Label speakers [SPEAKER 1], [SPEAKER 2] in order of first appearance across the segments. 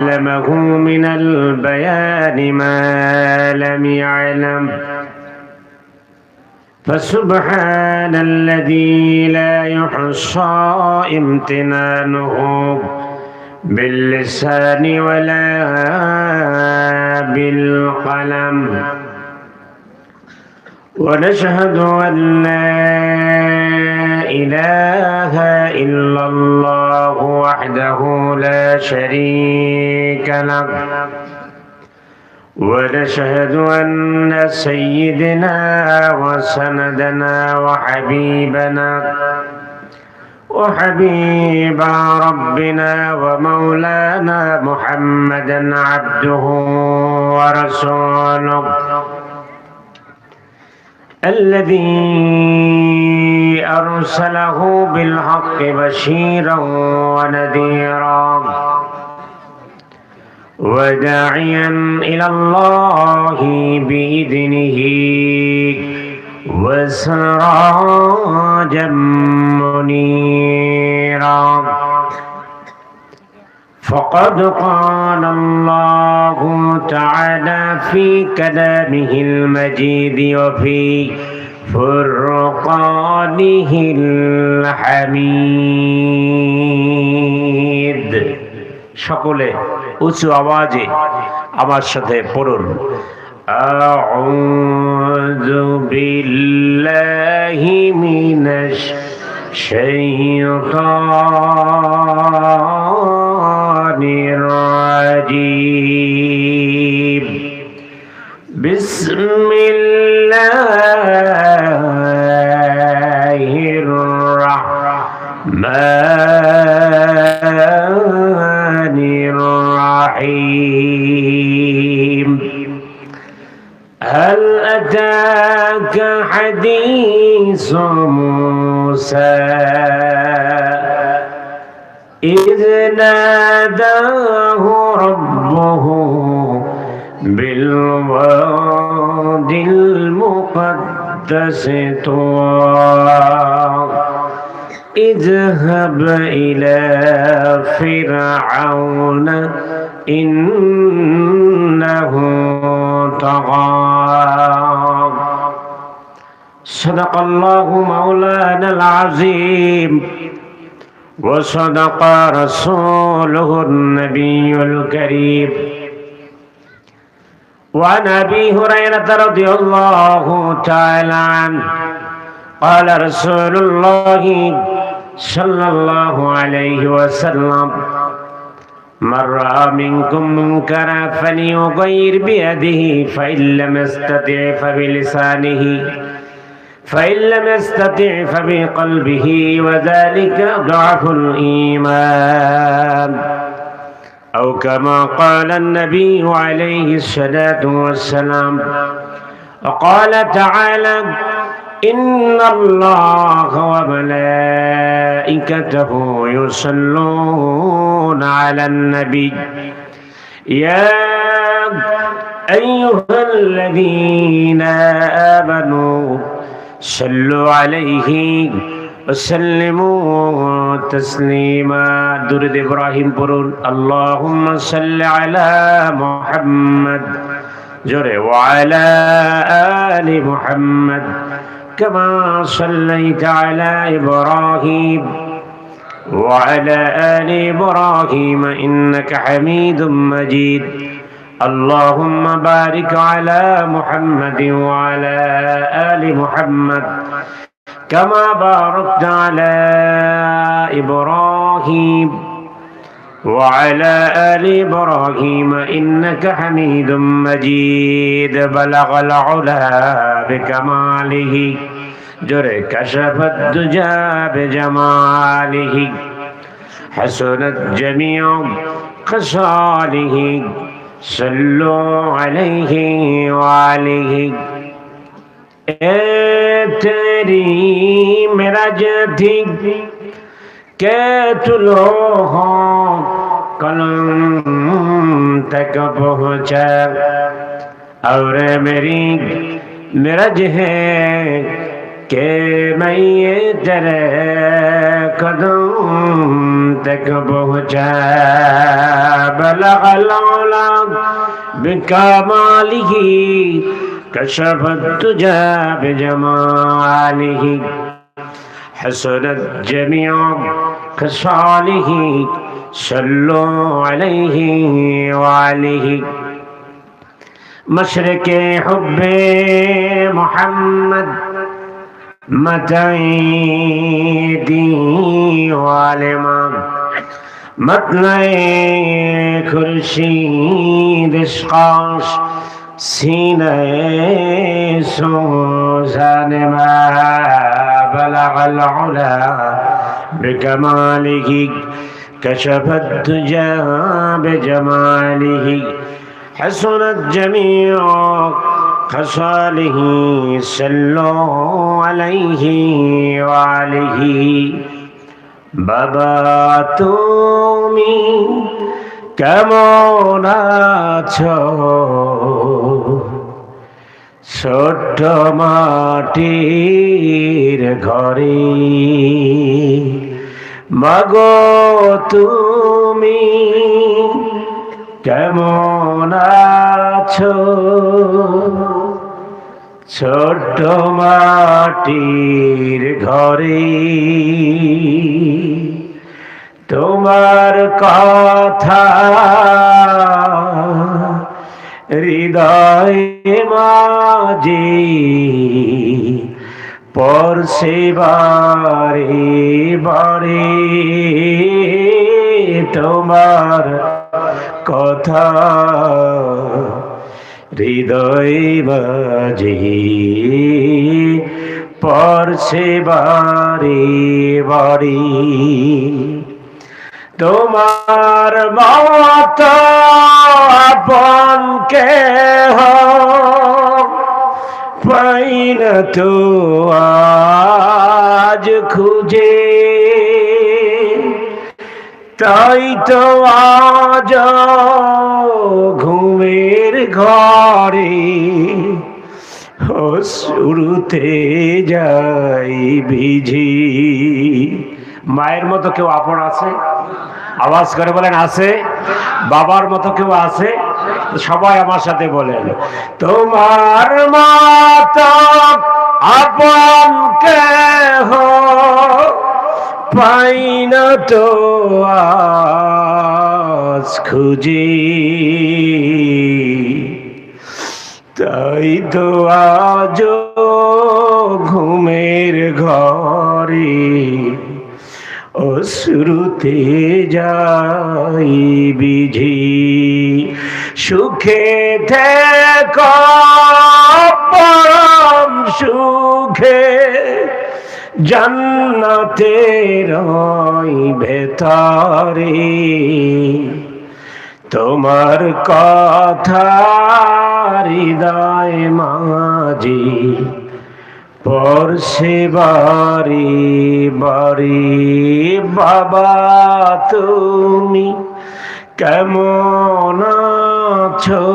[SPEAKER 1] علمه من البيان ما لم يعلم فسبحان الذي لا يحصى امتنانه باللسان ولا بالقلم ونشهد أن لا إله إلا الله وحده لا شريك له ونشهد أن سيدنا وسندنا وحبيب ربنا ومولانا محمدا عبده ورسوله الذي أرسله بالحق بشيرا ونذيرا وداعيا إلى الله بإذنه وسراجا منيرا فقد قال الله تعالى في كلامه المجيد وفي فرقانه الحميد সকলে উঁচু আওয়াজে আমার সাথে পড়ুন আউযু বিল্লাহি মিনাশ শাইতানির রাজীম বিসমিল্লাহির রাহমানির الرحيم هل أتاك حديث موسى إذ ناداه ربه بالواد المقدس طوى اذهب إلى فرعون إنه طغى صدق الله مولانا العظيم وصدق رسوله النبي الكريم وعن أبي هريرة رضي الله تعالى عنه قال رسول الله صلى الله عليه وسلم من رأى منكم منكرا فليغير بيده فإن لم يستطع فبلسانه فإن لم يستطع فبقلبه وذلك ضعف الإيمان أو كما قال النبي عليه الصلاة والسلام وقال تعالى إن الله وملائكته يصلون على النبي يا أيها الذين آمنوا صلوا عليه وسلموا تسليما درود إبراهيم قرون اللهم صل على محمد جري وعلى آل محمد كما صليت على إبراهيم وعلى آل إبراهيم إنك حميد مجيد اللهم بارك على محمد وعلى آل محمد كما باركت على إبراهيم وعلى آل إبراهيم إنك حميد مجيد بلغ العلا بكماله جرى كشف الدجى بجماله حسنت جميع خصاله صلوا عليه وعليه तेरी मेराज थी के तुलो हो कलम तक पहुँचा और मेरी मेराज है کہ میں یہ تیرے قدم تک پہنچا بلغ العلا بکمالہ کشف الدجى بجمالہ حسنت جميع خصاله صلوا عليه وعليه مشرق حب محمد متعیدی والما مطلع خورشید اشقاش سینہ سوزان ما بلغ العلا بکمالہ کشف الدجى بجمالہ حسنت جميع خصاله صلوا عليه وعليه বাবা তুমি কেমন আছো ছোট্ট মাটির ঘরে মাগো তুমি কেমন আছো ছোট্ট মাটির ঘরে তোমার কথা হৃদয়ে মাঝে পড়ছে বারে বারে তোমার কথা হৃদয়ে মাঝে পড়ছে বারে বারে তোমার মতো আপন কেহ পাই না তো আজ খুঁজে তাই তো আজ ঘুমের ঘরে শুরুতে যাই ভিজি মায়ের মতো কেউ আপন আছে আওয়াজ করে বলেন আছে বাবার মতো কেউ আছে সবাই আমার সাথে বলেন তোমার মতো আপন কেহ পাই না তো আজ খুঁজি তাই তো আজ ঘুমের ঘরে অশ্রুতে যাই বিঝি সুখে থেকো পরম সুখে জান্নাতের ভেতরে তোমার কথা হৃদয় মাঝে পড়ছে বারে বারে বাবা তুমি কেমন আছো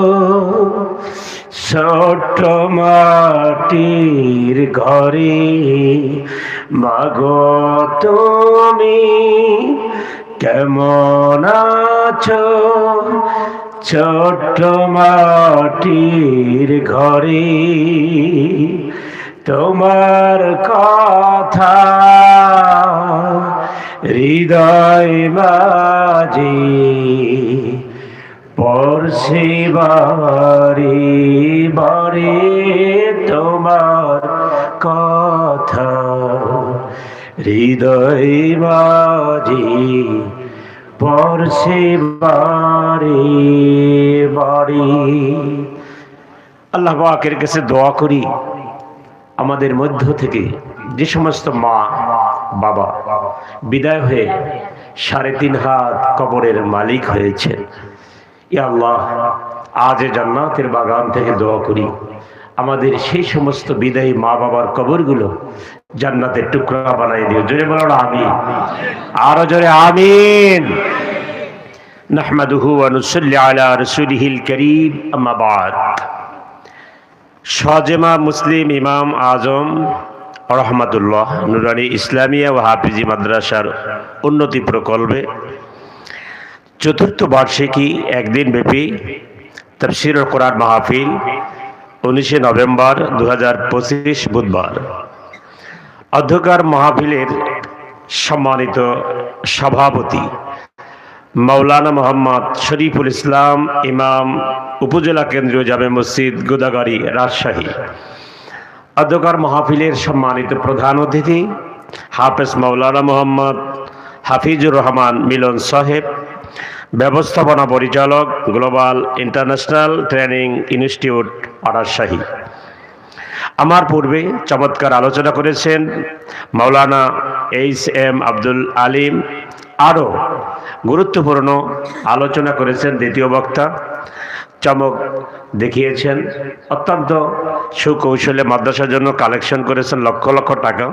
[SPEAKER 1] ছোট্ট মাটির ঘরে মাগো তুমি কেমন আছো ছোট্ট মাটির ঘরে তোমার কথা হৃদয় মাঝে পড়ছে বারে বারে তোমার কথা হৃদয় মাঝে পড়ছে বারে বারে আল্লাহ পাকের কাছে দোয়া করি আমাদের মধ্য থেকে যে সমস্ত মা বাবা বিদায় হয়ে ৩.৫ হাত কবরের মালিক হয়েছেন, ইয়া আল্লাহ আজ জান্নাতের বাগান থেকে দোয়া করি আমাদের সেই সমস্ত বিদায়ী মা বাবার কবরগুলো জান্নাতের টুকরা বানাই দিও। জোরে বলো আমিন, আরো জোরে আমিন। নাহমাদুহু ওয়া নুসাল্লি আলা রাসূলিহিল কারীম, আম্মা বা'দ। শাহজামা মুসলিম ইমাম আজম রহমাতুল্লাহ নুরানি ইসলামিয়া ও হাফিজি মাদ্রাসার উন্নতি প্রকল্পে চতুর্থ বার্ষিকী একদিন ব্যাপী তাফসীরুল কোরআন মাহফিল 19 নভেম্বর 2025 বুধবার। অধ্যকার মাহফিলের সম্মানিত সভাপতি মাওলানা মোহাম্মদ শরীফুল ইসলাম, ইমাম, উপজেলা কেন্দ্রীয় জামে মসজিদ গোদাগাড়ি, রাজশাহী। অধ্যকার মাহফিলের সম্মানিত প্রধান অতিথি হাফেজ মাওলানা মোহাম্মদ হাফিজুর রহমান মিলন সাহেব, ব্যবস্থাপনা পরিচালক, global international training institute, Rajshahi. আমার পূর্বে চমৎকার আলোচনা করেছেন মাওলানা HM আব্দুল আলিম। আরও গুরুত্বপূর্ণ আলোচনা করেছেন দ্বিতীয় বক্তা, চমক দেখিয়েছেন, অত্যন্ত সুকৌশলে মাদ্রাসার জন্য কালেকশন করেছেন লক্ষ লক্ষ টাকা।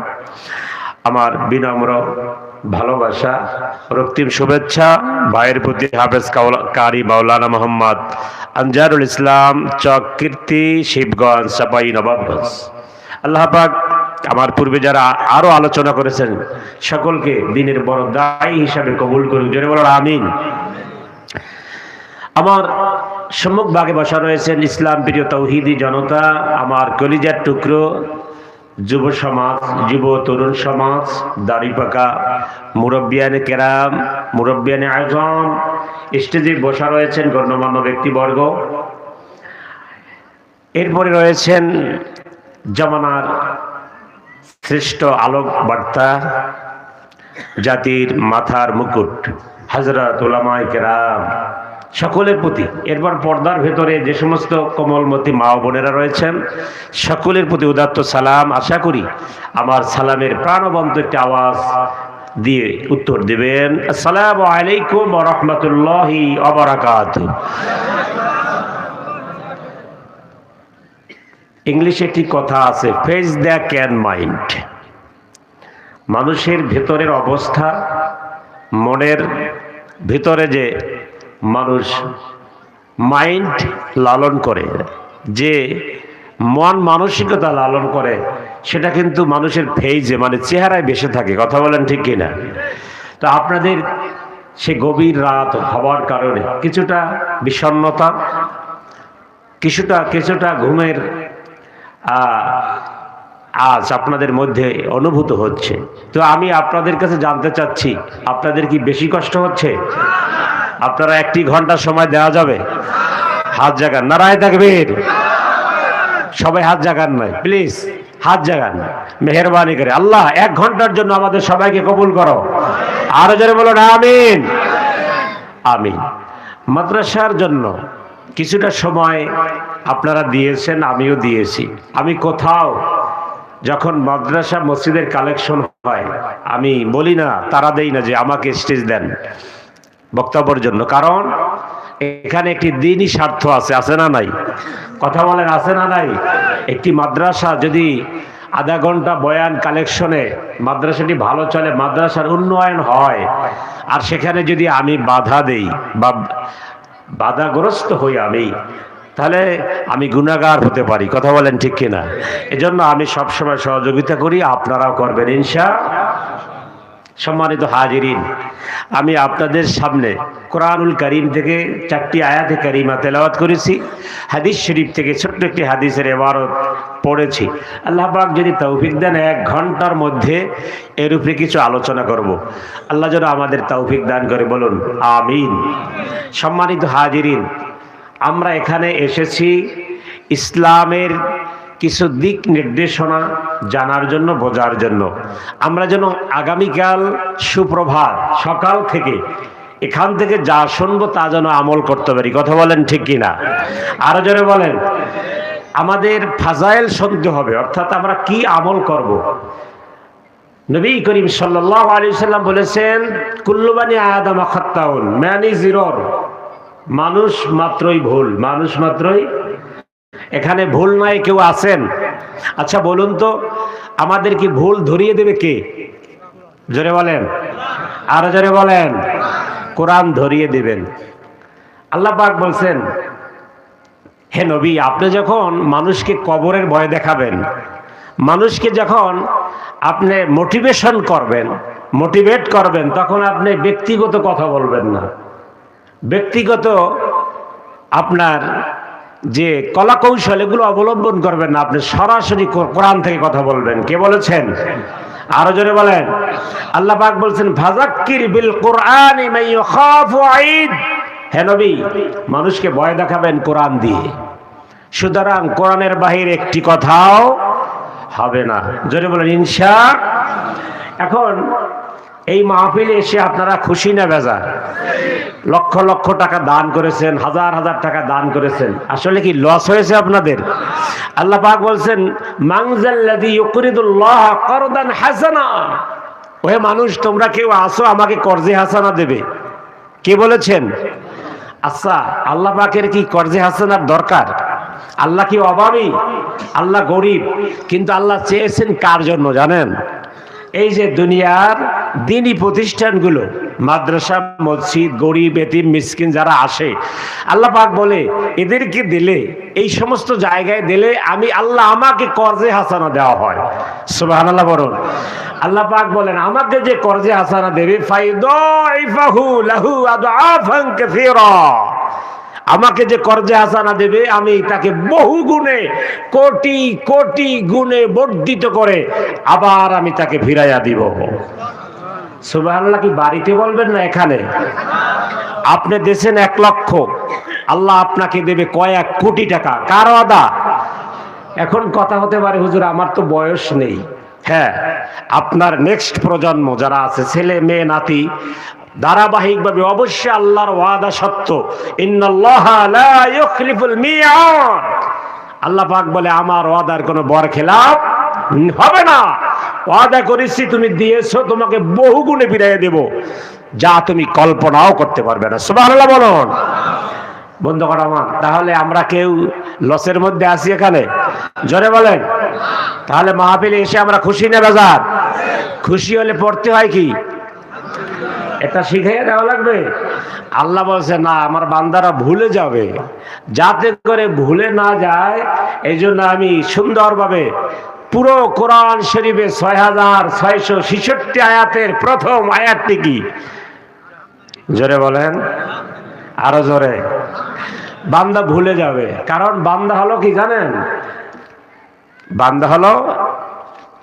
[SPEAKER 1] আমার বিনম্র ভালোবাসা, রক্তিম শুভেচ্ছা ভাইয়ের প্রতি হাফেজ কারি মাওলানা মোহাম্মদ আনজারুল ইসলাম, চক কীর্তি, শিবগঞ্জ, চাপাই নবাবগঞ্জ। আল্লাহ পাক আমার পূর্বে যারা আরো আলোচনা করেছেন সকলকে দিনের বড় দায়ী হিসাবে কবুল করুন, জোরে বলুন আমিন। আমার সম্মুখ ভাগে বসা রয়েছেন ইসলাম প্রিয় তৌহিদি জনতা, আমার কলিজার টুকরো যুব সমাজ, যুব তরুণ সমাজ, দাড়ি পাকা মুরব্বিয়ানে কেরাম, মুরব্বিয়ানে আজম, স্টেজে বসা রয়েছেন গণ্যমান্য ব্যক্তিবর্গ। এরপরে রয়েছেন জামানার শ্রেষ্ঠ আলোক বার্তা, জাতির মাথার মুকুট হযরত উলামায়ে কেরাম, সকলের প্রতি। এরপর পর্দার ভেতরে যে সমস্ত কোমলমতি মা বোনেরা রয়েছেন সকলের প্রতি উদাত্ত সালাম। আশা করি আমার সালামের প্রাণবন্ত একটি আওয়াজ দিয়ে উত্তর দিবেন, আসসালামু আলাইকুম ওয়া রাহমাতুল্লাহি ওয়া বারাকাতুহু। ইংলিশে একটি কথা আছে, ফেস দ্য ক্যান মাইন্ড। মানুষের ভেতরের অবস্থা, মনের ভিতরে যে মানুষ মাইন্ড লালন করে, যে মন মানসিকতা লালন করে, সেটা কিন্তু মানুষের ফেইজে মানে চেহারায় বেশি থাকে। কথা বলেন ঠিক কিনা? তো আপনাদের সে গভীর রাত হওয়ার কারণে কিছুটা বিষণ্ণতা, কিছুটা ঘুমের আজ আপনাদের মধ্যে অনুভূত হচ্ছে। তো আমি আপনাদের কাছে জানতে চাচ্ছি, আপনাদের কি বেশি কষ্ট হচ্ছে? আপনারা 1 ঘন্টা সময় দেওয়া যাবে? হাত জাগান, নারায়ে তাকবীর। সবাই হাত জাগান নাই, প্লিজ হাত জাগান, মেহেরবানি করে। আল্লাহ 1 ঘন্টার জন্য আমাদের সবাইকে কবুল করো। আরো জোরে বলুন আমিন। আমিন। মাদ্রাসার জন্য কিছুটা সময় আপনারা দিয়েছেন, আমিও দিয়েছি। আমি কোথাও যখন মাদ্রাসা মসজিদের কালেকশন হয় আমি বলি না, তারা দেই না যে আমাকে স্টেজ দেন বক্তব্যের জন্য, কারণ এখানে একটি দ্বীনি স্বার্থ আছে, আছে না নাই? কথা বলেন, আছে না নাই? একটি মাদ্রাসা যদি আধা ঘন্টা বয়ান কালেকশনে মাদ্রাসাটি ভালো চলে, মাদ্রাসার উন্নয়ন হয়, আর সেখানে যদি আমি বাধা দেই বা বাধাগ্রস্ত হই আমি, তাহলে আমি গুনাহগার হতে পারি। কথা বলেন ঠিক কিনা? এজন্য আমি সবসময় সহযোগিতা করি, আপনারাও করবেন ইনশাআল্লাহ। সম্মানিত হাজিরিন, আমি আপনাদের সামনে কোরআনুল কারীম থেকে 4টি আয়াতে কারিমা তেলাওয়াত করেছি, হাদিস শরীফ থেকে ছোট্ট একটি হাদিসের ইবারত পড়েছি। আল্লাহ পাক যদি তৌফিক দেন 1 ঘন্টার মধ্যে এর উপরে কিছু আলোচনা করব। আল্লাহ যেন আমাদের তৌফিক দান করে, বলুন আমিন। সম্মানিত হাজিরিন, আমরা এখানে এসেছি ইসলামের কিছু দিক নির্দেশনা জানার জন্য, বোঝার জন্য। আমরা যেন আগামীকাল সুপ্রভাত সকাল থেকে এখান থেকে যা শুনবো তা যেন আমল করতে পারি। কথা বলেন ঠিক কিনা? আরো জোরে বলেন। আমাদের ফাজাইল শুনতে হবে, অর্থাৎ আমরা কি আমল করব। নবী করিম সাল্লাল্লাহু আলাইহি সাল্লাম বলেছেন, কুল্লু বানি আদম খাত্তাউন, ম্যান ইজ এরর। মানুষ মাত্রই ভুল, মানুষ মাত্রই। এখানে ভুল নাই কেউ আছেন? আচ্ছা বলুন তো, আমাদের কি ভুল ধরিয়ে দেবে কে? জোরে বলেন, আরো জোরে বলেন। কোরআন ধরিয়ে দিবেন। আল্লাহ পাক বলছেন, হে নবী, আপনি যখন মানুষকে কবরের ভয় দেখাবেন, মানুষকে যখন আপনি মোটিভেশন করবেন, মোটিভেট করবেন, তখন আপনি ব্যক্তিগত কথা বলবেন না। ব্যক্তিগত আপনার যে কলা কৌশল এগুলো অবলম্বন করবেন না, আপনি সরাসরি কোরআন থেকে কথা বলবেন। কে বলেছেন? আরো জোরে বলেন। আল্লাহ পাক বলছেন ফাযাক্কির বিল কুরআনি মান ইয়াখাফু আইদ। হে নবী, মানুষকে ভয় দেখাবেন কোরআন দিয়ে। সুতরাং কোরআনের বাহিরে একটি কথাও হবে না। জোরে বলেন ইনশাআল্লাহ। এখন এই মাহফিলে এসে আপনারা খুশি না বেজার? লক্ষ লক্ষ টাকা দান করেছেন, হাজার হাজার টাকা দান করেছেন, আসলে কি লস হয়েছে আপনাদের? আল্লাহ পাক বলছেন মানজাল্লাযী ইউকরিদুল্লাহ করদান হাসানা। ওহে মানুষ, তোমরা কেউ আসো আমাকে কর্জে হাসানা দেবে? কে বলেছেন? আচ্ছা, আল্লাহ পাকের কি কর্জে হাসানার দরকার? আল্লাহ কি অভাবী? আল্লাহ গরিব? কিন্তু আল্লাহ চেয়েছেন কার জন্য জানেন? এই যে দুনিয়ার দ্বীনি প্রতিষ্ঠানগুলো, মাদ্রাসা, মসজিদ, গরিব, এতিম, মিসকিন যারা আসে, আল্লাহ পাক বলে এদেরকে দিলে, এই সমস্ত জায়গায় দিলে আমি আল্লাহ আমাকে কর্জে হাসানা দেওয়া হয়। সুবহানাল্লাহ বলুন। আল্লাহ পাক বলেন আমাকে যে কর্জে হাসানা দেবে ফায়দাইফাহু লাহু আদআফান কাসীরা, আমাকে যে কর্জে হাসানা দেবে আমি তাকে বহু গুণে, কোটি কোটি গুণে বর্ধিত করে আবার আমি তাকে ফিরাইয়া দিব। সুবহানাল্লাহ। কি বাড়িতে বলবেন না এখানে? আপনি দেশেন 1 লক্ষ, আল্লাহ আপনাকে দেবে কয়েক কোটি টাকা। কার ওয়াদা? এখন কথা হতে পারে হুজুর আমার তো বয়স নেই। হ্যাঁ, আপনার নেক্সট প্রজন্ম যারা আছে, ছেলে মেয়ে নাতি, ধারাবাহিকভাবে অবশ্যই আল্লাহর ওয়াদা সত্য। ইন্নাল্লাহা লা ইউখলিফুল মিআদ। আল্লাহ পাক বলে আমার ওয়াদার কোনো বরখেলাপ হবে না। ওয়াদা করেছি, তুমি দিয়েছো, তোমাকে বহু গুণে ফিরিয়ে দেব, যা তুমি কল্পনাও করতে পারবে না। সুবহানাল্লাহ বলুন। বন্ধুগণ আমার, তাহলে আমরা কেউ লসের মধ্যে আছি এখানে? জোরে বলেন। তাহলে মাহফিলে এসে আমরা খুশি না বেজার? খুশি হলে পড়তে হয় কি? এটা শিখিয়ে দেওয়া লাগবে। আল্লাহ বলছে না, আমার বান্দারা ভুলে যাবে, যাতে করে ভুলে না যায় এই জন্য আমি সুন্দরভাবে পুরো কোরআন শরীফে 6666 আয়াতের প্রথম আয়াতটি কি? জোরে বলেন, আরো জোরে। বান্দা ভুলে যাবে, কারণ বান্দা হলো কি জানেন? বান্দা হলো,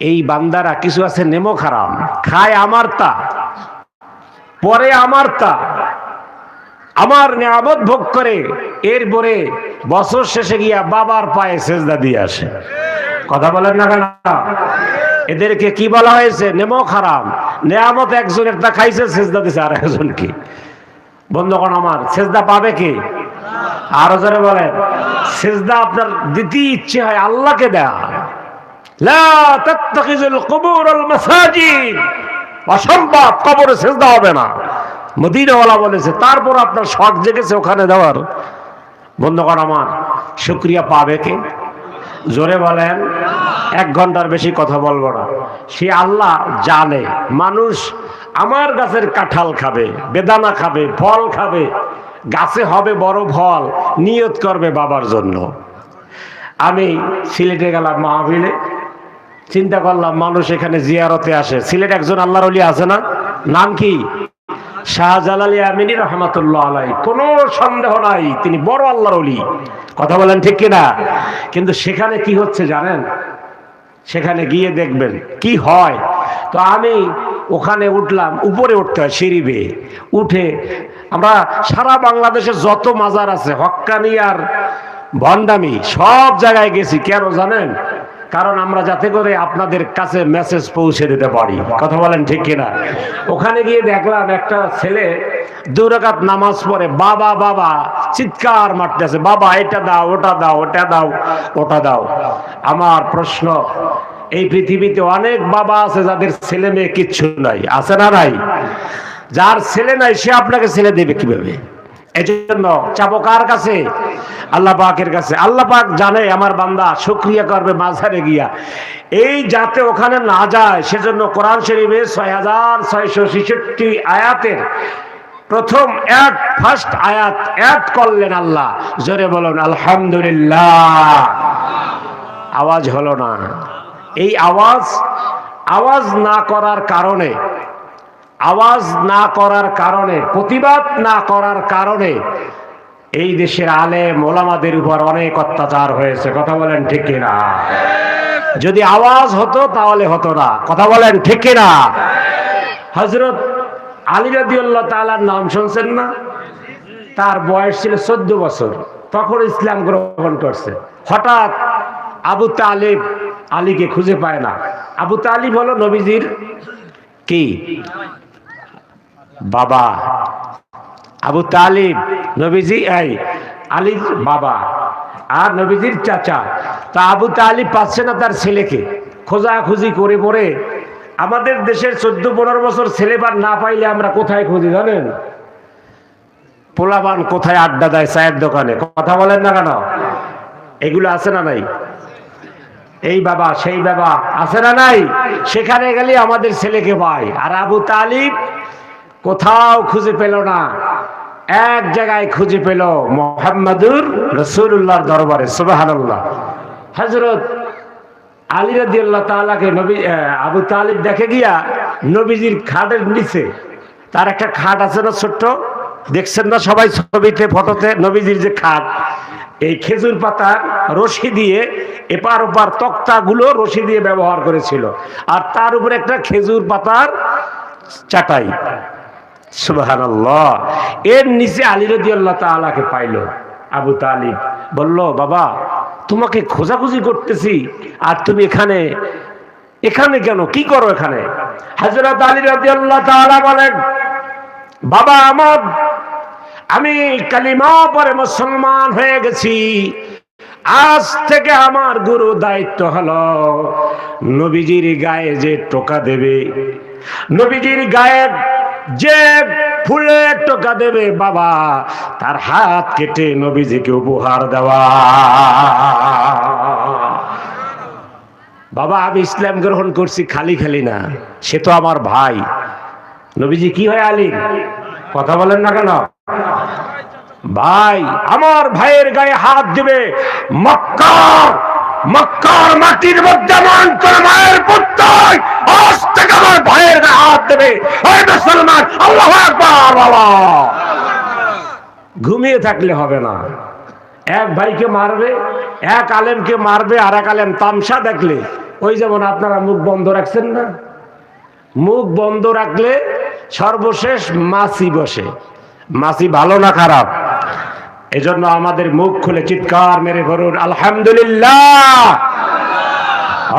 [SPEAKER 1] এই বান্দারা কিছু আছে নেমো খারাম, খায় আমার তা, পরে আমার তা, আমার নিয়ামত ভোগ করে, এরপরে বছর শেষে গিয়া বাবার পায়ে সেজদা দিয়ে আসে। কথা বলেন না কেন? এদেরকে কি বলা হয়েছে? নেমো খারাম। নিয়ামত একজন একটা খাইছে, সেজদা দিছে আর একজন কি? বন্ধুগণ আমার, সেজদা পাবে কি? আরো জোরে বলেন। সেজদা আপনার দিতে ইচ্ছে হয় আল্লাহকে দেয়া। লা তাত্তাখিজুল কুবুরাল মাসাজিদ। অসম্ভব, কবরে সেজদা হবে না, মদিনাওয়ালা বলেছে। তারপর আপনার শখ জেগেছে ওখানে দেওয়ার। বন্ধুগণ আমার, শুকরিয়া পাবে কে? জোরে বলেন। 1 ঘন্টার বেশি কথা বলবো না। সে আল্লাহ জানে মানুষ আমার গাছের কাঁঠাল খাবে, বেদানা খাবে, ফল খাবে, গাছে হবে বড় ফল, নিয়ত করবে বাবার জন্য। আমি সিলেটে গেলাম মাহফিলে, চিন্তা করলাম মানুষ এখানে জিয়ারতে আসে। সিলেট একজন আল্লাহর ওলি আছে না, নাম কি? শাহজালাল আমিনী রহমাতুল্লাহ আলাইহি। কোনো সন্দেহ নাই তিনি বড় আল্লাহর ওলি। কথা বলেন ঠিক কিনা? কিন্তু সেখানে কি হচ্ছে জানেন? সেখানে গিয়ে দেখবেন কি হয়। তো আমি ওখানে উঠলাম, উপরে উঠতে হয় সিঁড়ি বেয়ে। উঠে আমরা সারা বাংলাদেশে যত মাজার আছে হক্কানি আর ভণ্ডামি সব জায়গায় গেছি। কেন জানেন? কারণ আমরা যাতে করে আপনাদের কাছে মেসেজ পৌঁছে দিতে পারি। কথা বলেন ঠিক কিনা? ওখানে গিয়ে দেখলাম একটা ছেলে 2 রাকাত নামাজ পড়ে বাবা বাবা চিৎকার মারতেছে, বাবা এটা দাও, ওটা দাও, ওটা দাও, ওটা দাও। আমার প্রশ্ন, এই পৃথিবীতে অনেক বাবা আছে যাদের ছেলে মেয়ে কিচ্ছু নাই, আছে না নাই? যার ছেলে নাই সে আপনাকে ছেলে দেবে কিভাবে? এজন্য চাবো কার কাছে? আল্লাহ পাকের কাছে। আল্লাহ পাক জানে আমার বান্দা শুকরিয়া করবে মাঝারে গিয়া। এই যাতে ওখানে না যায় সেজন্য কোরআন শরীফে 6666 আয়াতের প্রথম ফার্স্ট আয়াত অ্যাড করলেন আল্লাহ। জোরে বলুন আলহামদুলিল্লাহ। আওয়াজ হলো না। এই আওয়াজ আওয়াজ না করার কারণে, আওয়াজ না করার কারণে, প্রতিবাদ না করার কারণে এই দেশের আলেম ওলামাদের উপর অনেক অত্যাচার হয়েছে। কথা বলেন ঠিক কিনা? যদি আওয়াজ হতো তাহলে হতো না। কথা বলেন ঠিক কিনা? হযরত আলী রাদিয়াল্লাহু তাআলার নাম শুনছেন না? তার বয়স ছিল 14 বছর, তখন ইসলাম গ্রহণ করছে। হঠাৎ আবু তালিব আলীকে খুঁজে পায় না। আবু তালিব হলো নবীজির কি বাবা। আবু তালিব নবীজি আলীর বাবা আর নবীজির চাচা। তা আবু তালিব পাচ্ছে না তার ছেলেকে, খোঁজাখুঁজি করে পড়ে আমাদের দেশের 14-15 বছর ছেলেবার না পাইলে আমরা কোথায় খুঁজি জানেন? পোলাবান কোথায় আড্ডা দেয়? চায়ের দোকানে। কথা বলেন না কেন? এগুলো আছে না নাই? এই বাবা সেই বাবা আছে না নাই? সেখানে গেলে আমাদের ছেলেকে পায়। আর আবু তালিব কোথাও খুঁজে পেল না, এক জায়গায় খুঁজে পেল, মুহাম্মাদুর রাসূলুল্লাহর দরবারে। সুবহানাল্লাহ। হযরত আলী রাদিয়াল্লাহু তাআলাকে নবী আবু তালিব দেখে গিয়া নবীজির খাটের নিচে, তার একটা খাট আছে না ছোট্ট, দেখছেন না সবাই ছবিতে ফটোতে? নবীজির যে খাট, এই খেজুর পাতার রশি দিয়ে এপার ওপার তক্তাগুলো রশি দিয়ে ব্যবহার করেছিল, আর তার উপরে একটা খেজুর পাতার চাটাই। সুবহানাল্লাহ। এর নিচে আলী রাদিয়াল্লাহু তাআলাকে পাইল। আবু তালিব বলল, বাবা তোমাকে খোঁজাখুঁজি করতেছি, আর তুমি এখানে এখানে কেন? কি করো এখানে? হযরত আলী রাদিয়াল্লাহু তাআলা বলেন, বাবা আমার, আমি কালিমা পড়ে মুসলমান হয়ে গেছি। আজ থেকে আমার গুরু দায়িত্ব হলো নবীজির গায়ে যে টোকা দেবে, নবীজির গায়ে যে ফুলে টোকা দেবে, বাবা তার হাত কেটে নবীজিকে উপহার দেওয়া। বাবা আমি ইসলাম গ্রহণ করছি খালি খালি না, সে তো আমার ভাই। নবীজি কি হয় আলী? কথা বলেন না কেন? ভাই, আমার ভাইয়ের গায়ে হাত দিবে, মক্কার মাটির মধ্যে মান করে মায়ের পুত্র আজ থেকে আমার ভাইয়ের গায়ে হাত দেবে, ওই মুসলমান আল্লাহু আকবার। বাবা ঘুমিয়ে থাকলে হবে না। এক ভাইকে মারবে, এক আলেমকে মারবে, আর এক আলেম তামসা দেখলে, ওই যেমন আপনারা মুখ বন্ধ রাখছেন না, মুখ বন্ধ রাখলে সর্বশেষ মাছি বসে। মাছি ভালো না খারাপ? এজন্য আমাদের মুখ খুলে চিৎকার মেরে বলুন আলহামদুলিল্লাহ,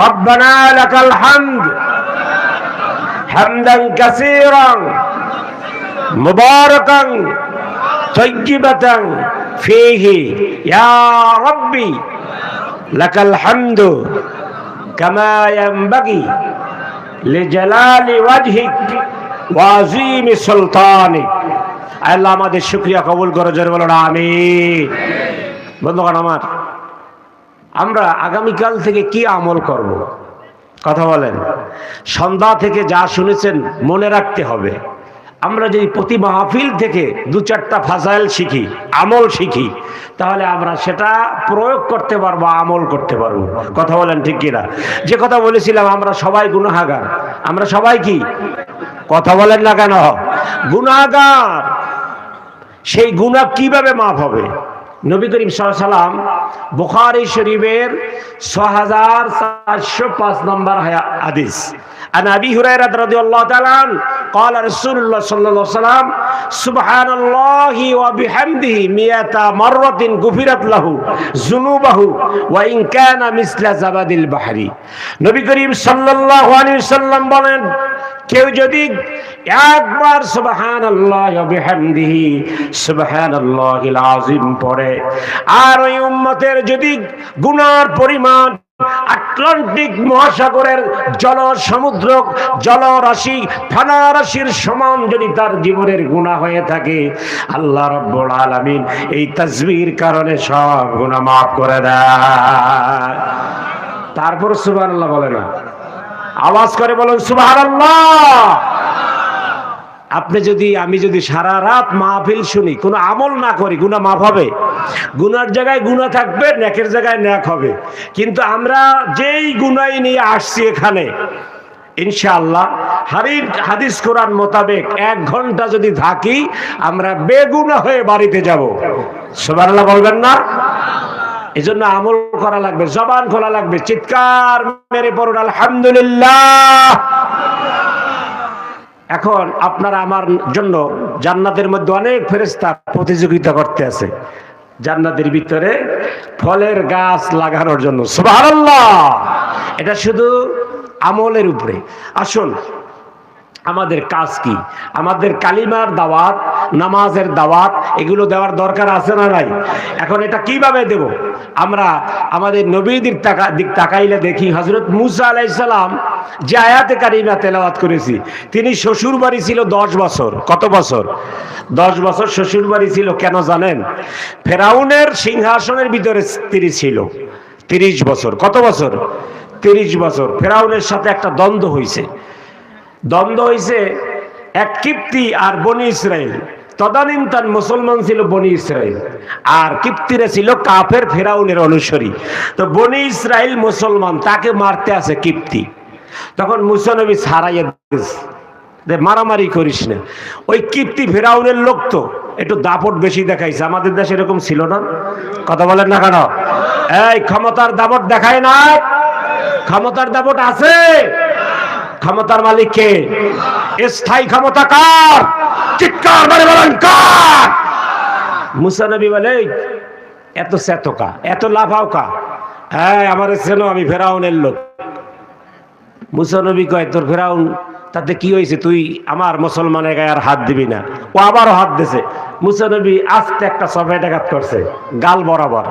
[SPEAKER 1] রব্বানা লাকাল হামদ হামদান কাসীরান মুবারাকান তাইয়্যিবাতান ফীহি ইয়া রাব্বি লাকাল হামদু কামা ইয়ানবাগি লিজালালি ওয়াজহিক ওয়া আযীমি সুলতানিক। আল্লাহ আমাদের শুকরিয়া কবুল করো, জোরে বলো না আমিন। বন্ধুগণ আমার, আমরা আগামীকাল থেকে কি আমল করব? কথা বলেন। সন্ধ্যা থেকে যা শুনেছেন মনে রাখতে হবে। আমরা যদি প্রতি মাহফিল থেকে 2-4টা ফাজাইল শিখি, আমল শিখি, তাহলে আমরা সেটা প্রয়োগ করতে পারবো, আমল করতে পারবো। কথা বলেন ঠিক কিনা? যে কথা বলেছিলাম, আমরা সবাই গুনাহগার। আমরা সবাই কি? কথা বলেন না কেন? গুনাহগার। সেই গুনাহ কিভাবে মাফ হবে? নবী করিম সাল্লাল্লাহু আলাইহি ওয়াসাল্লাম বুখারী শরীফের 6405 নম্বর হাদিস, عن أبي هريرة رضي الله تعالى عنه قال رسول الله صلى الله عليه وسلم سبحان الله وبحمده 100 مرة غفرت له ذنوبه وإن كان مثل زبد البحر। নবী করিম সাল্লাল্লাহু আলাইহি ওয়াসাল্লাম বলেন, কেউ যদি একবার সুবহানাল্লাহ ওয়া বিহামদিহি সুবহানাল্লাহিল আযীম পড়ে, আর ওই উম্মতের যদি গুনার পরিমাণ আটলান্টিক মহাসাগরের সমুদ্র জলরাশি ফানারাশির সমান যদি তার জীবনের গুনাহ হয়ে থাকে, আল্লাহ রাব্বুল আলামিন এই তাসবিহর কারণে সব গুনাহ মাফ করে দেয়। তারপর সুবহানাল্লাহ বলে না, আওয়াজ করে বলুন সুবহানাল্লাহ। আমি যদি সারা রাত মাহফিল শুনি, কোনো আমল না করি, গুনাহ মাফ হবে? গুনার জায়গায় গুনাহ থাকবে, নেকের জায়গায় নেক হবে। কিন্তু আমরা যেই গুনাহ নিয়ে আসছি এখানে, ইনশাআল্লাহ হাদিস কোরআন মোতাবেক 1 ঘন্টা যদি থাকি আমরা বেগুনাহ হয়ে বাড়িতে যাব। সুবহানাল্লাহ বলবেন না? এজন্য আমল করা লাগবে, জবান খোলা লাগবে, চিৎকার মেরে পড়ুন আলহামদুলিল্লাহ। এখন আপনারা আমার জন্য জান্নাতের মধ্যে অনেক ফেরেশতা প্রতিযোগিতা করতে আছে জান্নাতের ভিতরে ফলের গাছ লাগানোর জন্য। সুবহানাল্লাহ। এটা শুধু আমলের উপরে। আসুন, আমাদের কাজ কি? আমাদের কালিমার দাওয়াত, নামাজের দাওয়াত, এগুলো দেওয়ার দরকার আছে না নাই? এখন এটা কিভাবে দেব? আমরা আমাদের নবীদের দিক তাকাইলে দেখি হযরত মুসা আলাইহিস সালাম যে আয়াতে কারিমা তেলাওয়াত করেছি, তিনি শ্বশুর বাড়ি ছিল 10 বছর। কত বছর? 10 বছর শ্বশুর বাড়ি ছিল। কেন জানেন? ফেরাউনের সিংহাসনের ভিতরে তিনি ছিল 30 বছর। কত বছর? 30 বছর। ফেরাউনের সাথে একটা দ্বন্দ্ব হয়েছে। এক কিপ্তি আর বনি ইসরাইল। তদানীন্তন মুসলমান ছিল বনি ইসরাইল, আর কিপ্তিরা ছিল কাফের ফেরাউনের অনুসারী। তো বনি ইসরাইল মুসলমান, তাকে মারতে আছে কিপ্তি। তখন মুসা নবী ছাড়াইয়া দিয়েছে, মারামারি করিস না। ওই কিপ্তি ফেরাউনের লোক তো একটু দাপট বেশি দেখাইছে। আমাদের দেশে এরকম ছিল না? কথা বলেন না কেন? এই ক্ষমতার দাপট দেখায় না? ক্ষমতার দাপট আছে। ক্ষমতার মালিক কে? স্থায়ী ক্ষমতা কার? চিৎকার করে বলেন কার? মুসা নবী বলে, এত চেতকা, এত লাফাও কা? হ্যাঁ, আমার চেনো, আমি ফেরাউনের লোক। মুসা নবী কয়, তোর ফেরাউন তাতে কি হয়েছে? তুই আমার মুসলমানের গায়ে আর হাত দিবি না। ও আবারও হাত দিছে। মুসা নবী আস্তে একটা সফেটাঘাত করছে গাল বরাবর।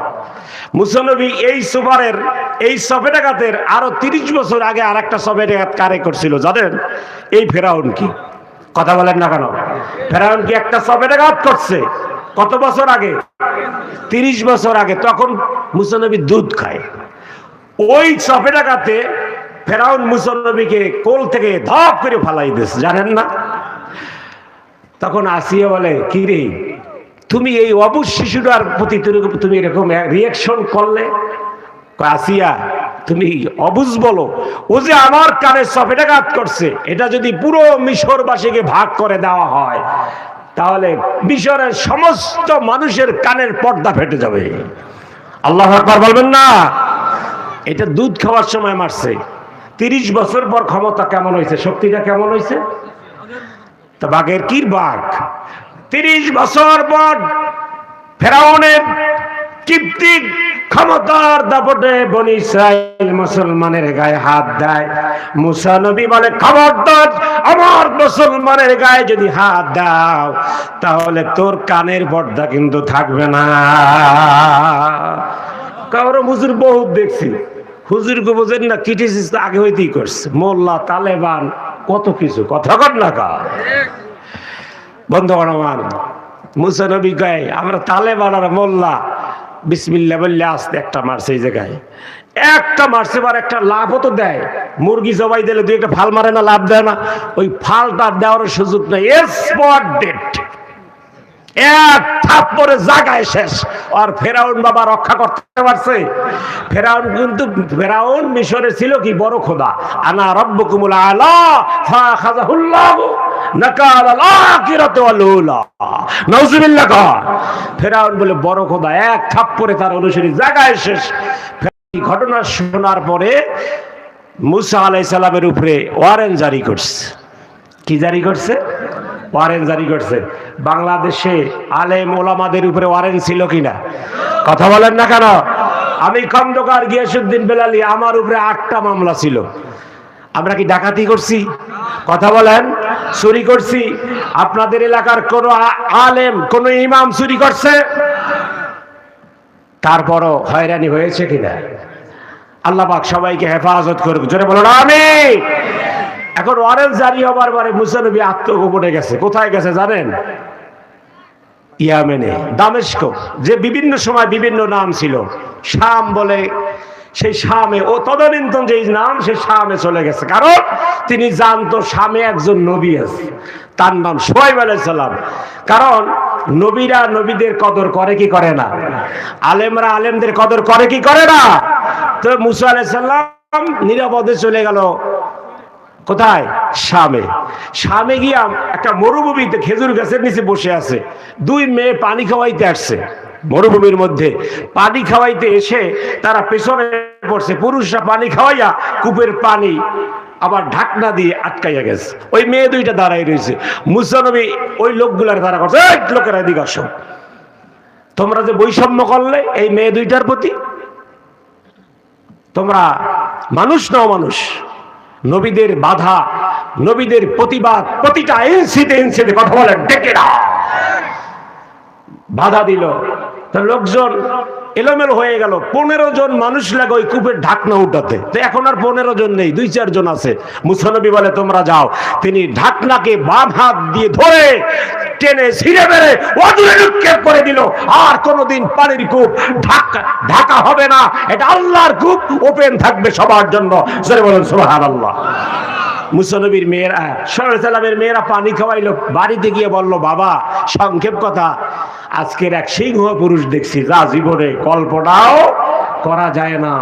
[SPEAKER 1] মুসা নবী এই সফেটাঘাতের আরো 30 বছর আগে আর একটা সফেটাঘাত কারে করছিল জানেন? এই ফেরাউন কি? কথা বলেন না কেন? ফেরাউন কি একটা সফেটাঘাত করছে কত বছর আগে? 30 বছর আগে। তখন মুসা নবী দুধ খায়। ওই সফেটাঘাতে ফেরাউন মুসা নবীকে কোল থেকে ধপ করে ফালাই দিয়েছে, জানেন না? তখন আসিয়া বলে, কি রে, তুমি এই অবুঝ শিশুটার প্রতি তুমি এরকম রিয়াকশন করলে? আসিয়া, তুমি অবুঝ বলো, ও যে আমার কানে সফেটাঘাত করছে, এটা যদি পুরো মিশরবাসীকে ভাগ করে দেওয়া হয় তাহলে মিশরের সমস্ত মানুষের কানের পর্দা ফেটে যাবে। আল্লাহু আকবার বলবেন না? এটা দুধ খাওয়ার সময় মারছে। 30 বছর পর ক্ষমতা কেমন হয়েছে, শক্তিটা কেমন হয়েছে? তা বাঘের কি বাঘ? 30 বছর পর ফেরাউনের কিপ্তিক ক্ষমতার দাপটে বনি ইসরাইল মুসলমানের গায়ে হাত দেয়। মুসা নবী বলে, খবরদার, আমার মুসলমানের গায়ে যদি হাত দাও তাহলে তোর কানের পর্দা কিন্তু থাকবে না। কারো হুজুর বহুত দেখছি, হুজুরকে বোঝেন না, ক্রিটিসিস আগে হইতেই করছে, মোল্লা, তালেবান, কত কিছু। কথা কর না কা? বন্ধুগণ আমার, মুসা নবী গায়ে আমরা তালেবান আর মোল্লা বিসমিল্লাহ বললে আস্তে একটা মারছে, এই জায়গায় একটা মারছে, বার একটা লাভও তো দেয়। মুরগি জবাই দিলে দুই একটা ফাল মারে না, লাভ দেয় না? ওই ফালটা দেওয়ার সুযোগ নেই, স্পট ডেট, এক থাপ্পড়ে জায়গায় শেষ। আর ফেরাউন বাবা রক্ষা করতে পারছে? ফেরাউন মিশরে ছিল কি বড় খোদা, আনা রাব্বুকুমুল আলা ফাখাযাহুল্লাহু নাকালাল আখিরাতি ওয়াল উলা। নাউযুবিল্লাহ। ফেরাউন বলে বড় খোদা, এক থাপ্পড়ে তার অনুসারী জায়গায় শেষ। ঘটনা শোনার পরে মুসা আলাইহিস সালামের উপরে ওয়ারেন্ট জারি করছে। কি জারি করছে? ওয়ারেন্ট জারি করছে। বাংলাদেশে আলেম ওলামাদের উপরে ওয়ারেন্ট ছিল কিনা? কথা বলেন না কেন? আমি খন্দকার গিয়াসউদ্দিন বেলালী, আমার উপরে 8টা মামলা ছিল। আমরা কি ডাকাতি করছি? কথা বলেন। চুরি করছি? আপনাদের এলাকার কোন আলেম, কোন ইমাম চুরি করছে? তারপরও হয়রানি হয়েছে কিনা? আল্লাহ পাক সবাইকে হেফাজত করুক, জোরে বলুন আমিন। এখন ওয়ারেন্ট জারি হবার পরে মুসা নবী আত্মগোপনে গেছে। কোথায় গেছে জানেন? ইয়ামেনে, দামেস্ক, যে বিভিন্ন সময় বিভিন্ন নাম ছিল, শাম বলে, সেই শামে, ও তদানীন্তন যেই নাম, সে শামে চলে গেছে। কারণ তিনি জানতো শামে একজন নবী আছে, তার নাম শুআয়ব আলাইহিস সালাম। কারণ নবীরা নবীদের কদর করে কি করে না? আলেমরা আলেমদের কদর করে কি করে না? তো মুসা আলাইহিস সালাম নিরাপদে চলে গেল কোথায়? শামে। শামে গিয়ে একটা মরুভূমিতে খেজুর গাছের নিচে বসে আছে, দুই মেয়ে পানি খাওয়াইতে আসছে। মরুভূমির মধ্যে পানি খাওয়াইতে এসে তারা পেছনে পড়ছে, পুরুষরা পানি খাওয়াইয়া কূপের পানি আবার ঢাকনা দিয়ে আটকাইয়া গেছে। ওই মেয়ে দুইটা দাঁড়াই রয়েছে। মুসা নবী ওই লোকগুলার তারা করছে, এই লোকেরা এদিকে আসো, তোমরা যে বৈষম্য করলে এই মেয়ে দুইটার প্রতি, তোমরা মানুষ নও মানুষ। নবীদের বাধা, নবীদের প্রতিবাদ, প্রতিটা ইঞ্চিতে ইঞ্চিতে কথা বলে ডেকে না বাধা দিল। লোকজন এলোমেলো হয়ে গেল। 15 জন মানুষ লাগে ওই কূপের ঢাকনা উঠাতে। তো এখন আর 15 জন নেই, 2-4 জন আছে। মুসা নবী বলে তোমরা যাও। তিনি ঢাকনাকে বাম হাত দিয়ে ধরে টেনে ছিঁড়ে মেরে অদূরে নিক্ষেপ করে দিল। আর কোনোদিন পানির কূপ ঢাকা হবে না, এটা আল্লাহর কূপ, ওপেন থাকবে সবার জন্য। জোরে বলেন সুবহানাল্লাহ। মুসা নবীর মেয়েরা, সাল্লামের মেয়েরা পানি খাওয়াইলো। বাড়িতে গিয়ে বলল, বাবা সংক্ষেপ কথা, আজকের এক সিংহ পুরুষ দেখছি যা জীবনে কল্পনাও করা যায় না।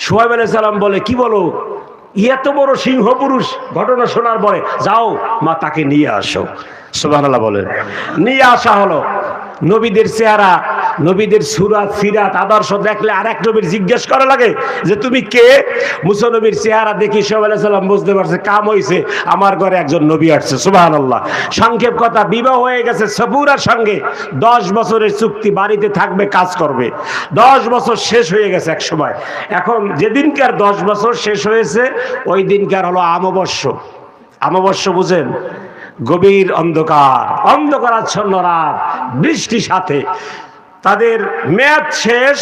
[SPEAKER 1] শুআয়ব আলাইহিস সালাম বলে, কি বলো, এত বড় সিংহ পুরুষ? ঘটনা শোনার পরে যাও মা তাকে নিয়ে আসো। সুবহানাল্লাহ বলেন। নিয়ে আসা হলো। নবীদের চেহারা, নবীদের সুরাত সিরাত আদর্শ দেখলে আর এক নবীর জিজ্ঞেস করা লাগে যে তুমি কে? মুসা নবীর চেহারা দেখি শুআয়ব আলাইহিস সালাম বুঝতে পারছে কাম হইছে, আমার ঘরে একজন নবী আসছে। সুবহানাল্লাহ। সংক্ষেপ কথা, বিবাহ হয়ে গেছে সফুরার সঙ্গে। 10 বছরের চুক্তি, বাড়িতে থাকবে, কাজ করবে। 10 বছর শেষ হয়ে গেছে এক সময়। এখন যেদিনকার 10 বছর শেষ হয়েছে ওই দিনকার হলো অমাবস্য। অমাবস্য বুঝেন? গভীর অন্ধকার, অন্ধকারাচ্ছন্ন রাত, বৃষ্টি সাথে। তাদের মেয়াদ শেষ,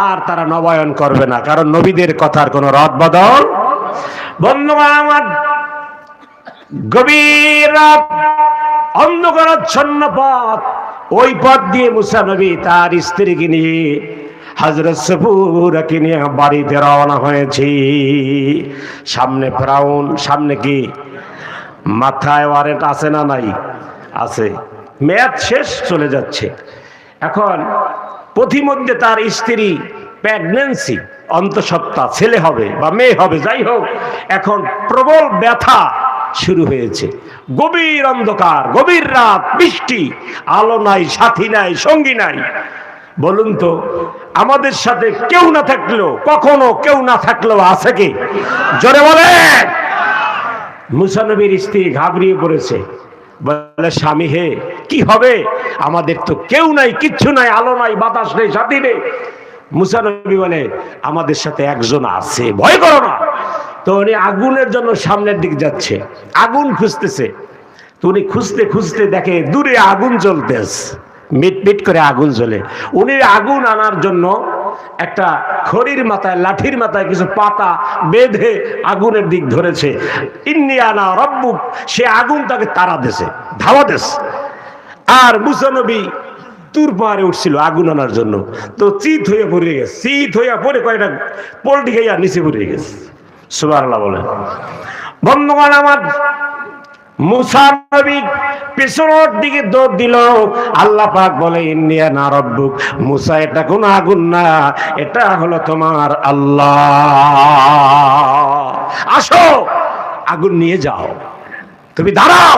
[SPEAKER 1] আর তারা নবায়ন করবে না, কারণ নবীদের কথার কোনো রদ বদল। বন্ধুগণ আমার, গভীর রাত, অন্ধকারাচ্ছন্ন পথ, ওই পথ দিয়ে মুসা নবী তার স্ত্রীকে নিয়ে, হযরত সফুরাকে নিয়ে বাড়িতে রওনা হয়েছে। সামনে ফেরাউন, সামনে কি? মাথায় ওয়ারেন্ট আছে না নাই? আছে। মেয়াদ শেষ, চলে যাচ্ছে। এখন পথিমধ্যে তার স্ত্রী প্রেগন্যান্সি, অন্তঃসত্ত্বা, ছেলে হবে বা মেয়ে হবে, যাই হোক, এখন প্রবল ব্যথা শুরু হয়েছে। গভীর অন্ধকার, গভীর রাত, বৃষ্টি, আলো নাই, সাথী নাই, সঙ্গী নাই। বলুন তো, আমাদের সাথে কেউ না থাকলেও, কখনো কেউ না থাকলেও আছে কি? জোরে বলেন। মুসা নবীর স্ত্রী ঘাবড়িয়ে পড়েছে, বলে স্বামী হে, কি হবে? আমাদের তো কেউ নাই, কিচ্ছু নাই, আলো নাই, বাতাস নেই, সাথী নেই। মুসা নবী বলে আমাদের সাথে একজন আছে, ভয় করো না। তো উনি আগুনের জন্য সামনের দিক যাচ্ছে, আগুন খুঁজতেছে। তো উনি খুঁজতে খুঁজতে দেখে দূরে আগুন জ্বলতেছে, মিট মিট করে আগুন জ্বলে। উনি আগুন আনার জন্য একটা খড়ির মাথায়, লাঠির মাথায় কিছু পাতা বেঁধে আগুনের দিক ধরেছে। ইন্নী আনা রব্বুক, সে আগুন তাকে তাড়া দিয়েছে, ধাওয়া দিয়েছে। আর মুসা নবী তুর পাহাড়ে উঠছিল আগুন আনার জন্য, তো চিত হয়ে পড়ে গেছে। চিত হইয়া পড়ে কয়েকটা পোল্টি খাইয়া নিচে পড়ে গেছে। সুবহানাল্লাহ বলেন। বন্ধুগণ আমার, মুসা নবী পেছনের দিকে দৌড় দিল। আল্লাহ পাক বলে ইন্নী আনা রব্বুক, মুসা এটা কোন আগুন না, এটা হলো তোমার আল্লাহ। আসো, আগুন নিয়ে যাও, তুমি দাঁড়াও।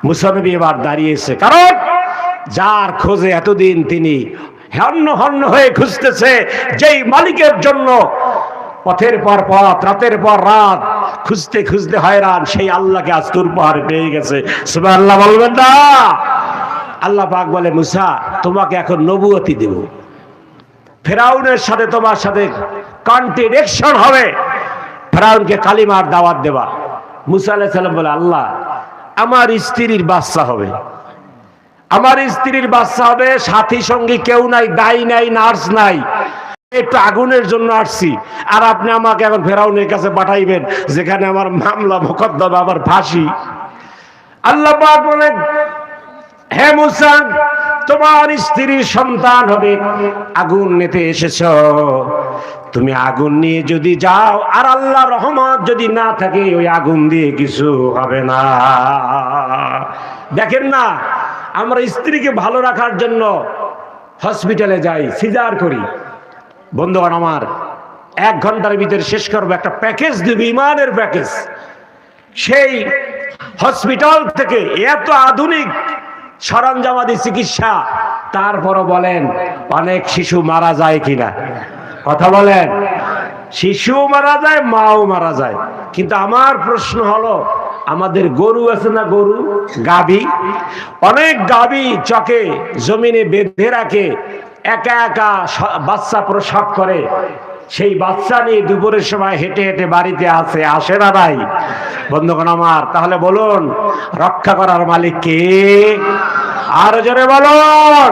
[SPEAKER 1] মুসা নবী এবার দাঁড়িয়েছে, কারণ যার খোঁজে এতদিন তিনি হন্য হন্য হয়ে খুঁজতেছে, যেই মালিকের জন্য পথের পর পথ, রাতের পর রাত খুঁজতে খুঁজতে হয়রান, সেই আল্লাহকে আজ তুর পাহাড়ে পেয়ে গেছে। সুবহানাল্লাহ বলবেন না? আল্লাহ পাক বলে মুসা, তোমাকে এখন নবুয়তি দেব, ফেরাউনের সাথে তোমার সাথে কন্ট্রাডিকশন হবে, ফেরাউনকে কালিমার দাওয়াত দেবা। মুসা আলাইহিস সালাম বলে আল্লাহ, আমার স্ত্রীর বাচ্চা হবে, আমার স্ত্রীর বাচ্চা হবে, সাথী সঙ্গী কেউ নাই, দাই নাই, নার্স নাই, একটু আগুনের জন্য আসছি, আর আপনি আমাকে এখন ফেরাউনের কাছে পাঠাইবেন, যেখানে আমার মামলা মোকদ্দমা, আমার ফাঁসি। আল্লাহ পাক বলেন, হে মুসা, তোমার স্ত্রীর সন্তান হবে, আগুন নিতে এসেছ, তুমি আগুন নিয়ে যদি যাও, আর আল্লাহ রহমত যদি না থাকে, ওই আগুন দিয়ে কিছু হবে না। দেখেন না, আমরা স্ত্রীকে ভালো রাখার জন্য হসপিটালে যাই, সিজার করি। বন্ধুগণ আমার, 1 ঘন্টার ভিতরে শেষ করবো, একটা প্যাকেজ দিব, ইমানের প্যাকেজ। সেই হসপিটাল থেকে এত আধুনিক সরঞ্জামাদি চিকিৎসা, তারপরও বলেন অনেক শিশু মারা যায় কিনা? কথা বলেন। শিশু মারা যায়, মাও মারা যায়। কিন্তু আমার প্রশ্ন হলো, আমাদের গরু আছে না, গরু গাভী, অনেক গাভী চকে জমিনে বেঁধে রাখে, একা একা বাচ্চা প্রসব করে, সেই বাচ্চা নিয়ে দুপুরের সময় হেঁটে হেঁটে বাড়িতে আসে না নাই? বন্ধুগণ আমার, তাহলে বলুন রক্ষা করার মালিক কে? আর জোরে বলুন।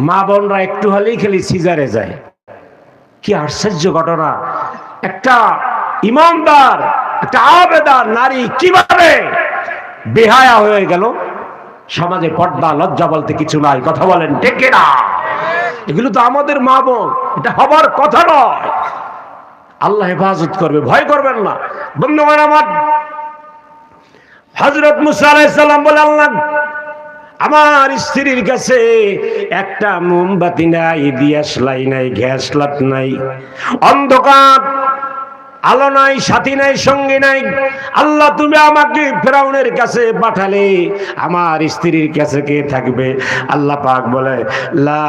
[SPEAKER 1] মা বোনরা একটু হলেই খালি সিজারে যায়। কি আশ্চর্য ঘটনা! একটা ইমানদার, একটা আবেদার নারী কিভাবে বেহায়া হয়ে গেল? সমাজে পর্দা লজ্জা বলতে কিছু নাই। কথা বলেন ঠিক না? এগুলো তো আমাদের মা বোন, এটা হবার কথা নয়। আল্লাহ হেফাজত করবে, ভয় করবেন না। বন্ধুগণ আমার, হযরত মুসা আলাইহিস সালাম বলে, আল্লাহ আমার স্ত্রীর কাছে একটা মোমবাতি নাই, দিয়াশলাই নাই, গ্যাস লাইট নাই, অন্ধকার, আলো নাই, সাথী নাই, সঙ্গী নাই। আল্লাহ তুমি আমাকে ফেরাউনের কাছে পাঠালে, আমার স্ত্রীর কাছে কে থাকবে? আল্লাহ পাক বলে, লা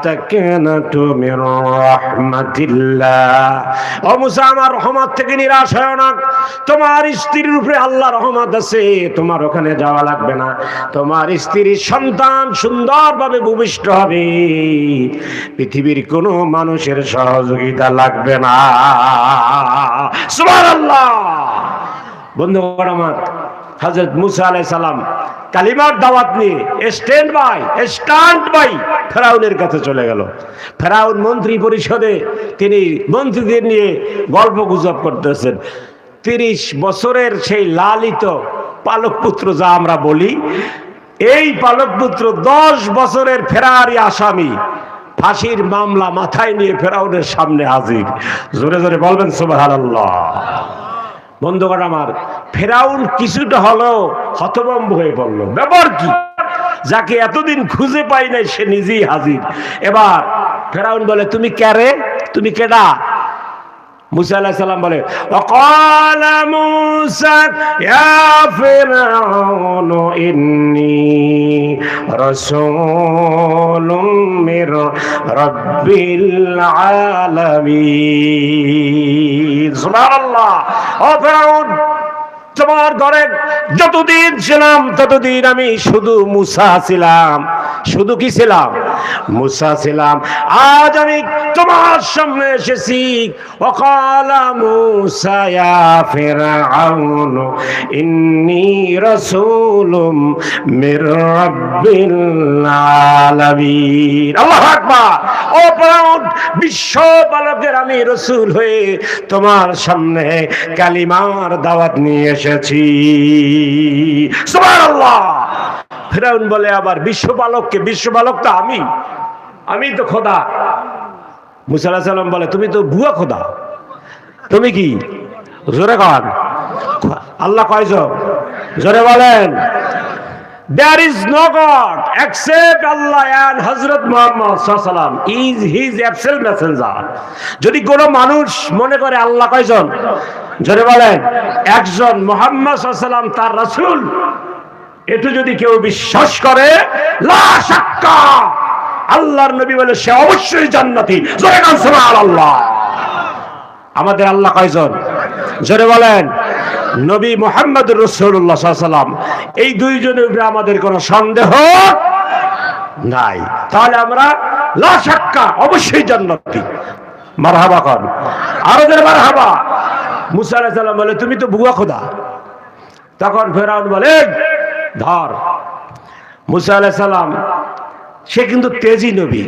[SPEAKER 1] তাকানাতু মির রাহমাতিল্লাহ, ও মুসা আমার রহমত থেকে নিরাশ হয় না। তোমার স্ত্রীর উপরে আল্লাহ রহমত আছে, তোমার ওখানে যাওয়া লাগবে না। তোমার স্ত্রীর সন্তান সুন্দরভাবে ভূমিষ্ঠ হবে, পৃথিবীর কোনো মানুষের সহযোগিতা লাগবে না। সুবহানাল্লাহ। বন্ধুগণ আমার, হযরত মুসা আলাইহিস সালাম কালিমার দাওয়াত নিয়ে স্ট্যান্ড বাই ফেরাউনের কাছে চলে গেল। ফেরাউন মন্ত্রী পরিষদে তিনি মন্ত্রীদের নিয়ে গল্প গুজব করতেছেন। 30 বছরের সেই লালিত পালক পুত্র যা আমরা বলি, এই পালক পুত্র 10 বছরের ফেরারি আসামি, ফাঁসির মামলা মাথায় নিয়ে ফেরাউনের সামনে হাজির। জোরে জোরে বলবেন সুবহানাল্লাহ। বন্ধুগণ আমার, ফেরাউন কিছুটা হলেও হতভম্ব হয়ে পড়ল। ব্যাপার কি? যাকে এতদিন খুঁজে পাই নাই সে নিজেই হাজির। এবার ফেরাউন বলে, তুমি কারে? তুমি কেডা? মুসা আলাইহিস সালাম বলে, ওয়াকালা মুসা ইয়া ফিরআউন ইন্নী রাসূলুম মির রাব্বিল আলামিন। সুবহানাল্লাহ। ও ফেরাউন, তোমার ঘরে যতদিন ছিলাম ততদিন আমি শুধু মুসা ছিলাম। শুধু কি ছিলাম? মুসা ছিলাম। আজ আমি তোমার সামনে এসেছি। ওয়াকালা মুসা ইয়া ফিরআউন ইন্নী রাসূলুম মির রাব্বিল আলামিন। আল্লাহু আকবার। ও ফেরাউন, বিশ্ব পালকের আমি রাসূল হয়ে তোমার সামনে কালিমার দাওয়াত নিয়ে এসেছি। সুবহানাল্লাহ। ফেরাউন বলে, আবার বিশ্বপালককে? বিশ্বপালক তো আমি তো খোদা। মুসা আলাইহিস সালাম বলে, তুমি তো ভুয়া খোদা। তুমি কি? জোরে কন। আল্লাহ কয়জন? জোরে বলেন। There is no God except Allah and Hazrat Muhammad sallallahu alaihi wasallam is his absolute messenger. যদি কোনো মানুষ মনে করে আল্লাহ কয়জন? জোরে বলেন, একজন, মুহাম্মদ সাল্লাল্লাহু আলাইহি ওয়াসাল্লাম তার রাসূল, এটা যদি কেউ বিশ্বাস করে, লা শাক্কা, আল্লাহর নবী বলে সে অবশ্যই জান্নাতি। জোরে বলেন সুবহানাল্লাহ। আমাদের আল্লাহ কয়জন? জোরে বলেন। নবী মুহাম্মদুর রাসূলুল্লাহ সাল্লাল্লাহু আলাইহি ওয়াসাল্লাম, এই দুইজনের উপরে আমাদের কোনো সন্দেহ নাই। তাহলে আমরা লা শাক্কা অবশ্যই জান্নাতি। মারহাবা কর, আরো জোরে মারহাবা। মুসা আলাইহিস সালাম বলে, তুমি তো ভুয়া খোদা। তখন ফেরাউন বলে, ধর। মুসা আলাইহিস সালাম সে কিন্তু তেজি নবী।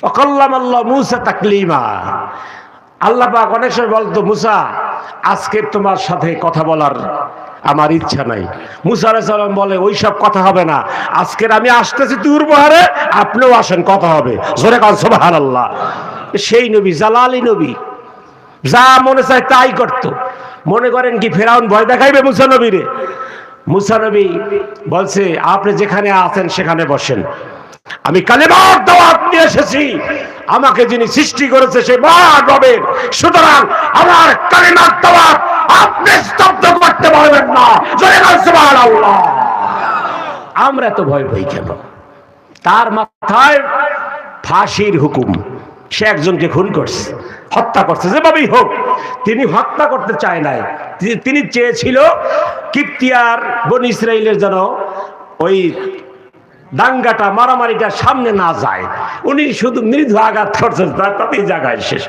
[SPEAKER 1] ওয়াকাল্লামাল্লাহু মুসা তাকলিমা। আল্লাহ পাক অনেক সময় বলতো, মুসা আজকে তোমার সাথে কথা বলার আমার ইচ্ছা নাই। মুসা আলাইহিস সালাম বলে, ওই সব কথা হবে না, আজকের আমি আসতেছি তুর বহারে, আপনিও আসেন, কথা হবে। জোরে কান সুবহানাল্লাহ। সেই নবী, জালালি নবী, যা মনে চায় তাই করত। মনে করেন কি ফেরাউন ভয় দেখাইবে মুসা নবীরে? মুসা নবী বলছে, আপনি যেখানে আছেন সেখানে বসেন, আমি কালেমার দাওয়াত নিয়ে এসেছি, আমাকে যিনি সৃষ্টি করেছে সে মহান রবের। সুতরাং আমার কালিমার দাওয়াত আপনি স্তব্ধ করতে পারবেন না। জয় সুবহানাল্লাহ। আমরা এত ভয় পাই কেন? তার মাথায় ফাঁসির হুকুম। সে একজনকে খুন করছে, হত্যা করছে, যেভাবেই হোক। তিনি হত্যা করতে চায় নাই, তিনি চেয়েছিল কিপ্তিয়ার বনি ইসরাইলের যেন ওই দাঙ্গাটা মারামারিটা সামনে না যায়। উনি শুধু মৃদু আঘাত করছেন, তাতেই জায়গায় শেষ।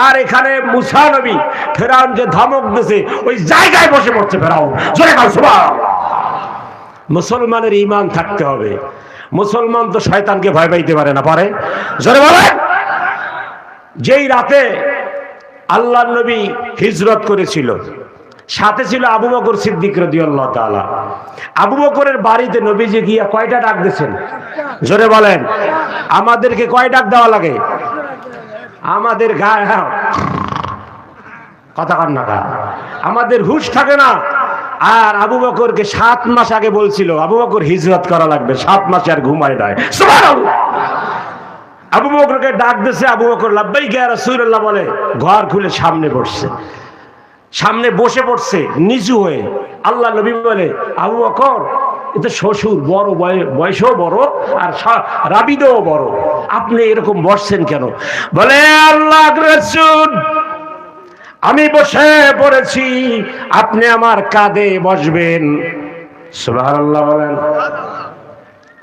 [SPEAKER 1] আর এখানে মুসা নবী ফেরাউনকে ধমক দিয়েছে, ওই জায়গায় বসে পড়ছে ফেরাউন। মুসলমানের ঈমান থাকতে হবে। মুসলমান তো শয়তানকে ভয় পাইতে পারে না, পারে? জোরে বলেন। যেই রাতে আল্লাহর নবী হিজরত করেছিল, সাথে ছিল আবু বকর সিদ্দিক রাদিয়াল্লাহু তাআলা। আবু বকরের বাড়িতে নবীজি গিয়া কয়টা ডাক দিয়েছেন? জোরে বলেন। আমাদেরকে কয় ডাক দেওয়া লাগে? আমাদের গায়ে কথা কান না, আমাদের হুঁশ থাকে না। আর আবু বকরকে 7 মাস আগে বলছিল আবু বকর হিজরত করা লাগবে, 7 মাসে আর ঘুমায় নাই। সুবহানাল্লাহ। আবু বকরকে ডাক দিয়েছে, আবু বকর লাব্বাইক ইয়া রাসূলুল্লাহ বলে ঘর খুলে সামনে বসছে, সামনে বসে পড়ছে নিচু হয়ে। আল্লাহ নবী বলে আবু বকর এটা শ্বশুর, বড় বয়সও বড় আর রাবিদও বড়, আপনি এরকম বসছেন কেন? বলে আল্লাহর রাসূল আমি বসে পড়েছি, আপনি আমার কাঁধে বসবেন। সুবহানাল্লাহ বলেন।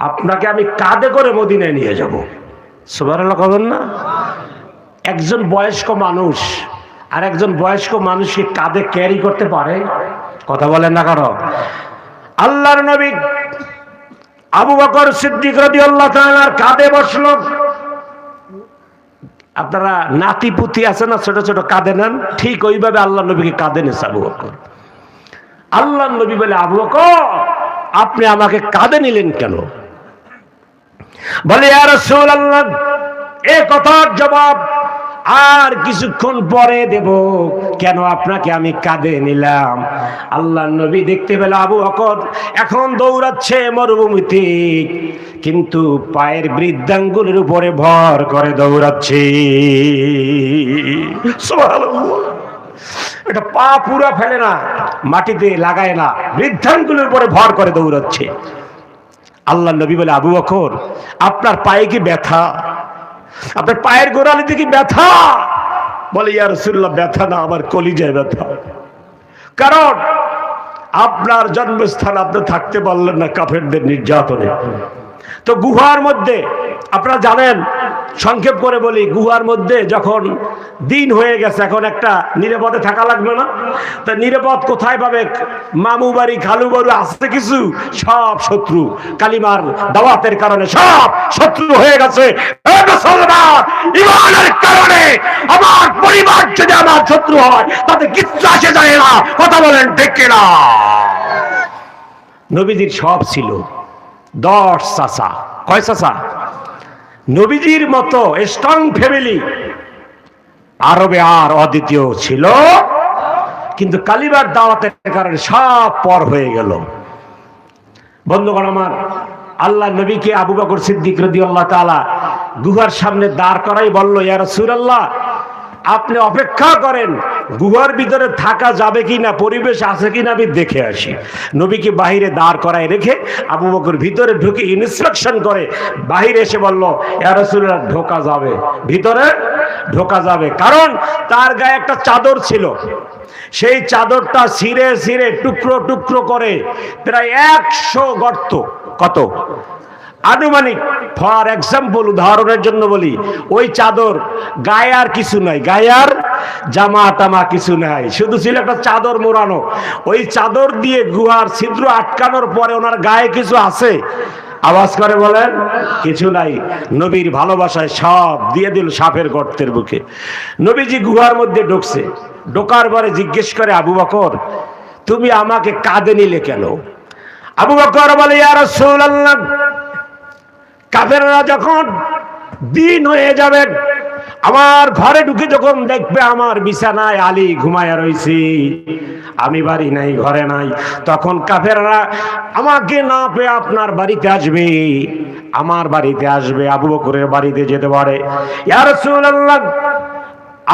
[SPEAKER 1] আপনাকে আমি কাঁধে করে মদিনায় নিয়ে যাব। সুবহানাল্লাহ বলেন না? একজন বয়স্ক মানুষ আর একজন বয়স্ক মানুষকে কাঁধে ক্যারি করতে পারে? কথা বলেন না কারো? আল্লাহর নবী আবু বকর সিদ্দিক রাদিয়াল্লাহু তাআলার কাঁধে বসলো। আপনারা নাতি পুতি আছে না, ছোট ছোট, কাঁধে নেন, ঠিক ওইভাবে আল্লাহ নবীকে কাঁধে নিয়েছে আবু বকর। আল্লাহ নবী বলে আবু বকর আপনি আমাকে কাঁধে নিলেন কেন? বলে ইয়া রাসূলুল্লাহ এই কথার জবাব আর কিছুক্ষণ পরে দেব। কেন আপনাকে আমি কাঁধে নিলাম? আল্লাহ নবী দেখতে পেল আবু বকর এখন দৌড়াচ্ছে মরুভূমিতে, কিন্তু পায়ের বৃদ্ধাঙ্গুলের উপরে ভর করে দৌড়াচ্ছে। সুবহানাল্লাহ। এটা পা পুরা ফেলে না, মাটিতে লাগায় না, বৃদ্ধাঙ্গুলের উপরে ভর করে দৌড়াচ্ছে। আল্লাহ নবী বলে আবু বকর আপনার পায়ে কি ব্যথা? আপনার পায়ের গোড়ালিতে কি ব্যথা? বলে ইয়া রাসূলুল্লাহ ব্যথা না, আমার কলিজায় ব্যথা। কারণ আপনার জন্মস্থান আপনি থাকতে পারলেন না কাফেরদের নির্যাতনে। তো গুহার মধ্যে আপনারা জানেন, সংক্ষেপ করে বলি, গুহার মধ্যে যখন দিন হয়ে গেছে এখন একটা নিরাপদে থাকা লাগবে না? তা নিরাপদ কোথায় পাবে? মামু বাড়ি, খালু বাড়ি আছে কিছু, সব শত্রু। কালিমার দাওয়াতের কারণে সব শত্রু হয়ে গেছে। ঈমানের কারণে আমার পরিবার যদি আমার শত্রু হয় তাতে কিচ্ছু আসে যায় না। কথা বলেন ঠিক কিনা? নবীজির সব ছিল 10 চাচা। কয় চাচা? নবীজির মতো স্ট্রং ফ্যামিলি আরবে আর অদ্বিতীয় ছিল, কিন্তু কালিমার দাওয়াতের কারণে সব পর হয়ে গেল। বন্ধুগণ আমার, আল্লাহ নবীকে আবু বকর সিদ্দিক রাদিয়াল্লাহু তাআলা গুহার সামনে দাঁড় করাই বলল ইয়া রাসূলুল্লাহ আপনি অপেক্ষা করেন, গুহার ভিতরে থাকা যাবে কিনা, পরিবেশ আছে কিনা আমি দেখে আসি। নবীকে বাহিরে দাঁড় করায় রেখে আবু বকর ভিতরে ঢুকে ইনস্ট্রাকশন করে বাহিরে এসে বলল ইয়া রাসূলুল্লাহ ঢোকা যাবে, ভিতরে ঢোকা যাবে। কারণ তার গায়ে একটা চাদর ছিল, সেই চাদরটা ছিঁড়ে ছিঁড়ে টুকরো টুকরো করে প্রায় 100 গর্ত। কত? আনুমানিক, ফর এক্সাম্পল, উদাহরণের জন্য বলি, ওই চাদর গায়ে আর কিছু নাই, গায়ে আর জামা টামা কিছু নাই, শুধু ছিল একটা চাদর মোড়ানো। ওই চাদর দিয়ে গুহার ছিদ্র আটকানোর পরে ওনার গায়ে কিছু আছে? আওয়াজ করে বলেন, কিছু নাই। নবীর ভালোবাসায় সব দিয়ে দিল সাপের গর্তের বুকে। নবীজি গুহার মধ্যে ঢুকছে, ঢোকার পরে জিজ্ঞেস করে আবু বকর তুমি আমাকে কাঁধে নিলে কেন? আবু বকর বলে ইয়া রাসূলুল্লাহ কাফেররা যখন দিন হয়ে যাবে আমার ঘরে ঢুকে যখন দেখবে আমার বিছানায় আলী ঘুমায়া রইছি, আমি বাড়ি নাই, ঘরে নাই, তখন কাফেররা আমাকে না পেয়ে আপনার বাড়িতে আসবে, আমার বাড়িতে আসবে, আবু বকরের বাড়িতে যেতে পারে। ইয়া রাসূলুল্লাহ,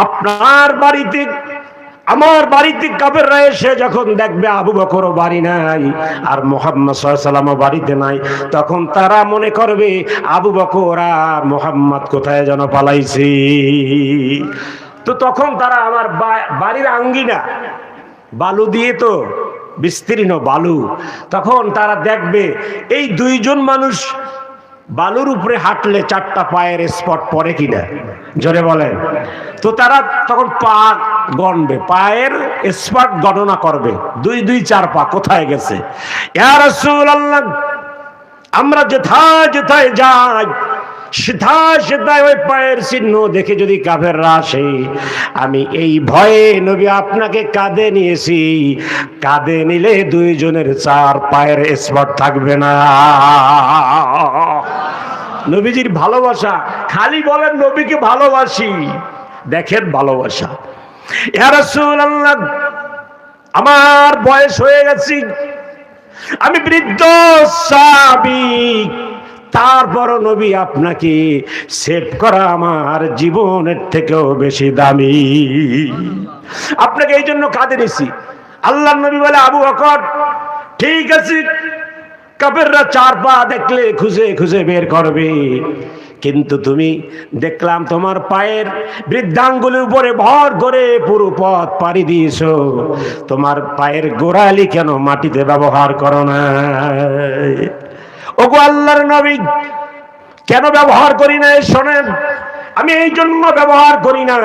[SPEAKER 1] আপনার বাড়িতে, আমার বাড়িতে কাফেররা এসে যখন দেখবে আবু বকর বাড়ি নাই আর মুহাম্মদ সাল্লাল্লাহু আলাইহি ওয়াসাল্লাম বাড়িতে নাই, তখন তারা মনে করবে আবু বকর আর মুহাম্মদ কোথায় যেন পালাইছে। তো তখন তারা আমার বাড়ির আঙ্গিনা বালু দিয়ে তো বিস্তীর্ণ বালু, তখন তারা দেখবে এই দুইজন মানুষ বালুর উপরে হাঁটলে 4টা পায়ের স্পট পড়ে কিনা, জোরে বলেন। তো তারা তখন পা গণবে, পায়ের স্পট গণনা করবে, 2 2 4 পা কোথায় গেছে। ইয়া রাসূলুল্লাহ, আমরা যেথায় যেথায় যাই সেথায় সেথায় ওই পায়ের চিহ্ন দেখে যদি কাফেররা আসে, আমি এই ভয়ে নবী আপনাকে কাঁধে নিয়েছি, কাঁধে নিলে 2 জনের 4 পায়ের স্পট থাকবে না। নবীজির ভালোবাসা, খালি বলেন নবীকে ভালোবাসি, দেখেন ভালোবাসা। ইয়া রাসূলুল্লাহ, আমার বয়স হয়ে গেছে, আমি বৃদ্ধ সাহাবী, তারপরও নবী আপনাকে সেভ করা আমার জীবনের থেকেও বেশি দামি, আপনাকে এই জন্য কাঁধে নিছি। আল্লাহর নবী বলে, আবু বকর ঠিক আছে, কাফেররা 4 পা দেখলে খুঁজে খুঁজে বের করবে, কিন্তু তুমি দেখলাম তোমার পায়ের বৃদ্ধাঙ্গুলের উপরে ভর করে পুরো পথ পাড়ি দিয়েছো, তোমার পায়ের গোড়ালি কেন মাটিতে ব্যবহার করো না? ওগো আল্লাহর নবী, কেন ব্যবহার করি না শোনেন, আমি এই জন্য ব্যবহার করি না,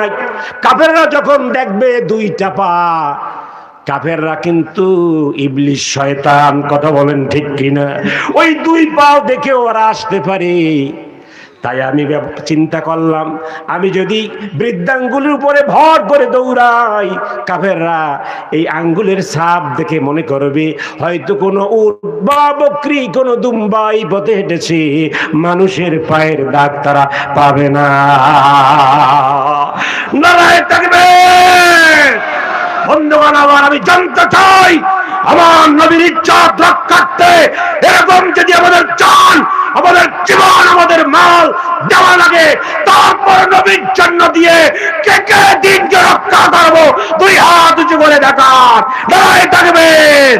[SPEAKER 1] কাফেররা যখন দেখবে 2টা পা, কাফেররা কিন্তু ইবলিশ শয়তান, কথা বলেন ঠিক কিনা, ওই 2 পাও দেখে ওরা আসতে পারে। তাই আমি চিন্তা করলাম, আমি যদি বৃদ্ধাঙ্গুলের উপরে ভর করে দৌড়াই, কাফেররা এই আঙ্গুলের ছাপ দেখে মনে করবে হয়তো কোনো উট বা বকরি, কোনো দুম্বা এই পথে হেঁটেছে, মানুষের পায়ের দাগ তারা পাবে না। নারায়ে তাকবীর। বন্ধুগণ আমার, আমি জানতে চাই আমার নবীর ইজ্জত রক্ষার্থে এরকম যদি আমাদের জান, আমাদের জীবন, আমাদের মাল দেওয়া লাগে, তারপর নবীর জন্য দিয়ে কে কে দিনকে রক্ষা করবো 2 হাত উঁচু করে দেখান। নারায়ে তাকবীর।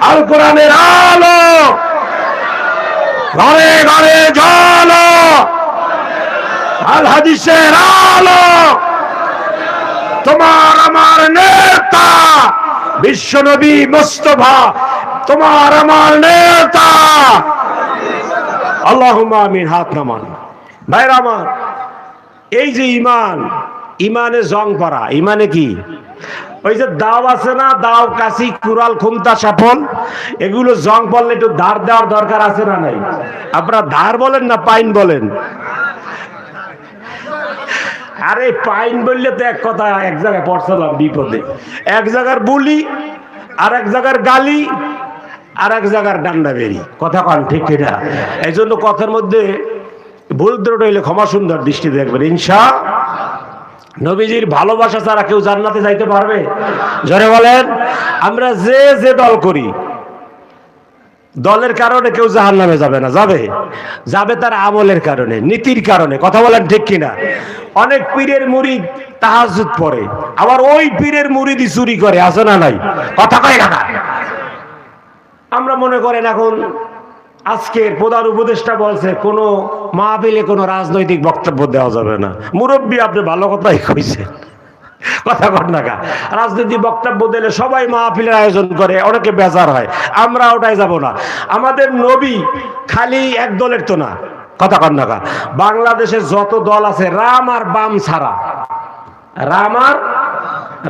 [SPEAKER 1] আল কোরআনের আলো ঘরে ঘরে জ্বলো, আল হাদিসের আলো, তোমার আমার নেতা বিশ্বনবী মুস্তাফা, তোমার আমার নেতা। আল্লাহুম্মা আমিন। হাত নামান। ভাইরা আমার, এই যে ইমান, ইমানে জং পড়া, ইমানে কি ওই যে দাও আছে না, দাও, কাশি, কুড়াল, খুমতা, সাফল, এগুলো জং পড়লে একটু ধার দেওয়ার দরকার আছে না নাই? আপনারা ধার বলেন না পাইন বলেন? আরে পাইন বললে তো এক কথা, এক জায়গায় পড়ছিলাম বিপদে, এক জায়গার বুলি, আর এক জায়গার গালি, আর এক জায়গার ডান্ডা বেরি, কথা কন ঠিক কিনা? এই জন্য কথার মধ্যে ভুল ত্রুটি হইলে ক্ষমা সুন্দর দৃষ্টি দেখবেন ইনশাআল্লাহ। নবীজির ভালোবাসা ছাড়া কেউ জান্নাতে যাইতে পারবে? জোরে বলেন। আমরা যে যে দল করি, দলের কারণে কেউ জাহান্নামে যাবে না, যাবে যাবে তার আমলের কারণে, নীতির কারণে, কথা বলেন ঠিক কিনা? অনেক পীরের মুরিদ তাহাজ্জুদ পড়ে, আবার ওই পীরের মুরিদই চুরি করে, আছে না নাই? কথা কয় না। আমরা মনে করেন এখন আজকের প্রধান উপদেষ্টা বলছে কোনো মাহফিলে কোনো রাজনৈতিক বক্তব্য দেওয়া যাবে না। মুরব্বী, আপনি ভালো কথাই কইছেন, কথা কর না কা। রাজনৈতিক বক্তব্য দিলে সবাই মাহফিলের আয়োজন করে, অনেকে বেজার হয়, আমরা ওটাই যাব না। আমাদের নবী খালি এক দলের তো না, কথা কর না কা। বাংলাদেশের যত দল আছে, রাম আর বাম ছাড়া,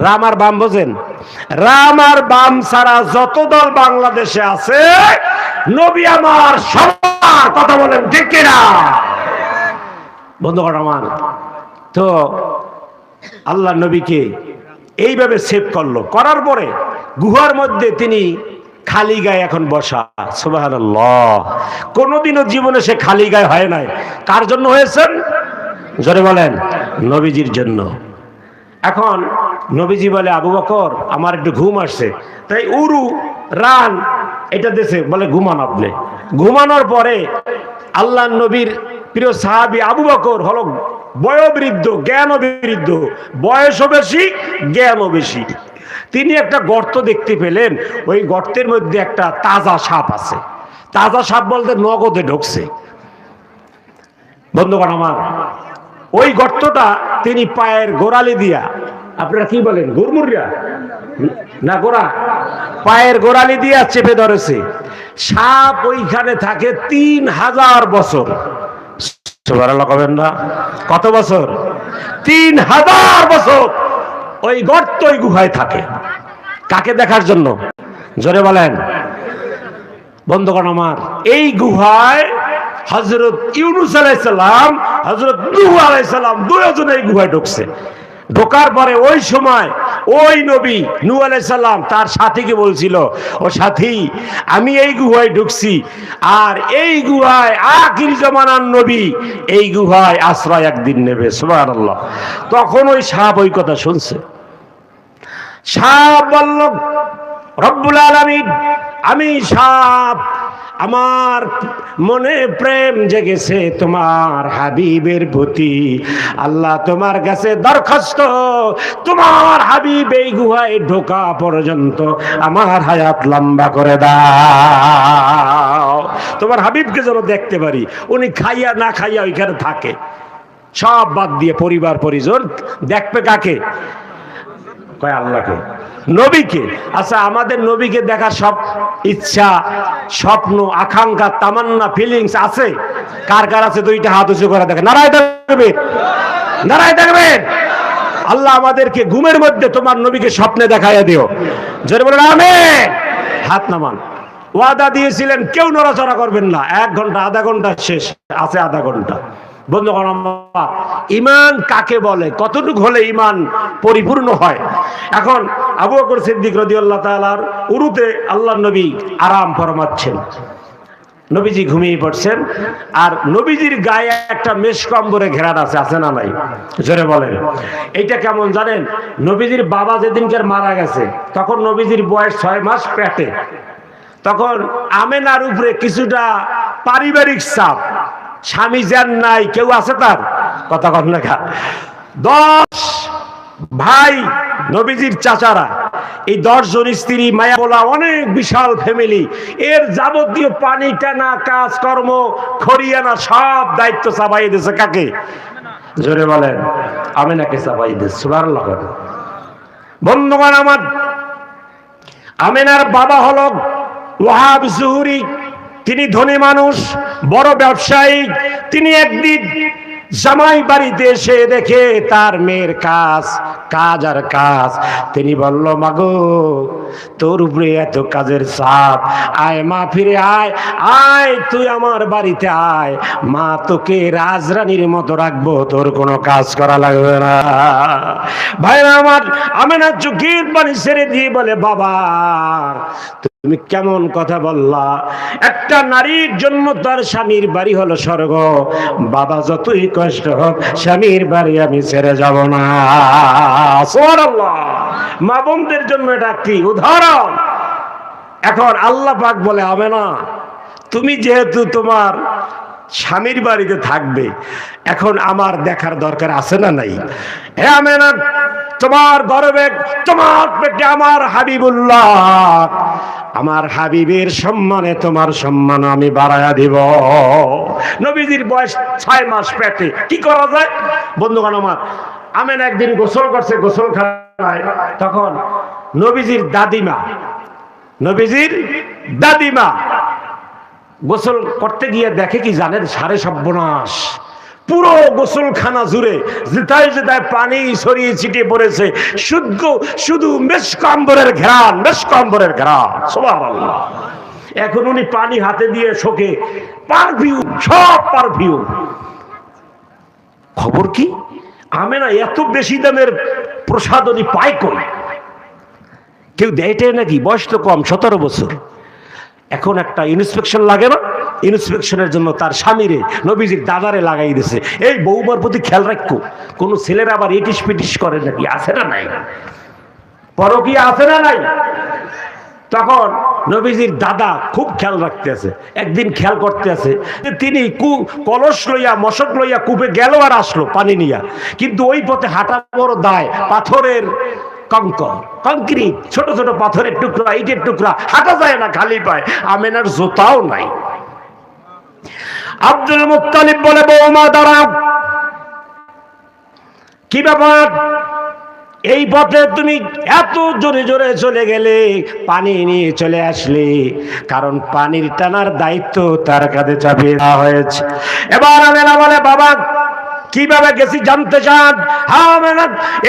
[SPEAKER 1] রাম আর বাম বোঝেন? রাম আর বাম ছাড়া যত দল বাংলাদেশে আছে, নবী আমার সবার, কথা বলেন ঠিক কিনা? বন্ধুগণ আমার, তো আল্লাহ নবীকে এইভাবে সেভ করলো, করার পরে গুহার মধ্যে তিনি খালি গায়ে এখন বসা। সুবহানাল্লাহ। কোনোদিনও জীবনে সে খালি গায়ে হয় নাই। কার জন্য হয়েছেন? জোরে বলেন। নবীজির জন্য। এখন নবীজি বলে, আবু বকর আমার একটু ঘুম আসছে, তাই উরু রান এটা দেশে বলে ঘুমান। আপনি ঘুমানোর পরে আল্লাহ নবীর প্রিয় সাহাবী আবু বকর হলো বয়োবৃদ্ধ, জ্ঞানও বৃদ্ধ, বয়সও বেশি, জ্ঞানও বেশি। তিনি একটা গর্ত দেখতে পেলেন, ওই গর্তের মধ্যে একটা তাজা সাপ আছে। তাজা সাপ বলতে নগদে ঢুকছে। বন্ধুগণ আমার, ওই গর্তটা তিনি পায়ের গোড়ালি দিয়া, আপনারা কি বলেন গুরমুরিয়া না গোড়া, পায়ের গোড়ালি দিয়া চেপে ধরেছে। সাপ ওইখানে থাকে 3000 বছর। সুবহানাল্লাহ কবেন না? কত বছর? 3000 বছর ওই গর্ত, ওই গুহায় থাকে। কাকে দেখার জন্য? জোরে বলেন। বন্ধুগণ আমার, এই গুহায় হযরত ইউনূস আলাইহিস সালাম, হযরত নূহ আলাইহিস সালাম দুইজন এই গুহায় ঢুকছে। ঢোকার পরে ওই সময় ওই নবী নূহ আলাইহিস সালাম তার সাথীকে বলছিল, ও সাথী, আমি এই গুহায় ঢুকছি, আর এই গুহায় আখির জামানার নবী এই গুহায় আশ্রয় একদিন নেবে। সুবহানাল্লাহ। তখন ওই সাপ ওই কথা শুনছে। সাপ বলল, রব্বুল আলামিন, আমি সাপ, আমার মনে প্রেম জেগেছে তোমার হাবিবের প্রতি। আল্লাহ তোমার কাছে দরখাস্ত, তোমার হাবিব এই গুহায় ঢোকা পর্যন্ত আমার হায়াত লম্বা করে দাও। তোমার হাবিবকে যেন দেখতে পারি, উনি খাইয়া না খাইয়া ওইখানে থাকে, সব বাদ দিয়ে পরিবার পরিজন দেখবে কাকে? কয় আল্লাহকে, নবীকে। আচ্ছা, আমাদের নবীকে দেখার সব ইচ্ছা, স্বপ্ন, আকাঙ্ক্ষা, তামান্না, ফিলিংস আছে? কার কার আছে? দুইটা হাত উঁচু করে দেখেন। নারায়ে তাকবীর, নারায়ে তাকবীর। আল্লাহ আমাদেরকে ঘুমের মধ্যে তোমার নবীকে স্বপ্নে দেখাইয়া দিও। জোরে বলেন আমিন। হাত নামান। ওয়াদা দিয়েছিলেন কেউ নড়াচড়া করবেন না। 1 ঘন্টা, আধা ঘন্টা শেষ আছে, আধা ঘন্টা। বন্ধুগণ, ঈমান কাকে বলে? কতটুকু হলে ঈমান পরিপূর্ণ হয়? এখন আবু বকর সিদ্দিক রাদিয়াল্লাহু তাআলার উরুতে আল্লাহর নবী আরাম ফরমাচ্ছেন। নবীজি ঘুমিয়ে পড়ছেন, আর নবীজির গায়ে একটা মেশকম্বরে ঘেরাট আছে, আছে না নাই? জোরে বলেন। এইটা কেমন জানেন? নবীজির বাবা যেদিনকার মারা গেছে, তখন নবীজির বয়স 6 মাস পেটে। তখন আমেনার উপরে কিছুটা পারিবারিক চাপ, স্বামী যান নাই, কেউ আছে তার কথা কন না। 10 ভাই নবীজির চাচারা, এই 10 জন স্ত্রী, মায়া বলা অনেক বিশাল ফ্যামিলি, এর যাবতীয় পানি টানা, কাজকর্ম, খড়িয়ানা সব দায়িত্ব চাপাই দিয়েছে কাকে? জোরে বলেন। আমেনাকে চাপাই দিয়েছে। সুবহানাল্লাহ। বন্ধুগণ আমার, আমেনার বাবা হলো ওয়াহাব জুহরি। তিনি ধনী মানুষ, বড় ব্যবসায়ী। তিনি একদিন জামাই বাড়িতে এসে দেখে তার মেয়ের কাজ আর কাজ। তিনি বলল, মাগো, তোর উপরে এত কাজের চাপ, আয় মা, ফিরে আয়, আয় তুই আমার বাড়িতে আয়, মা তোকে রাজরানীর মতো রাখবো, তোর কোনো কাজ করা লাগবে না। ভাইরা আমার, আমেনা চোখের পানি ছেড়ে দিয়ে বলে, বাবা তুমি কেমন কথা বললা? একটা নারীর জন্য তার স্বামীর বাড়ি হলো স্বর্গ। বাবা, যতই কষ্ট হোক স্বামীর বাড়ি আমি ছেড়ে যাব না। সুবহানাল্লাহ। মা বোনদের জন্য এটা কি উদাহরণ। এখন আল্লাহ পাক বলে, আমেনা, তুমি যেহেতু তোমার স্বামীর বাড়িতে থাকবে, এখন আমার দেখার দরকার আছে না নাই? হে আমেনা, তোমার গর্বে, তোমার পেটে আমার হাবিবুল্লাহ, আমার হাবিবের সম্মানে তোমার সম্মান আমি বাড়ায়া দিব। নবীজির বয়স 6 মাস পেটে, কি করা যায়? বন্ধুগণ আমার, আমেনা একদিন গোসল করছে গোসলখানায়। তখন নবীজির দাদিমা গোসল করতে গিয়ে দেখে কি জানেন? সারে সর্বনাশ, পুরো গোসলখানা জুড়ে যেথায় যেথায় পানি ছড়িয়ে ছিটিয়ে পড়েছে, শুধু মেশকম্বরের ঘ্রাণ, মেশকম্বরের ঘ্রাণ। সুবহানাল্লাহ। এখন উনি পানি হাতে দিয়ে শোকে, পারফিউম, সব পারফিউম। খবর কি? আমেনা এত বেশি দামের প্রসাদনী পায় কই? কেউ দেয়টাই নাকি? বয়স তো কম, 17 বছর। এখন একটা ইন্সপেকশন লাগে না? ইন্সপেকশনের জন্য তার স্বামীরে নবীজির দাদারে লাগাই দিয়েছে। এই বউমার প্রতি খেয়াল রাখো, কোন ছেলেরা আবার ইটিস পিটিস করে নাকি, আছে না নাই? পরকীয়া আছে না নাই? তখন নবীজির দাদা খুব খেয়াল রাখতে আছে। একদিন খেয়াল করতে আছে, তিনি কলস লইয়া মশক লইয়া কূপে গেল আর আসলো পানি নিয়া, কিন্তু ওই পথে হাঁটা বড় দায়, পাথরের কঙ্কর কংক্রিট, ছোট ছোট পাথরের টুকরা, ইটের টুকরা, হাঁটা যায় না খালি পায়। আমেনার জুতাও নাই। আব্দুল মুত্তালিব বলে, বৌমা দাঁড়াও, কি ব্যাপার? এই পথে তুমি এত জোরে জোরে চলে গেলে, পানি নিয়ে চলে আসলে, কারণ পানির টানার দায়িত্ব তার কাঁধে চাপিয়ে দেওয়া হয়েছে। এবার আমেনা বলে, বাবা কিভাবে গেছি জানতে চান? হ্যাঁ আমেনা,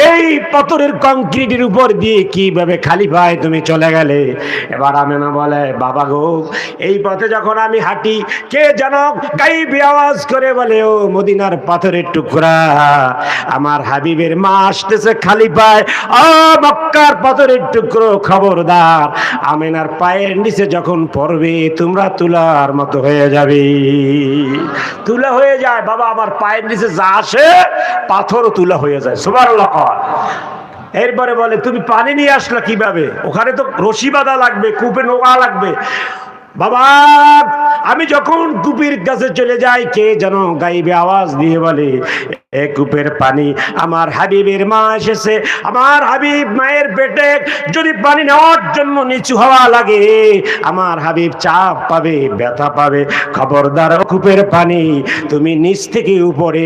[SPEAKER 1] এই পাথরের কংক্রিটের উপর দিয়ে কিভাবে খালি পায়ে তুমি চলে গেলে? এবার আমেনা বলে, বাবা গো, এই পথে যখন আমি হাঁটি, কে যেন গাইবি আওয়াজ করে বলে, ও মদিনার পাথরের টুকরা, আমার হাবিবের মা আসতেছে খালি পায়। ও মক্কার পাথরের টুকরো, খবরদার, আমেনার পায়ের নিচে যখন পড়বে তোমরা তুলার মতো হয়ে যাবে। তুলা হয়ে যায় বাবা, আমার পায়ের নিচে যা আসে পাথরও তুলা হয়ে যায়। সুবহানাল্লাহ। এরপরে বলে, তুমি পানি নিয়ে আসলা কিভাবে? ওখানে তো রশি বাঁধা লাগবে, কূপে নোয়া লাগবে। বাবা আমি যখন কূপের কাছে চলে যাই, কে যেন গাইবে আওয়াজ দিয়ে বলে, এ কূপের পানি আমার হাবিবের মা এসেছে। আমার হাবিব মায়ের পেটে যদি পানি নেওয়ার জন্য নিচু হওয়া লাগে, আমার হাবিব চাপ পাবে, ব্যথা পাবে। খবরদার, কূপের পানি তুমি নিচ থেকে উপরে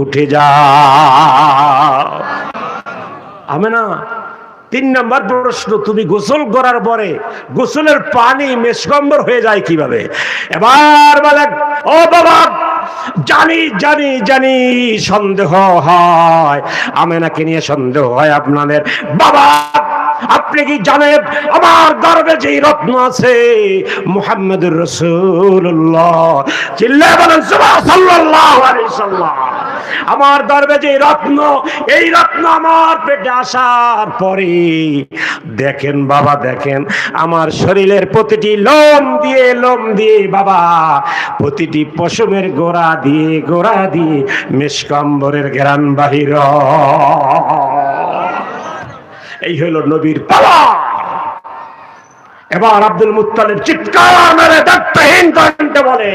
[SPEAKER 1] উঠে যাও। আমেনা, 3 নম্বর প্রশ্ন, তুমি গোসল করার পরে গোসলের পানি মেশকম্বর হয়ে যায় কিভাবে? এবার বলে, ও বাবা জানি জানি জানি সন্দেহ হয়, আমেনাকে নিয়ে সন্দেহ হয় আপনাদের। বাবা আপনি কি জানেন আমার গর্ভে যে রত্ন আছে, মুহাম্মদুর রাসূলুল্লাহ, চিল্লায়ে বলেন সাল্লাল্লাহু আলাইহি সাল্লাম, আমার গর্ভে যে রত্ন, এই রত্ন আমার পেটে আসার পরে দেখেন বাবা, দেখেন আমার শরীরের প্রতিটি লোম দিয়ে বাবা, প্রতিটি পশমের গোড়া দিয়ে মেশকম্বরের ঘ্রাণ বাহির। এই হলো নবীর পাওয়ার। এবার আব্দুল মুত্তালিব চিৎকার মেরে দায়িত্বহীন কণ্ঠে বলে,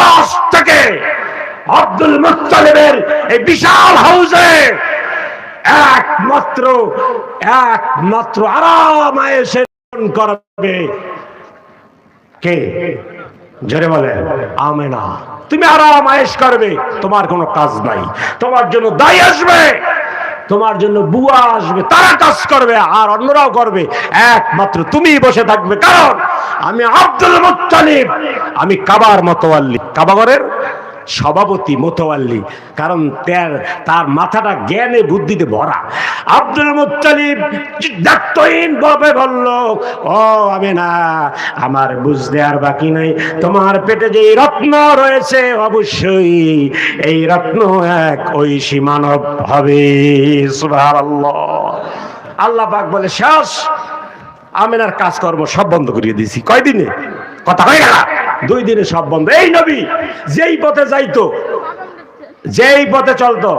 [SPEAKER 1] আজ থেকে আব্দুল মুত্তালিবের এই বিশাল হাউসে একমাত্র আরাম-আয়েশে করবে কে? জোরে বলে, আমেনা। তুমি আরাম-আয়েশ করবে, তোমার কোনো কাজ নাই। তোমার জন্য দায় আসবে, তোমার জন্য বুয়া আসবে, তারা কাজ করবে আর অন্যরাও করবে, একমাত্র তুমি বসে থাকবে। কারণ আমি আব্দুল মুত্তালিব, আমি কাবার মতোয়াল্লি, কাবাগরের সভাপতি, মোতওয়াল্লি। কারণ তার মাথাটা জ্ঞানে বুদ্ধিতে ভরা। আব্দুল মুত্তালিব দায়িত্বহীন ভাবে বলল, ও আমেনা, আমার বুঝতে আর বাকি নাই, তোমার পেটে যে রত্ন রয়েছে অবশ্যই এই রত্ন এক ঐশী মানব হবে। সুবহানাল্লাহ। আল্লাহ পাক বলে, শেষ, আমেনার কাজকর্ম সব বন্ধ করিয়ে দিয়েছি। কয়দিনে? কথা হয়ে গেল, 2 দিনে সব বন্ধ। এই নবী যেই পথে যাইতো, যেই পথে চলতো,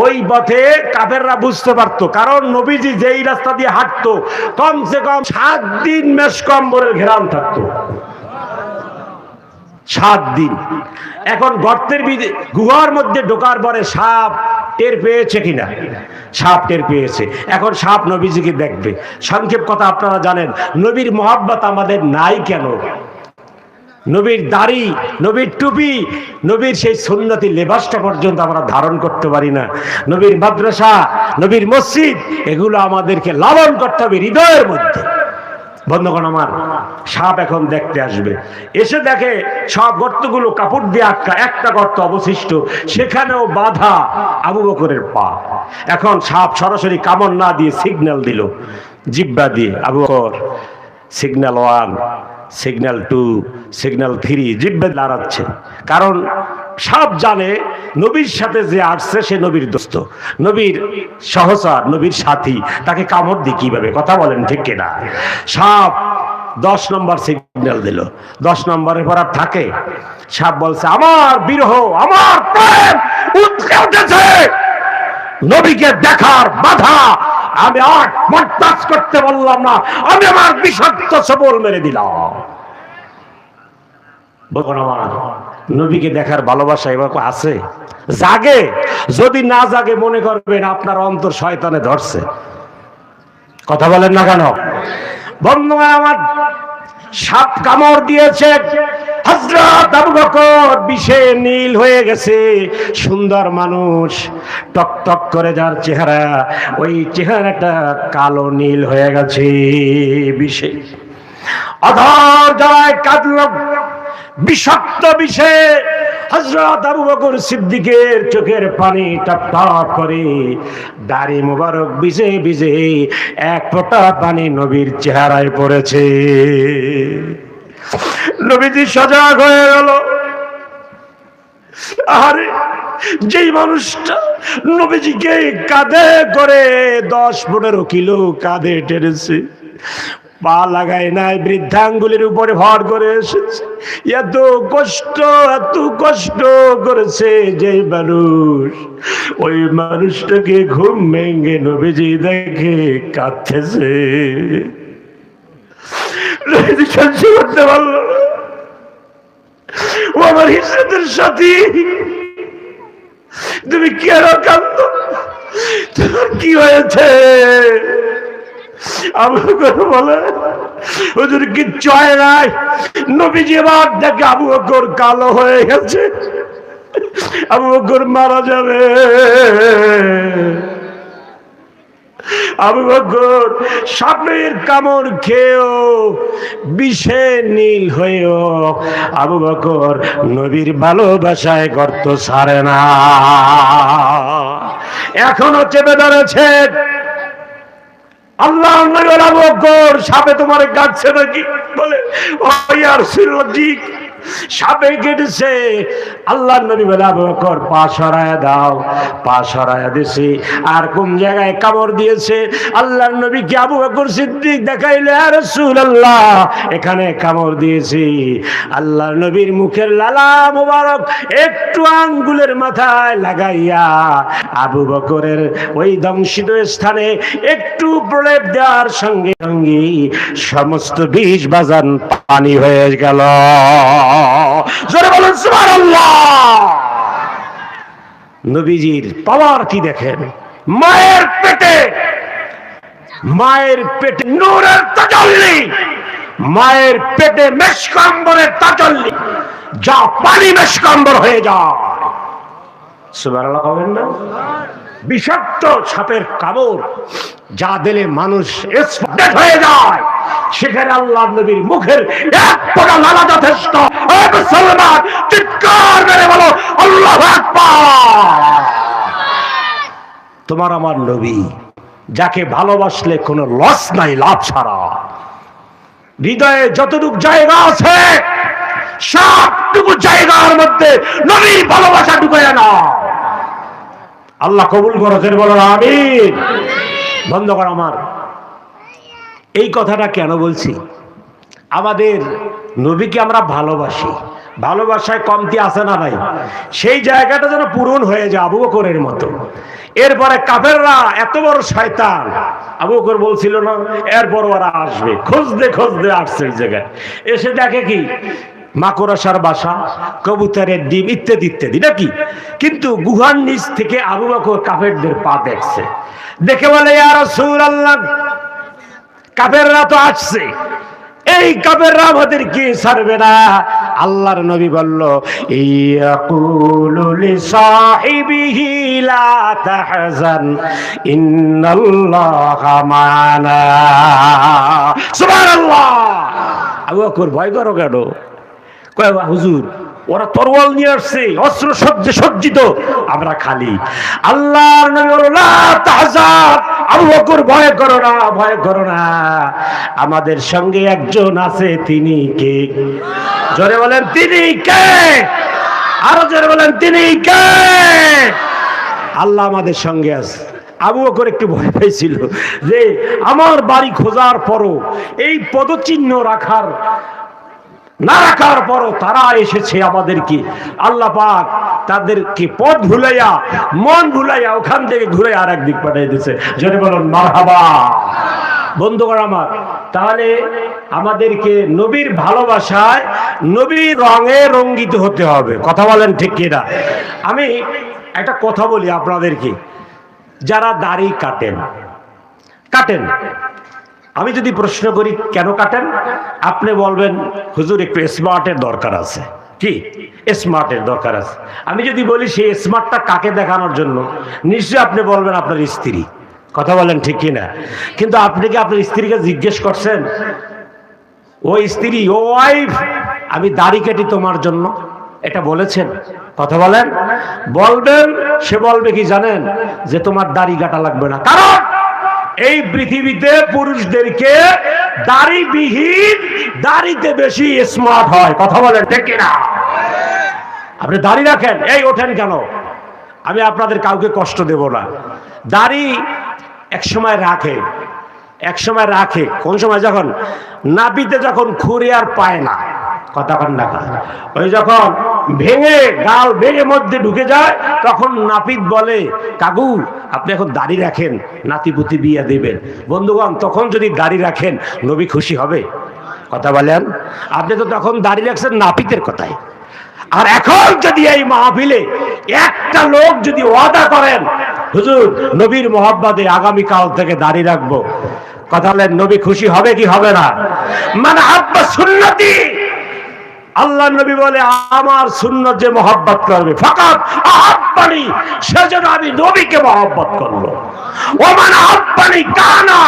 [SPEAKER 1] ওই পথে কাফেররা বুঝতে পারতো। কারণ নবীজি যেই রাস্তা দিয়ে হাঁটতো, কমসে কম 7 দিন মেশকম্বরের ঘেরান থাকতো। 7 দিন। এখন গর্তের গুহার মধ্যে ঢোকার পরে সাপ টের পেয়েছে কিনা? সাপ টের পেয়েছে। এখন সাপ নবীজিকে দেখবে। সংক্ষেপ কথা আপনারা জানেন, নবীর মহব্বত আমাদের নাই কেন? নবীর দাড়ি, নবীর টুপি, নবীর সেই সুন্নতি লেবাসটা পর্যন্ত আমরা ধারণ করতে পারি না। নবীর মাদ্রাসা, নবীর মসজিদ, এগুলো আমাদেরকে লালন করতে হবে হৃদয়ের মধ্যে। বন্ধুগণ আমার, সাপ এখন দেখতে আসবে, এসে দেখে সব গর্তগুলো কাপড় দিয়ে আটকা, একটা গর্ত অবশিষ্ট, সেখানেও বাধা আবু বকরের পা। এখন সাপ সরাসরি কামড় না দিয়ে সিগন্যাল দিল জিহ্বা দিয়ে, Abu Bakr signal 1, signal 2, signal 3, জিহ্বা লড়াচ্ছে। কারণ সাপ জানে নবীর সাথে যে আসছে সে নবীর দোস্ত, নবীর সহচর, নবীর সাথী, তাকে কামড় দিয়ে কিভাবে? কথা বলেন ঠিক কিনা? সাপ 10 নম্বর সিগন্যাল দিল। 10 নম্বরের পর আর থাকে। সাপ বলছে আমার বিরহ, আমার প্রেম উঠে উঠেছে, নবীকে দেখার বাধা আমি আর বরদাস্ত করতে বললাম না, আমি আমার বিষাক্ত সবল মেরে দিলাম। নবীকে দেখার ভালোবাসা এবার আছে? জাগে? যদি না জাগে মনে করবেন আপনার অন্তর শয়তানে ধরছে। কথা বলেন না কেন? বন্ধুরা আমার, সাপ কামড় দিয়েছে, হযরত আবু বকর বিষে নীল হয়ে গেছে। সুন্দর মানুষ, টক টক করে যার চেহারা, ওই চেহারাটা কালো নীল হয়ে গেছে বিষে। অধর জয় কাঁদল বিষাক্ত বিষে। হযরত আবু বকর সিদ্দিকের চোখের পানি টপ টপ করে, দাড়ি মোবারক ভিজে ভিজে এক ফোঁটা পানি নবীর চেহারায় পড়েছে। নবীজি সজাগ হয়ে গেল। আরে যেই মানুষটা নবীজিকে কাঁধে করে 10-15 কিলো কাঁধে টেনেছে, পা লাগায় নাই, বৃদ্ধাঙ্গুলির উপরে ভর করে এসেছে, এত কষ্ট করেছে যে মানুষ, ওই মানুষটাকে ঘুম ভেঙে নবীজি দেখে কাঁদতেছে। নবীজি সহ্য করতে পারল না। ও আমার হিজরতের সাথী, তুমি কেন কাঁদো? তোমার কি হয়েছে? আবু বকর বলে, হুজুর কিচ্ছু হয় নাই। নবীজি এবার দেখে আবু বকর কালো হয়ে গেছে, আবু বকর মারা যাবে। আবু বকর সাপের কামড় খেয়েও বিষে নীল হয়েও আবু বকর নবীর ভালোবাসায় গর্ত ছাড়ে না, এখনো চেপে ধরেছে। আল্লাহ নবী আবু বকর, সাপে তোমার কাটছে নাকি? বলে ও ইয়া রাসূলুল্লাহ, সাপে কেটেছে। আল্লাহ নবী বলে আবু বকর পা সরায়া দাও। পা সরায়া দিছি। আর কোন জায়গায় কামড় দিয়েছে আল্লাহর নবীকে আবু বকর সিদ্দিক দেখাইলে, ইয়া রাসূলুল্লাহ এখানে কামড় দিয়েছি। আল্লাহর নবীর মুখের লালা মোবারক একটু আঙ্গুলের মাথায় লাগাইয়া আবু বকরের ওই দংশিত স্থানে একটু প্রলেপ দেওয়ার সঙ্গে সঙ্গে সমস্ত বিষ বাজান পানি হয়ে গেল। জোরে বলুন সুবহানাল্লাহ। নবীজির পাওয়ার কি দেখেন! মায়ের পেটে নূরের তাজাল্লি, মায়ের পেটে মেশকাম্বরের তাজাল্লি, যা পানি মেশকাম্বর হয়ে যায়। সুবহানাল্লাহ বলেন না? বিষাক্ত সাপের কামড় যা দিলে মানুষ স্পট হয়ে যায়, সেখানে আল্লাহ নবীর মুখের এক ফোঁটা লালা যথেষ্ট। মুসলমান চিৎকার করে বলো আল্লাহু আকবার। তোমার আমার নবী, যাকে ভালোবাসলে কোনো লস নাই, লাভ ছাড়া। হৃদয়ে যতটুকু জায়গা আছে সবটুকু জায়গার মধ্যে নবীর ভালোবাসা ঢুকায় না। আল্লাহ কবুল করেছেন, বলো আমিন। বন্ধুগণ আমার, এই কথাটা কেন বলছি? আমাদের নবীকে আমরা ভালোবাসি, ভালোবাসায় কমতি আছে না নাই? সেই জায়গাটা যেন পূরণ হয়ে যায় আবু বকরের মতো। এরপরে কাফেররা এত বড় শয়তান, আবু বকর বলছিল না এরপর ওরা আসবে, খুঁজতে আসছে এই জায়গায়। এসে দেখে কি মাকড়সার বাসা, কবুতরের ডিম ইত্যাদি ইত্যাদি নাকি। কিন্তু গুহার নিচ থেকে আবু বকর কাফেরদের পা দেখছে, দেখে বলে ইয়া রাসূলুল্লাহ, কাফেররা তো আসছে, এই কাফেররা আমাদেরকে ছাড়বে না। আল্লাহর নবী বলল ইয়াকুলু লিসাহিবিহি লা তাহজান ইন্নাল্লাহা মা'ানা। সুবহানাল্লাহ। আবু বকর ভয় করো কেন? কয় হুজুর ওরা তরোয়াল নিয়ে আসছে, অস্ত্র সজ্জিত, আমরা খালি। আল্লাহর নবী বলল লা তাহজান, আবু বকর ভয় করো না, আমাদের সঙ্গে একজন আছে। তিনি কে? জোরে বলেন তিনি কে? আরো জোরে বলেন তিনি কে? আল্লাহ আমাদের সঙ্গে আছে। আবু বকর একটু ভয় পেয়েছিল যে আমার বাড়ি খোঁজার পরও এই পদচিহ্ন না রাখার পরও তারা এসেছে আমাদেরকে, আল্লাহ পাক তাদেরকে পথ ভুলাইয়া মন ভুলাইয়া ওখান থেকে ঘুরে আর একদিক পাঠিয়ে দিয়েছে। যদি বলুন মারহাবা। বন্ধুগণ আমার, তাহলে আমাদেরকে নবীর ভালোবাসায় নবীর রঙে রঙ্গিত হতে হবে। কথা বলেন ঠিক কিনা? আমি একটা কথা বলি আপনাদেরকে, যারা দাড়ি কাটেন, আমি যদি প্রশ্ন করি কেন কাটেন, আপনি বলবেন হুজুর একটু স্মার্টের দরকার আছে। কি স্মার্টের দরকার আছে? আমি যদি বলি সেই স্মার্টটা কাকে দেখানোর জন্য, নিশ্চয়ই আপনি বলবেন আপনার স্ত্রী। কথা বলেন ঠিক কিনা? কিন্তু আপনি কি আপনার স্ত্রীকে জিজ্ঞেস করছেন, ও স্ত্রী, ও ওয়াইফ, আমি দাড়ি কাটি তোমার জন্য, এটা বলেছেন? কথা বলেন। বলবেন, সে বলবে কি জানেন, যে তোমার দাড়ি কাটা লাগবে না। কারণ এই পৃথিবীতে পুরুষদেরকে দাড়িবিহীন দাড়িতে বেশি স্মার্ট হয়। কথা বলেন ঠিক কিনা? আপনি দাড়ি রাখেন, এই ওঠেন কেন? আমি আপনাদের কাউকে কষ্ট দেব না। দাড়ি এক সময় রাখে, কোন সময়? যখন নাপিতে যখন খুঁড়ে আর পায় না, কথা কন না, ওই যখন গাল ভেঙে মধ্যে ঢুকে যায়, তখন নাপিত বলে, কাকু আপনি এখন দাড়ি রাখেন, নাতিপুতি বিয়ে দেবেন। বন্ধুগণ, তখন যদি দাড়ি রাখেন, নবী খুশি হবে? কথা বলেন। আপনি তো তখন দাড়ি রাখছেন নাপিতের কথায়। আর এখন যদি এই মাহফিলে একটা লোক যদি ওয়াদা করেন, হুজুর নবীর মোহাব্বতে আগামীকাল থেকে দাড়ি রাখবো, কথা বলেন, নবী খুশি হবে কি হবে না? মানে আব্বা সুন্নতি, আল্লাহ নবী বলে আমার সুন্নত যে মহব্বত করবে, ফাকাত আহাব্বানি, সেজন্য আমি নবীকে মহব্বত করলো। ওমান আহাব্বানি কানা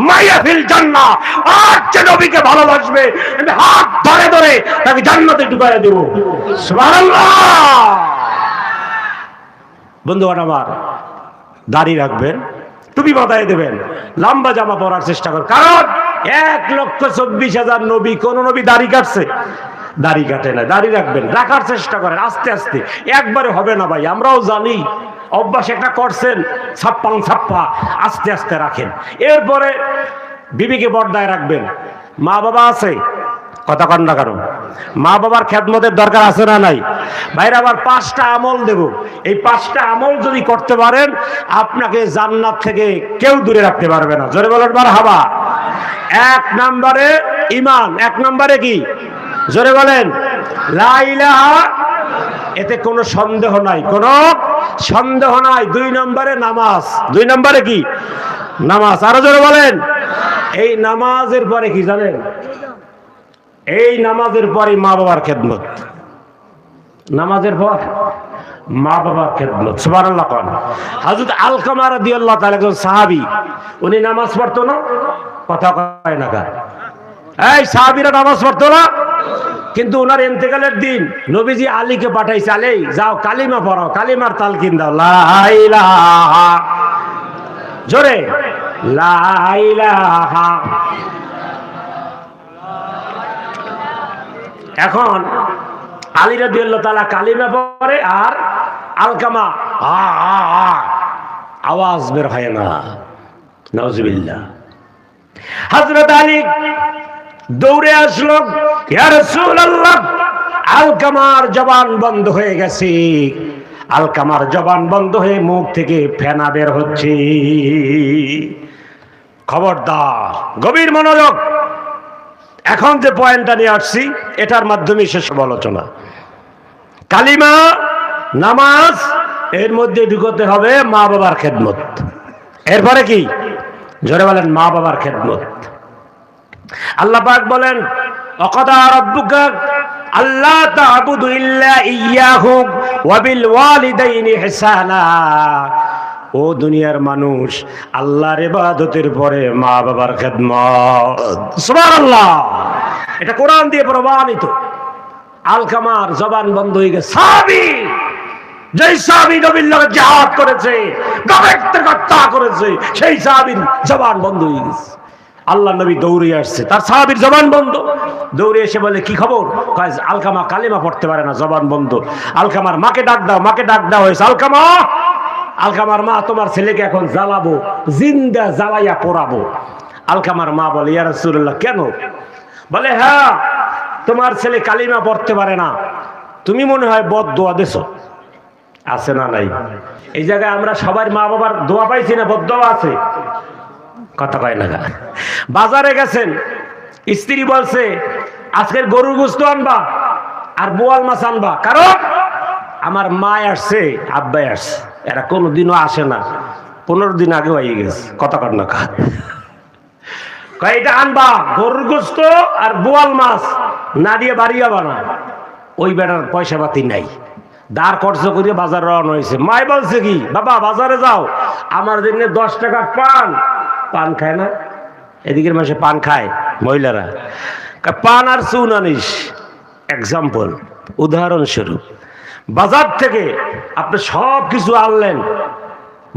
[SPEAKER 1] মাইয়া ফিল জান্নাহ, আর যে নবীকে ভালোবাসবে আমি হাত ধরে ধরে তাকে জান্নাতে ঢুকাইয়া দেব। সুবহানাল্লাহ। বন্ধুগণ আমার, দাড়ি রাখবেন, টুপি মাথায় দেবেন, লম্বা জামা পরার চেষ্টা করেন। কারণ 1,24,000 নবী, কোন নবী দাড়ি কাটছে? দাড়ি কাটে না। দাড়ি রাখবেন, রাখার চেষ্টা করেন আস্তে আস্তে, একবারে হবে না ভাই, আমরাও জানি। অভ্যাস একটা করছেন, ছাপ্পা আস্তে আস্তে রাখেন। এরপরে বিবিকে পর্দায় রাখবেন। মা বাবা আছে, কথা কন না কারণ মা বাবার খেদমতের দরকার আছে না নাই? ভাইরা আবার 5টা আমল দেব, এই 5টা আমল যদি করতে পারেন, আপনাকে জান্নাত থেকে কেউ দূরে রাখতে পারবে না। জোরে বলেন মারহাবা। 1 নম্বরে ঈমান। 1 নম্বরে কি? জোরে বলেন লা ইলাহা, এতে কোনো সন্দেহ নাই, কোনো সন্দেহ নাই। 2 নম্বরে নামাজ। 2 নম্বরে কি? নামাজ। আরো জোরে বলেন। এই নামাজের পরে কি জানেন? এই নামাজের পরে মা বাবার খেদমত। নামাজের পর মা বাবার খেদমত। সুবহানাল্লাহ। হযরত আলকামা রাদিয়াল্লাহু তাআলা একজন সাহাবী, উনি নামাজ পড়তো না? কথা কয় না কার? এই সাহাবীরা নামাজ পড়তো না? কিন্তু ওনার ইন্তেকালের দিন নবীজি আলীকে পাঠাইছে, আলী যাও কালিমা পড়াও, কালিমার তালকিন দাও, লা ইলাহা, জোরে লা ইলাহা। এখন আলী রাদিয়াল্লাহু তাআলা কালিমা পড়ে, আর আলকামা আওয়াজ বের হয় না। নাউজুবিল্লাহ। হযরত আলী দৌড়ে আসলো, ইয়া রাসূলুল্লাহ, আলকামার জবান বন্ধ হয়ে গেছে। আলকামার জবান বন্ধ হয়ে মুখ থেকে ফেনা বের হচ্ছে। খবরদার, গভীর মনোযোগ। এখন যে পয়েন্টটা নিয়ে আসছি, এটার মাধ্যমে শেষ আলোচনা। কালিমা, নামাজ, এর মধ্যে ঢুকতে হবে মা বাবার খেদমত। এরপরে কি? জোরে বলেন মা বাবার খেদমত। আল্লাহ পাক বলেন, ওয়াকাদা রাব্বুকা আল্লা তা'বুদু ইল্লা ইয়্যাহু ওয়া বিল ওয়ালিদাইনি ইহসানা। ও দুনিয়ার মানুষ, আল্লাহর ইবাদতের পরে মা বাবার খেদমত। সুবহানাল্লাহ। এটা কোরআন দিয়ে প্রমাণিত। আলকামার জবান বন্ধ হয়ে গেছে। সাহাবী, যেই সাহাবী নবীর লগে জিহাদ করেছে, গবেত্তা করেছে, সেই সাহাবীর জবান বন্ধ হয়ে গেছে। আল্লাহ নবী দৌড়ে আসছে, তার সাহাবীর জবান বন্ধ। দৌড়ে এসে বলে, কি খবর? আলকামা কালিমা পড়তে পারে না, জবান বন্ধ। আলকামার মাকে ডাক দাও, মাকে ডাক দাও হয়েছে। আলকামা, আলকামার মা, তোমার ছেলেকে এখন জ্বালাবো, জিন্দা জ্বালাইয়া পোড়াবো। আলকামার মা বলে, ইয়া রাসূলুল্লাহ কেন? বলে, হ্যাঁ, তোমার ছেলে কালিমা পড়তে পারে না, তুমি মনে হয় বদদোয়া দেছো। আছে না নাই? এই জায়গায় আমরা সবার মা বাবার দোয়া পাইছি না বদদোয়া আছে? কথা কয় না। বাজারে গেছেন, স্ত্রী বলছে আজকের গরুর গোশত আনবা আর বোয়াল মাছ আনবা, কারণ আমার মা আসছে, আব্বাই আসছে, এরা কোনোদিনও আসে না, 15 দিন আগে হয়ে গেছে। কথা কয় না। এটা আনবা, গরুর গোশত আর বোয়াল মাছ না দিয়ে বাড়ি যাবা না। ওই বেটার পয়সা পাতি নাই, দাঁড় খরচ করিয়ে বাজার রওনা হয়েছে। মাই বলছে কি, বাবা বাজারে যাও, আমার জন্য 10 টাকার পান। পান খায় না? এদিকের মানুষে পান খায়, মহিলারা। পান আর চুন আনিস। এক্সাম্পল, উদাহরণস্বরূপ, বাজার থেকে আপনি সব কিছু আনলেন,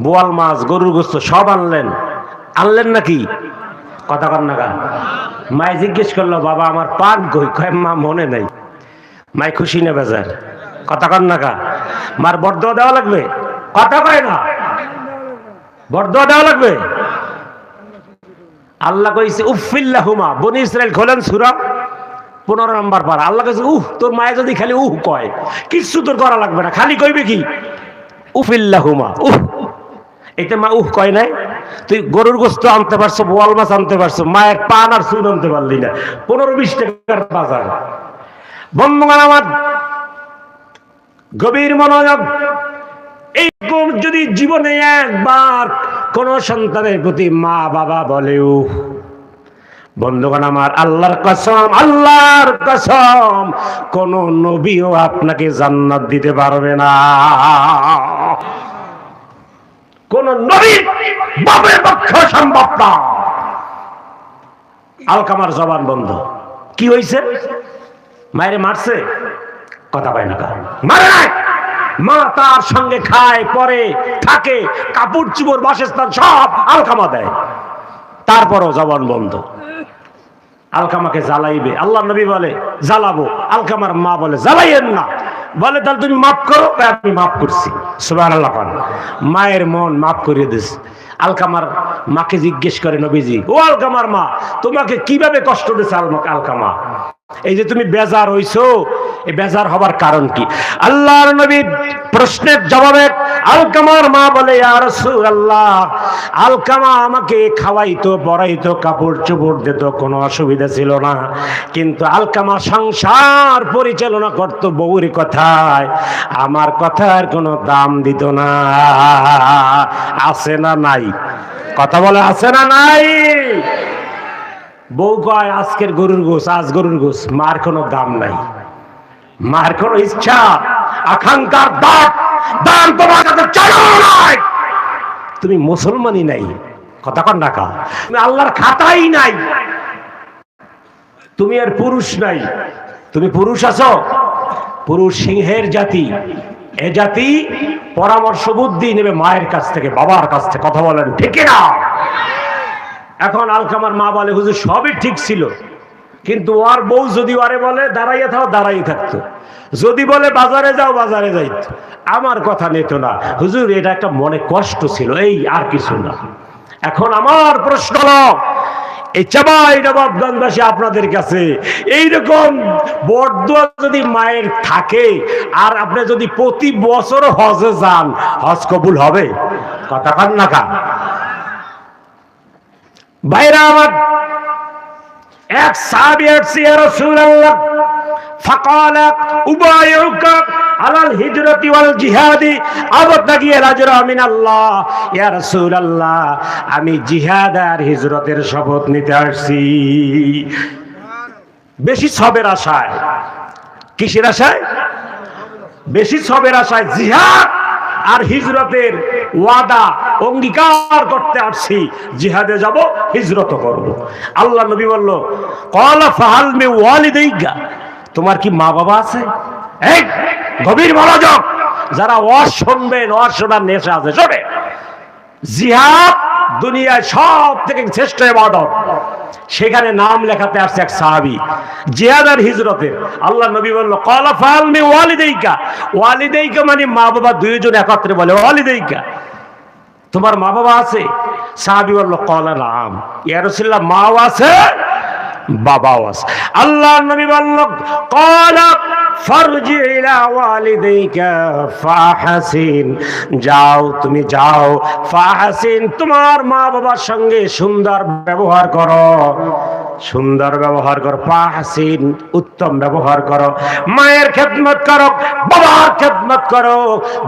[SPEAKER 1] বোয়াল মাছ, গরুর গোশত সব আনলেন, আনলেন নাকি? কথা কন না গা। মাই জিজ্ঞেস করলো, বাবা আমার পান কই? কয় মা মনে নাই। মাই খুশি না বেজার? কথা কন না গা। মার বরদোয়া দেওয়া লাগবে? কথা কয় না। বরদোয়া দেওয়া লাগবে। আল্লাহ কইছে উফিল্লাহুমা, বনি ইসরাইল খোলেন সূরা 15 নম্বর পারা। আল্লাহ কইছে তোর মায়ে যদি খালি কয়, কিছু তোর করা লাগবে না, খালি কইবে কি উফিল্লাহুমা। এটা মা কয় নাই। তুই গরুর গোশত আনতে পারছো, বোয়াল মাছ আনতে পারছো, মায়ের পান আর চুন আনতে পারলি না। 15-20 টাকার বাজার। বন্ধুগণ আমার, গভীর মনোযোগ। এইরকম যদি জীবনে একবার কোন সন্তানের প্রতি মা বাবা বলেও, বন্ধুগণ আমার, আল্লাহর কসম, আল্লাহর কসম, কোন নবীও আপনাকে জান্নাত দিতে পারবে না। কোন নবীর বাপের পক্ষে সম্ভব না। আলকামার জবান বন্ধ। কি হয়েছে? মায়েরে মারছে? কথা পায় না। মারে নাই। মা তার সঙ্গে খায়, পরে থাকে, কাপড় চুপড় বাসস্থান সব আলকামা দেয়, তারপরও জবান বন্ধ। আলকামাকে জ্বালাইবে, আল্লাহ নবী বলে জ্বালাবো, আলকামার মা বলে জ্বালাইয়েন না। বলে তাহলে তুমি মাফ করো, আমি মাফ করছি। সুবহানাল্লাহ। মায়ের মন মাফ করিয়ে দিস। আলকামার মাকে জিজ্ঞেস করে নবীজি, ও আলকামার মা, তোমাকে কিভাবে কষ্ট দিছে আলকামা? এই যে তুমি বেজার হইছো, এই বেজার হবার কারণ কি? আল্লাহর নবীর প্রশ্নের জবাবে আলকামার মা বলে, ইয়া রাসূলুল্লাহ, আলকামা আমাকে খাওয়াইতো, পরাইতো, কাপড় চোপড় দিত, কোনো অসুবিধা ছিল না, কিন্তু আলকামা সংসার পরিচালনা করত বউর কথায়, আমার কথার কোনো দাম দিত না। আছে না নাই? কথা বলে আছে না নাই? বউ কয় আজকের গরুর গোশ, আজ গরুর গোশ, মার কোনো দাম নাই, মার কোনো ইচ্ছা আকাঙ্ক্ষার দাম তোমার কাছে চালু নাই। তুমি মুসলমানই নাই। কথা কন ডাকা। তুমি আল্লাহর খাতাই নাই। তুমি আর পুরুষ নাই। তুমি পুরুষ আছো? পুরুষ সিংহের জাতি। এ জাতি পরামর্শ বুদ্ধি নেবে মায়ের কাছ থেকে, বাবার কাছ থেকে। কথা বলেন ঠিক না? এখন আলকামার মা বলে, হুজুর সবই ঠিক ছিল, কিন্তু ওর বউ যদি ওরে বলে দাঁড়াইয়ে থাও, দাঁড়াইয়ে থাকতো, যদি বলে বাজারে যাও, বাজারে যাইত। আমার কথা নিত না। হুজুর এটা একটা মনে কষ্ট ছিল, এই আর কিছু না। এখন আমার প্রশ্ন হলো, এই চাবাই নবাবগঞ্জবাসী আপনাদের কাছে এইরকম বরদোয়া যদি মায়ের থাকে, আর আপনি যদি প্রতি বছর হজে যান, হজ কবুল হবে? কথা কান না কা ভাইরা আমার। এক সাহাবী আসছে, ইয়া রাসূলুল্লাহ, ফাকালা উবাইউকা আলাল হিজরাতি ওয়াল জিহাদি আবতাগি আজরা মিনাল্লাহ। ইয়া রাসূলুল্লাহ, আমি জিহাদ আর হিজরতের শপথ নিতে আসছি, বেশি সবের আশায়। কিসের আশায়? বেশি সবের আশায় জিহাদ আর হিজরতের ওয়াদা অঙ্গীকার করতে আসছি। জিহাদে যাব, হিজরত করব। আল্লাহ নবী বলল, ক্বালা ফাহাল মে ওয়ালিদাইকা, তোমার কি মা বাবা আছে? এই গভীর মনোযোগ, যারা ওয়াজ শুনবেন, ওয়াজ শোনার নেশা আছে, শোনে। জিহাদ দুনিয়ায় সব থেকে শ্রেষ্ঠ ইবাদত। সেখানে নাম লেখাতে আসছে এক সাহাবী, জিহাদ আর হিজরতের। আল্লাহ নবী বলল, ক্বালা ফাহাল মে ওয়ালিদাইকা, ওয়ালিদাইকা মানে মা বাবা দুইজন একত্রে বলে ওয়ালিদাইকা। তোমার মা বাবা আছে? সাহাবী বলল ক্বালা নাম, ইয়া রাসূলুল্লাহ মাও আছে বাবাও আছে। আল্লাহর নবী বলল ক্বালা ফারজি ইলা ওয়ালিদাইকা ফাহসিন, যাও তুমি যাও, ফাহসিন তোমার মা বাবার সঙ্গে সুন্দর ব্যবহার করো, সুন্দর ব্যবহার করো, ফাহসিন উত্তম ব্যবহার করো, মায়ের খেদমত করো, বাবার খেদমত করো,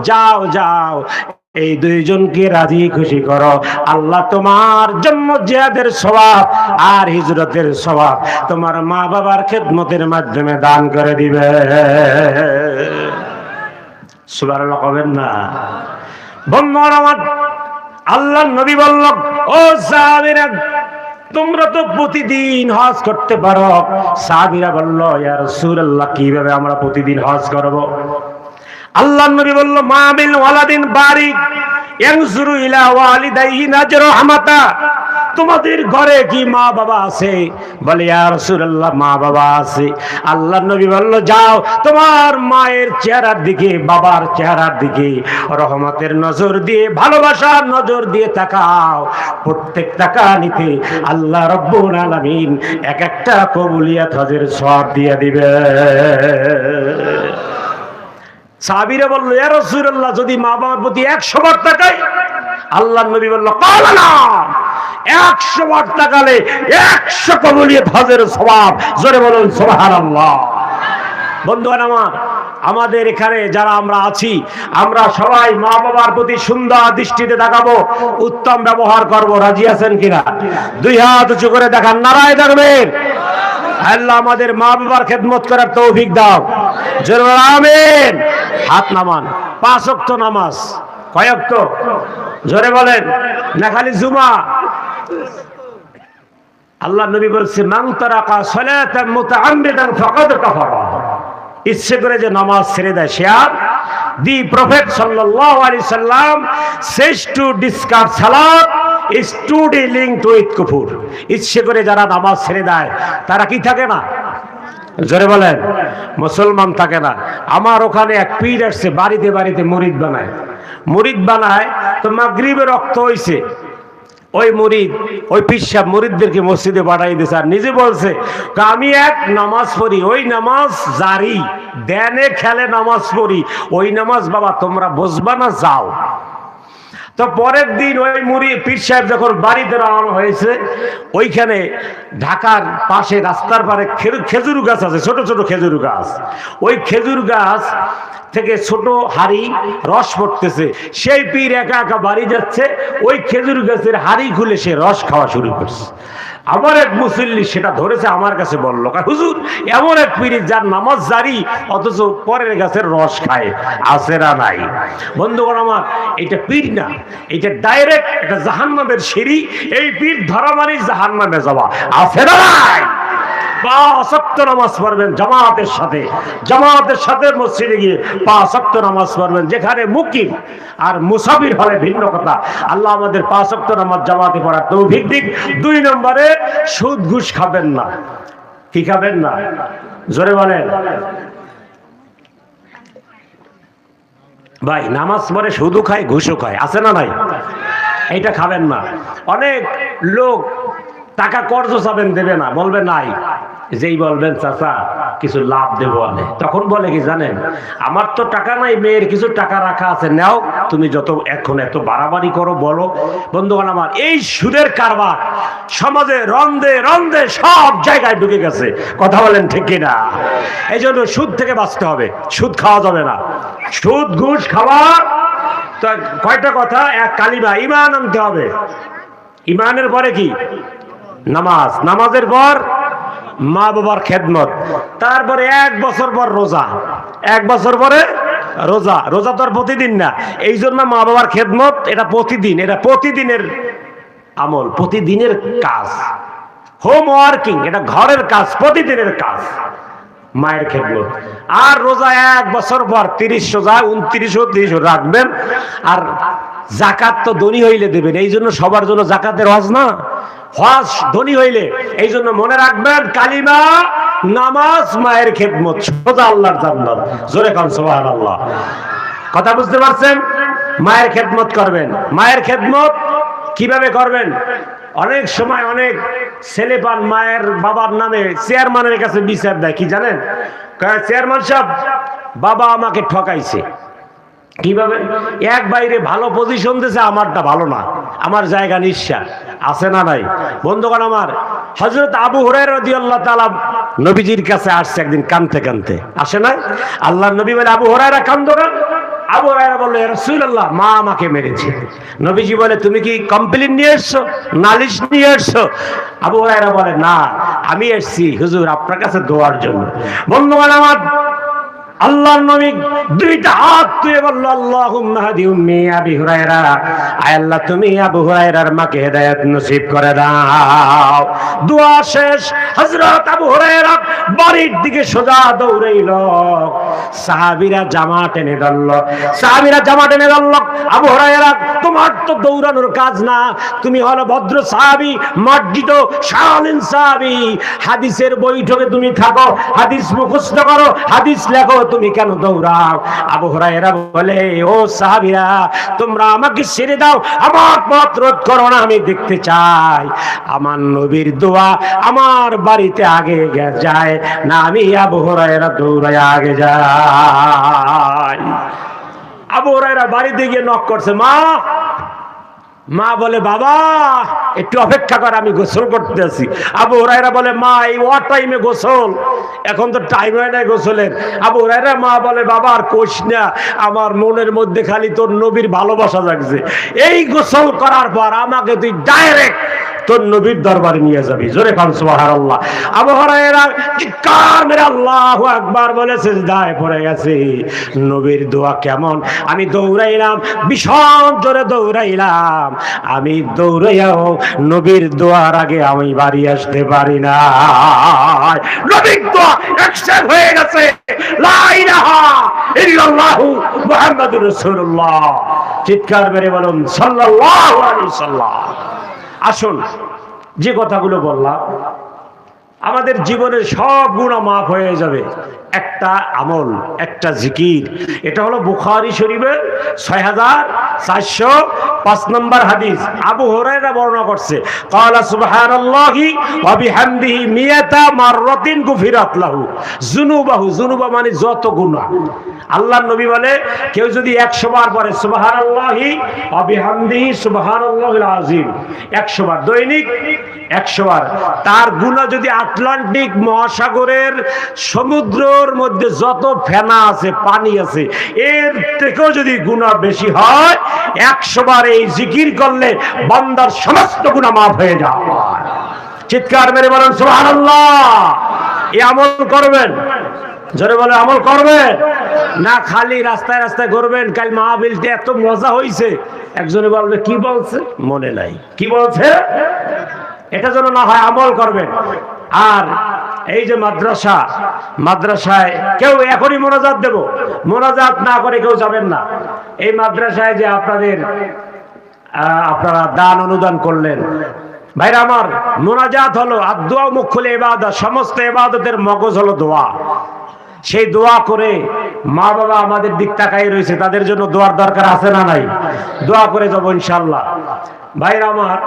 [SPEAKER 1] যাও যাও এই দুইজনকে রাজি খুশি করো, আল্লাহ তোমার জন্য জিহাদের সওয়াব আর হিজরতের সওয়াব তোমার মা বাবার খেদমতের মাধ্যমে দান করে দিবে। সুবহানাল্লাহ কবেন না? বন্ধুরা আমার, আল্লাহর নবী বলল ও সাহাবীরা তোমরা তো প্রতিদিন হজ করতে পারো। সাহাবীরা বলল ইয়া রাসূলুল্লাহ কিভাবে আমরা প্রতিদিন হজ করব? আল্লাহর নবী বলল মা মিন ওয়ালাদিন বারিক ইয়ানজুরু ইলা ওয়ালিদাইহি নাজর রাহমাতা, তোমাদের ঘরে কি মা বাবা আছে? বলে ইয়া রাসূলুল্লাহ মা বাবা আছে। আল্লাহর নবী বলল যাও তোমার মায়ের চেহারার দিকে বাবার চেহারার দিকে রহমতের নজর দিয়ে ভালোবাসার নজর দিয়ে তাকাও, প্রত্যেক তাকানিতে আল্লাহ রাব্বুল আলামিন এক একটা কবুলিয়াত হজের সওয়াব দিয়ে দিবে। সাহাবীরা বলল ইয়া রাসূলুল্লাহ যদি মা বাবার প্রতি 100 বার তাকাই? আল্লাহর নবী বলল ক্বালা না, 100 বার তাকালে 100 কবুলিয়ত হজের সওয়াব। জোরে বলুন সুবহানাল্লাহ। বন্ধুগণ আমার, আমাদের এখানে যারা আমরা আছি আমরা সবাই মা বাবার প্রতি সুন্দর দৃষ্টিতে তাকাবো, উত্তম ব্যবহার করব। রাজি আছেন কিনা? দুই হাত উঁচু করে দেখান, নারায়ে তাকবীর। আল্লাহ আমাদের মা বাবার খেদমত করার তৌফিক দাও। জোরে বলুন আমিন। হাত নামান। 5 ওয়াক্ত নামাজ কয় ওয়াক্ত? জোরে বলেন না, খালি জুমা। আল্লাহ নবী বলছে মান তারাকা সালাতান মুতাআম্মিদান ফাকাদ কাফারা, ইচ্ছে করে যে নামাজ ছেড়ে দেয় সে আর দি প্রফেট সাল্লাল্লাহু আলাইহি সাল্লাম says to discard salat is to dealing to it kufur, ইচ্ছে করে যারা নামাজ ছেড়ে দেয় তারা কি থাকে না? জোরে বলেন মুসলমান থাকে না। আমার ওখানে এক পীর আসছে, বাড়িতে বাড়িতে মুরিদ বানায়, মুরিদ বানায় তো মাগরিবের রক্ত হইছে, ওই মুরিদ ওই পীর সাহেব মুরিদদেরকে মসজিদে পাঠাই দিয়েছে, আর নিজে বলছে আমি এক নামাজ পড়ি, ওই নামাজ জারি দেনে খেলে নামাজ পড়ি, ওই নামাজ বাবা তোমরা বুঝবা না, যাও। তো পরের দিন ওই মুরিদ পীর সাহেব যখন বাড়িতে রওনা হয়েছে, ওইখানে ঢাকার পাশে রাস্তার পারে খেজুর গাছ আছে, ছোট ছোট খেজুর গাছ, ওই খেজুর গাছ থেকে ছোট হাড়ি রস পড়তেছে, সেই পীর একা একা বাড়ি যাচ্ছে, ওই খেজুর গাছের হাড়ি খুলে সে রস খাওয়া শুরু করছে। আমার এক মুসল্লি সেটা ধরেছে, আমার কাছে বলল হুজুর এমন এক পীর যার নামাজ জারি অথচ পরের গাছের রস খায়, আছে না নাই? বন্ধুগণ আমার, এটা পীর না, এটা ডাইরেক্ট একটা জাহান্নামের সিঁড়ি, এই পীর ধরা মানে জাহান্নামে যাওয়া, আছে না নাই? 5 ওয়াক্ত নামাজ পড়বেন জামাতের সাথে, জামাতের সাথে মসজিদে গিয়ে 5 ওয়াক্ত নামাজ পড়বেন, যেখানে মুকিম আর মুসাফির হলে ভিন্ন কথা। আল্লাহ আমাদের 5 ওয়াক্ত নামাজ জামাতে পড়ার তৌফিক দিক। 2 নম্বরে সুদ ঘুষ খাবেন না। কি খাবেন না? জোরে বলেন ভাই। নামাজ পড়ে সুদও খায় ঘুষও খায়, আছে না নাই? এইটা খাবেন না। অনেক লোক টাকা কর্জ চাবেন, দেবে না, বলবে নাই, যেই বলবেন চাচা কিছু লাভ দেবো আনে, তখন বলে কি জানেন, আমার তো টাকা নাই, মেয়ের কিছু টাকা রাখা আছে, নাও তুমি যত এখন এত বাড়াবাড়ি করো বলো। বন্ধুগণ আমার, এই সুদের কারবার সমাজে রন্ধে রন্ধে সব জায়গায় ঢুকে গেছে, কথা বলেন ঠিক কিনা? এই জন্য সুদ থেকে বাঁচতে হবে, সুদ খাওয়া যাবে না। সুদ ঘুষ খাওয়া তো কয়টা কথা, এক কালিমা ঈমান আনতে হবে, ঈমানের পরে কি? নামাজ, নামাজের পর মা বাবার খেদমত, তারপরে 1 বছর পর রোজা, 1 বছর পরে রোজা। রোজা তো আর প্রতিদিন না, এই জন্য মা বাবার খেদমত এটা প্রতিদিন, এটা প্রতিদিনের আমল, প্রতিদিনের কাজ, হোম ওয়ার্কিং, এটা ঘরের কাজ, প্রতিদিনের কাজ মায়ের খেদমত। আর রোজা 1 বছর পর 30 রোজা, 29 রাখবেন। আর জাকাত তো ধনী হইলে দেবেন, এই জন্য সবার জন্য জাকাতের হজ না, হজ ধনী হইলে। এই জন্য মনে রাখবেন কালিমা, নামাজ, মায়ের খেদমত, সোজা আল্লাহর জান্নাত। জোরে কান সুবহানাল্লাহ। কথা বুঝতে পারছেন? মায়ের খেদমত করবেন। মায়ের খেদমত কিভাবে করবেন? অনেক সময় অনেক ছেলে পান মায়ের বাবার নামে চেয়ারম্যানের কাছে বিচার দেয়, কি জানেন? চেয়ারম্যান সাহেব, বাবা আমাকে ঠকাইছে। কিভাবে? এক বাইরে ভালো পজিশন দিয়েছে, আমারটা ভালো না, আমার জায়গা নিঃশ্বাস আছে না নাই? বন্ধুগণ আমার, হযরত আবু হুরায়রা রাদিয়াল্লাহু তাআলা নবীজির কাছে আসছে একদিন কাঁদতে কাঁদতে, আসে না? আল্লাহর নবী বলে, আবু হুরায়রা কান্দো কেন? আবু হুরায়রা বলল, ইয়া রাসূলুল্লাহ, মা আমাকে মেরেছে। নবীজি বলে, তুমি কি কমপ্লেইন নিয়ে এসছো, নালিশ নিয়ে এসছো? আবু হুরায়রা বলে, না, আমি এসেছি হুজুর আপনার কাছে দোয়ার জন্য। বন্ধুগণ আমার, আল্লাহর নবী দুইটা হাত তুলে বলল, আল্লাহুম্মা হাদি উম্মি আবি হুরায়রা, আয় আল্লাহ তুমি আবু হুরায়রার মাকে হেদায়েত নসিব করে দাও। দোয়া শেষ, হযরত আবু হুরায়রা বাড়ির দিকে সোজা দৌড়াইল। সাহাবীরা জামা টেনে ধরল, আবু হুরায়রা তোমার তো দৌড়ানোর কাজ না, তুমি হলো ভদ্র সাহাবী, মার্জিত শালীন সাহাবী, হাদিসের বৈঠকে তুমি থাকো, হাদিস মুখস্থ করো, হাদিস লেখো, তুমি কেন দৌড়াও? আবু হুরায়রা বলে, ও সাহাবীরা, তোমরা আমাকে ছেড়ে দাও, আমার পথ রোধ করো না, আমি দেখতে চাই আমার নবীর দোয়া আমার বাড়িতে আগে যায় না আমি আবু হুরায়রা দৌড়ায় আগে যাই। আবু হুরায়রা বাড়িতে গিয়ে নক করছে, মা বলে, বাবা একটু অপেক্ষা কর, আমি গোসল করতে আছি। আবু হুরায়রা বলে, মা এই ওয়ার টাইমে গোসল? এখন তো টাইম হয় না গোসলের। আবু হুরায়রা মা বলে, বাবা আর কোষ না, আমার মনের মধ্যে খালি তোর নবীর ভালোবাসা জাগছে, এই গোসল করার পর আমাকে তুই ডাইরেক্ট তোর নবীর দরবারে নিয়ে যাবি। জোরে কান সুবহানাল্লাহ। আবু হুরায়রা চিৎকার মেরে আল্লাহু আকবার বলে সিজদায় পড়ে গেছে। নবীর দোয়া কেমন? আমি দৌড়াইলাম, ভীষণ জোরে দৌড়াইলাম, আমি দৌড়াইয়াও নবীর দোয়ার আগে আমি বাড়ি আসতে পারি না। নবীর দোয়া অ্যাকসেপ্ট হয়ে গেছে। লা ইলাহা ইল্লাল্লাহু মুহাম্মাদুর রাসূলুল্লাহ। চিৎকার মেরে বলুন সাল্লাল্লাহু আলাইহি সাল্লাম। আসুন, যে কথাগুলো বললাম, আমাদের জীবনের সব গুনাহ মাফ হয়ে যাবে একটা আমল, একটা জিকির। এটা হলো বুখারী শরীফের 6405 নম্বর হাদিস। আবু হুরায়রা বর্ণনা করছে, ক্বালা সুবহানাল্লাহি ওয়া বিহামদিহি মিয়াতা মাররাতিন গুফিরাত লাহু যুনুবাহু। যুনুবা মানে যত গুনাহ। আল্লাহর নবী বলে, কেউ যদি 100 বার পড়ে সুবহানাল্লাহি ওয়া বিহামদিহি সুবহানাল্লাহিল আযীম 100 বার, দৈনিক 100 বার, তার গুনাহ যদি আটলান্টিক মহাসাগরের সমুদ্রের মধ্যে যত ফেনা আছে, পানি আছে, এর থেকেও যদি গুনাহ বেশি হয়, 100 বার এই জিকির করলে বান্দার সমস্ত গুনাহ মাফ হয়ে যায়। চিৎকার মেরে বলেন সুবহানাল্লাহ। এই আমল করবেন, জোরে বলে আমল করবেন না, খালি রাস্তায় রাস্তায় করবেন। কাল মাহফিলতে এত মজা হয়েছে, একজনে বলবে কি বলছে মনে নাই, কি বলছে, এটা যেন না হয়, আমল করবেন। আর এই যে মাদ্রাসায় কেউ এখনই মোনাজাত দেব, মোনাজাত না করে কেউ যাবেন না। এই মাদ্রাসায় যে আপনারা দান অনুদান করলেন, ভাইরা আমার, মোনাজাত হলো আর দোয়া মুখ্যুল ইবাদত, সমস্ত ইবাদতের মগজ হলো দোয়া। সেই দোয়া করে মা বাবা আমাদের দিক তাকাই রয়েছে, তাদের জন্য দোয়ার দরকার আছে না নাই? দোয়া করে যাবো ইনশাআল্লাহ। ভাইরা আমার,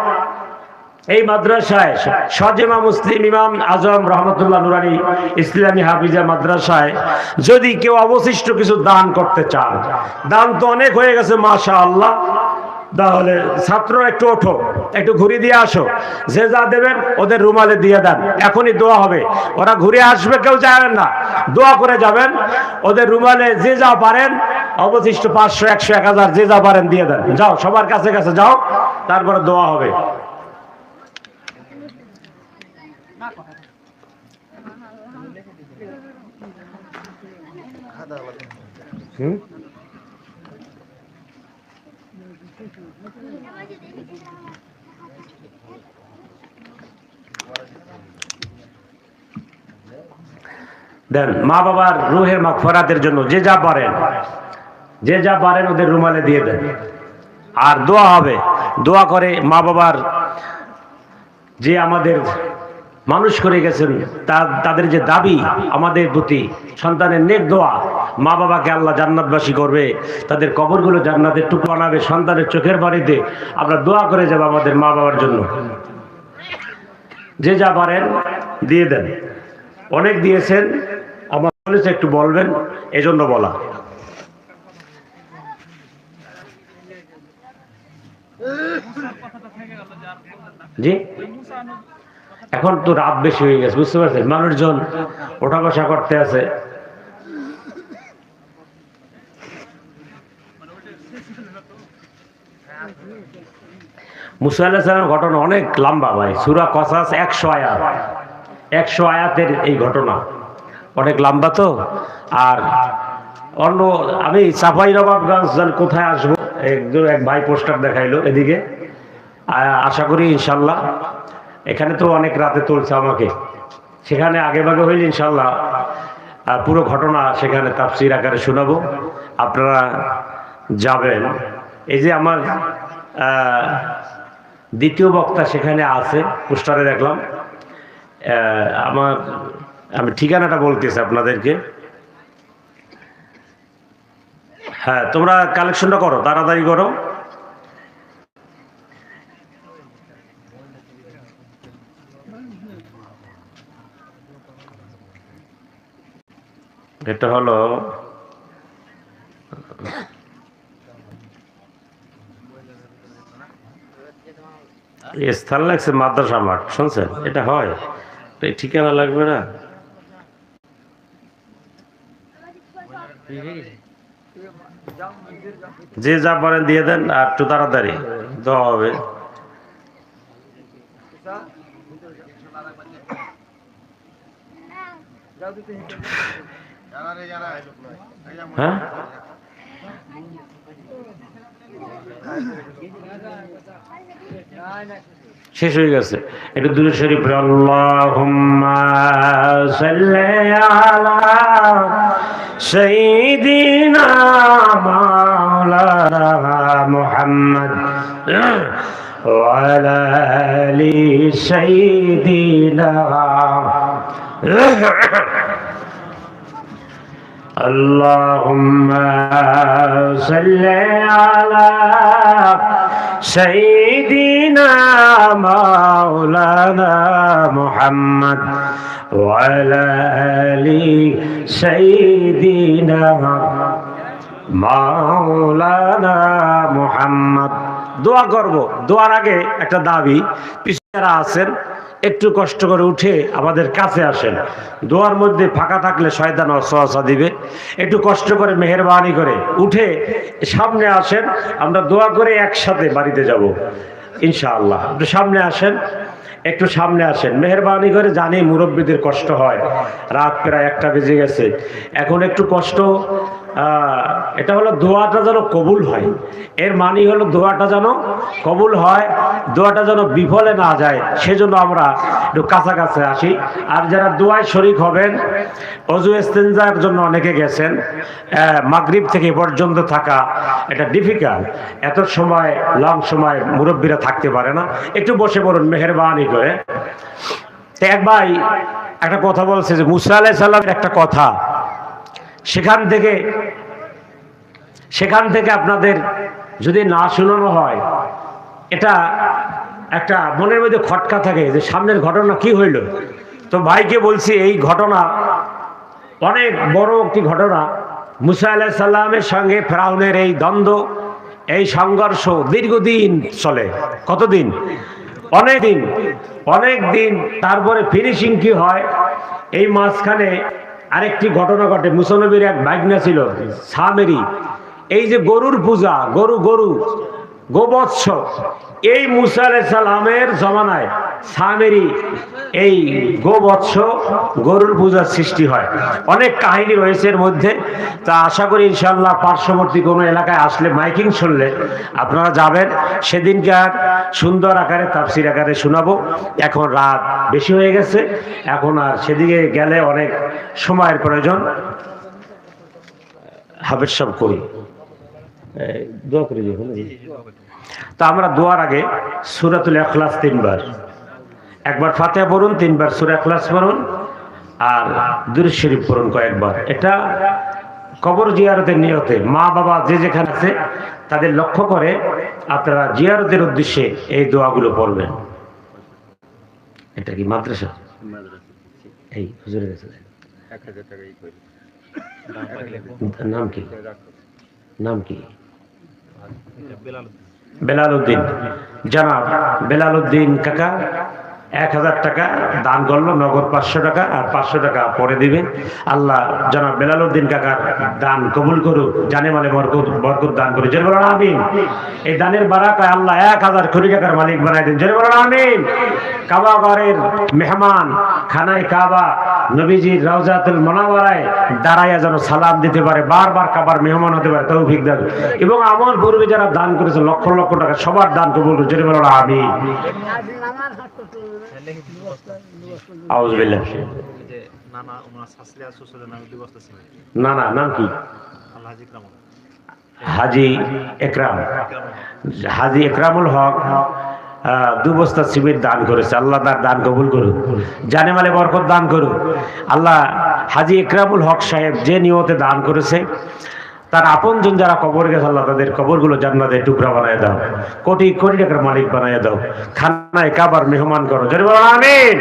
[SPEAKER 1] এই মাদ্রাসায় সজেমা মুসলিম ইমাম আজম রহমতুল্লাহ নুরানি ইসলামী হাফিজা মাদ্রাসায় যদি কেউ অবশিষ্ট কিছু দান করতে চান, দান তো অনেক হয়ে গেছে মাশাআল্লাহ, তাহলে ছাত্ররা একটু ওঠো, একটু ঘুরে দিয়ে আসো, যে যা দেবেন ওদের রুমালে দিয়ে দেন, এখনই দোয়া হবে। ওরা ঘুরে আসবে, কেউ যাবেন না, দোয়া করে যাবেন। ওদের রুমালে যে যা পারেন, অবশিষ্ট 500, 100, 1000 যে যা পারেন দিয়ে দেন। যাও, সবার কাছে কাছে যাও, তারপরে দোয়া হবে। দেন মা বাবার রুহের মাগফিরাতের জন্য যে যা পারেন ওদের রুমালে দিয়ে দেন। আর দোয়া হবে, দোয়া করে মা বাবার যে আমাদের মানুষ করে গেছেন, তাদের যে দাবি আমাদের প্রতি, সন্তানের নেক দোয়া, মা বাবাকে আল্লাহ জান্নাতবাসী করবে, তাদের কবরগুলো জান্নাতের টুকরো বানাবে, সন্তানের চোখের বাড়িতে আমরা দোয়া করে যাব আমাদের মা বাবার জন্য। যে যা পারেন দিয়ে দেন, অনেক দিয়েছেন, আমার বলেছে একটু বলবেন, এজন্য বলা। জি, এখন তো রাত বেশি হয়ে গেছে, বুঝতে পারছেন, মানুষজন ওঠা বসা করতে আছে। মুসা আলাইহিস সালামের ঘটনা অনেক লম্বা ভাই, সূরা কসাস 100 আয়াত, 100 আয়াতের এই ঘটনা অনেক লম্বা তো। আর অন্য আমি চাঁপাইনবাবগঞ্জ কোথায় আসবো, এক ভাই পোস্টার দেখাইলো এদিকে, আশা করি ইনশাল্লাহ এখানে তো অনেক রাতে তুলছে আমাকে, সেখানে আগে ভাগে হইলে ইনশাল্লাহ পুরো ঘটনা সেখানে তাফসীর আকারে শোনাবো, আপনারা যাবেন। এই যে আমার দ্বিতীয় বক্তা সেখানে আছে, পোস্টারে দেখলাম। আমি ঠিকানাটা বলতেছি আপনাদেরকে। হ্যাঁ, তোমরা কালেকশনটা করো, তাড়াতাড়ি করো। এটা হলো স্থান লাগছে মাদ্রাসা মাঠ, শুনছেন? এটা হয়, ঠিকানা লাগবে না। যে যা পারেন দিয়ে দেন, আর একটু তাড়াতাড়ি দেওয়া হবে। হ্যাঁ, শেষ হয়ে গেছে। একটু দুরূদ শরীফ পড়ে, আল্লাহুম্মা সাল্লি আলা সাইয়্যিদিনা মাওলানা মুহাম্মদ ওয়া আলা আলি সাইয়্যিদিনা আল্লাহুম্মা সাল্লি আলা সাইয়্যিদিনা মাওলানা মুহাম্মদ ওয়া আলা আলি সাইয়্যিদিনা মাওলানা মুহাম্মদ। দোয়া করব, দোয়ার আগে একটা দাবি, পিছারা আছেন একটু কষ্ট করে উঠে আমাদের কাছে আসেন। দোয়ার মধ্যে ফাঁকা থাকলে শয়তান ওয়াসওয়াসা দিবে, একটু কষ্ট করে মেহেরবানি করে উঠে সামনে আসেন, আমরা দোয়া করে একসাথে বাড়িতে যাব ইনশাআল্লাহ। একটু সামনে আসেন, একটু সামনে আসেন মেহেরবানি করে। জানি মুরব্বীদের কষ্ট হয়, রাত প্রায় 1টা বেজে গেছে, এখন একটু কষ্ট। এটা হলো দোয়াটা যেন কবুল হয়, এর মানে হলো দোয়াটা যেন কবুল হয়, দোয়াটা যেন বিফলে না যায়, সেজন্য আমরা একটু কাছাকাছি আসি। আর যারা দোয়ায় শরীক হবেন, অজু ইস্তেনজার জন্য অনেকে গেছেন, মাগরিব থেকে পর্যন্ত থাকা এটা ডিফিকাল্ট, এত সময় লং সময় মুরব্বীরা থাকতে পারে না, একটু বসে পড়ুন মেহেরবানি করে। তো এক ভাই একটা কথা বলছে যে মুসা আলাইহিস সালামের একটা কথা, সেখান থেকে আপনাদের যদি না শোনানো হয়, এটা একটা মনের মধ্যে খটকা থাকে যে সামনের ঘটনা কি হইল। তো ভাইকে বলছি এই ঘটনা অনেক বড় একটি ঘটনা। মুসা আলাইহিস সালামের সঙ্গে ফেরাউনের এই দ্বন্দ্ব, এই সংঘর্ষ দীর্ঘদিন চলে। কতদিন? অনেক দিন। তারপরে ফিনিশিং কি হয়, এই মাঝখানে আরেকটি ঘটনা ঘটে। মুসা নবীর এক ভাগনা ছিল সামেরি, এই যে গরুর পূজা, গোবৎস, এই মুসা আলাইহিস সালামের জমানায় সামেরি এই গোবৎস গরুর পূজার সৃষ্টি হয়। অনেক কাহিনী রয়েছে এর মধ্যে। তা আশা করি ইনশাআল্লাহ পার্শ্ববর্তী কোনো এলাকায় আসলে, মাইকিং শুনলে আপনারা যাবেন, সেদিনকার সুন্দর আকারে তাফসীর আকারে শোনাবো। এখন রাত বেশি হয়ে গেছে, এখন আর সেদিকে গেলে অনেক সময়ের প্রয়োজন। হাফেজ সাহেব করি দোয়া করে দিই। তা আমরা দোয়ার আগে সূরাতুল ইখলাস 3 বার, একবার ফাতিহা পড়ুন, 3 বার সূরা ইখলাস পড়ুন, আর দুরূদ শরীফ পড়ুন কয়েকবার। এটা কবর জিয়ারতের নিয়তে মা বাবা যে যেখানে আছে তাদের লক্ষ্য করে আপনারা জিয়ারতের উদ্দেশ্যে এই দোয়াগুলো পড়বেন। এটা কি মাদ্রাসা? এই হুজুরের কাছে নাম কি? নাম কি? বেলাল উদ্দিন। জনাব বেলাল উদ্দিন কাকা 1000 টাকা দান করলো, নগদ 500 টাকা আর 500 টাকা পরে দিবেন। আল্লাহ জনাব বেলাল উদ্দিন কাকার দান কবুল করুক, জানে মালে বরকত দান করুক। জোরে বলুন আমিন। এই দানের বারাকায় আল্লাহ 1000 কোটি টাকার মালিক বানায় দেন। জোরে বলুন আমিন। কাবা ঘরের মেহমান, খানায় কাবা, নবীজির রওজাতুল মুনাওয়ারায় দাঁড়াইয়া যেন সালাম দিতে পারে, বারবার কাবার মেহমান হতে পারে, তৌফিক দান। এবং আমার পূর্বে যারা দান করেছে লক্ষ লক্ষ টাকা, সবার দান কবুল করুন। জোরে বলুন আমিন। আউযুবিল্লাহ। না না, নাম কি? হাজি একরাম। হাজি একরামুল হক 2 বস্তা সিমেন্ট দান করেছে। আল্লাহ তার দান কবুল করুন, জানে মালে বরকত দান করুন। আল্লাহ হাজি একরামুল হক সাহেব যে নিয়তে দান করেছে, তার আপনজন যারা কবর গেছে আল্লাহ তাদের কবরগুলো জান্নাতের টুকরা বানায় দাও, কোটি কোটি টাকার মালিক বানায় দাও, খানায় কাবার মেহমান করো। জোরে বলুন আমিন।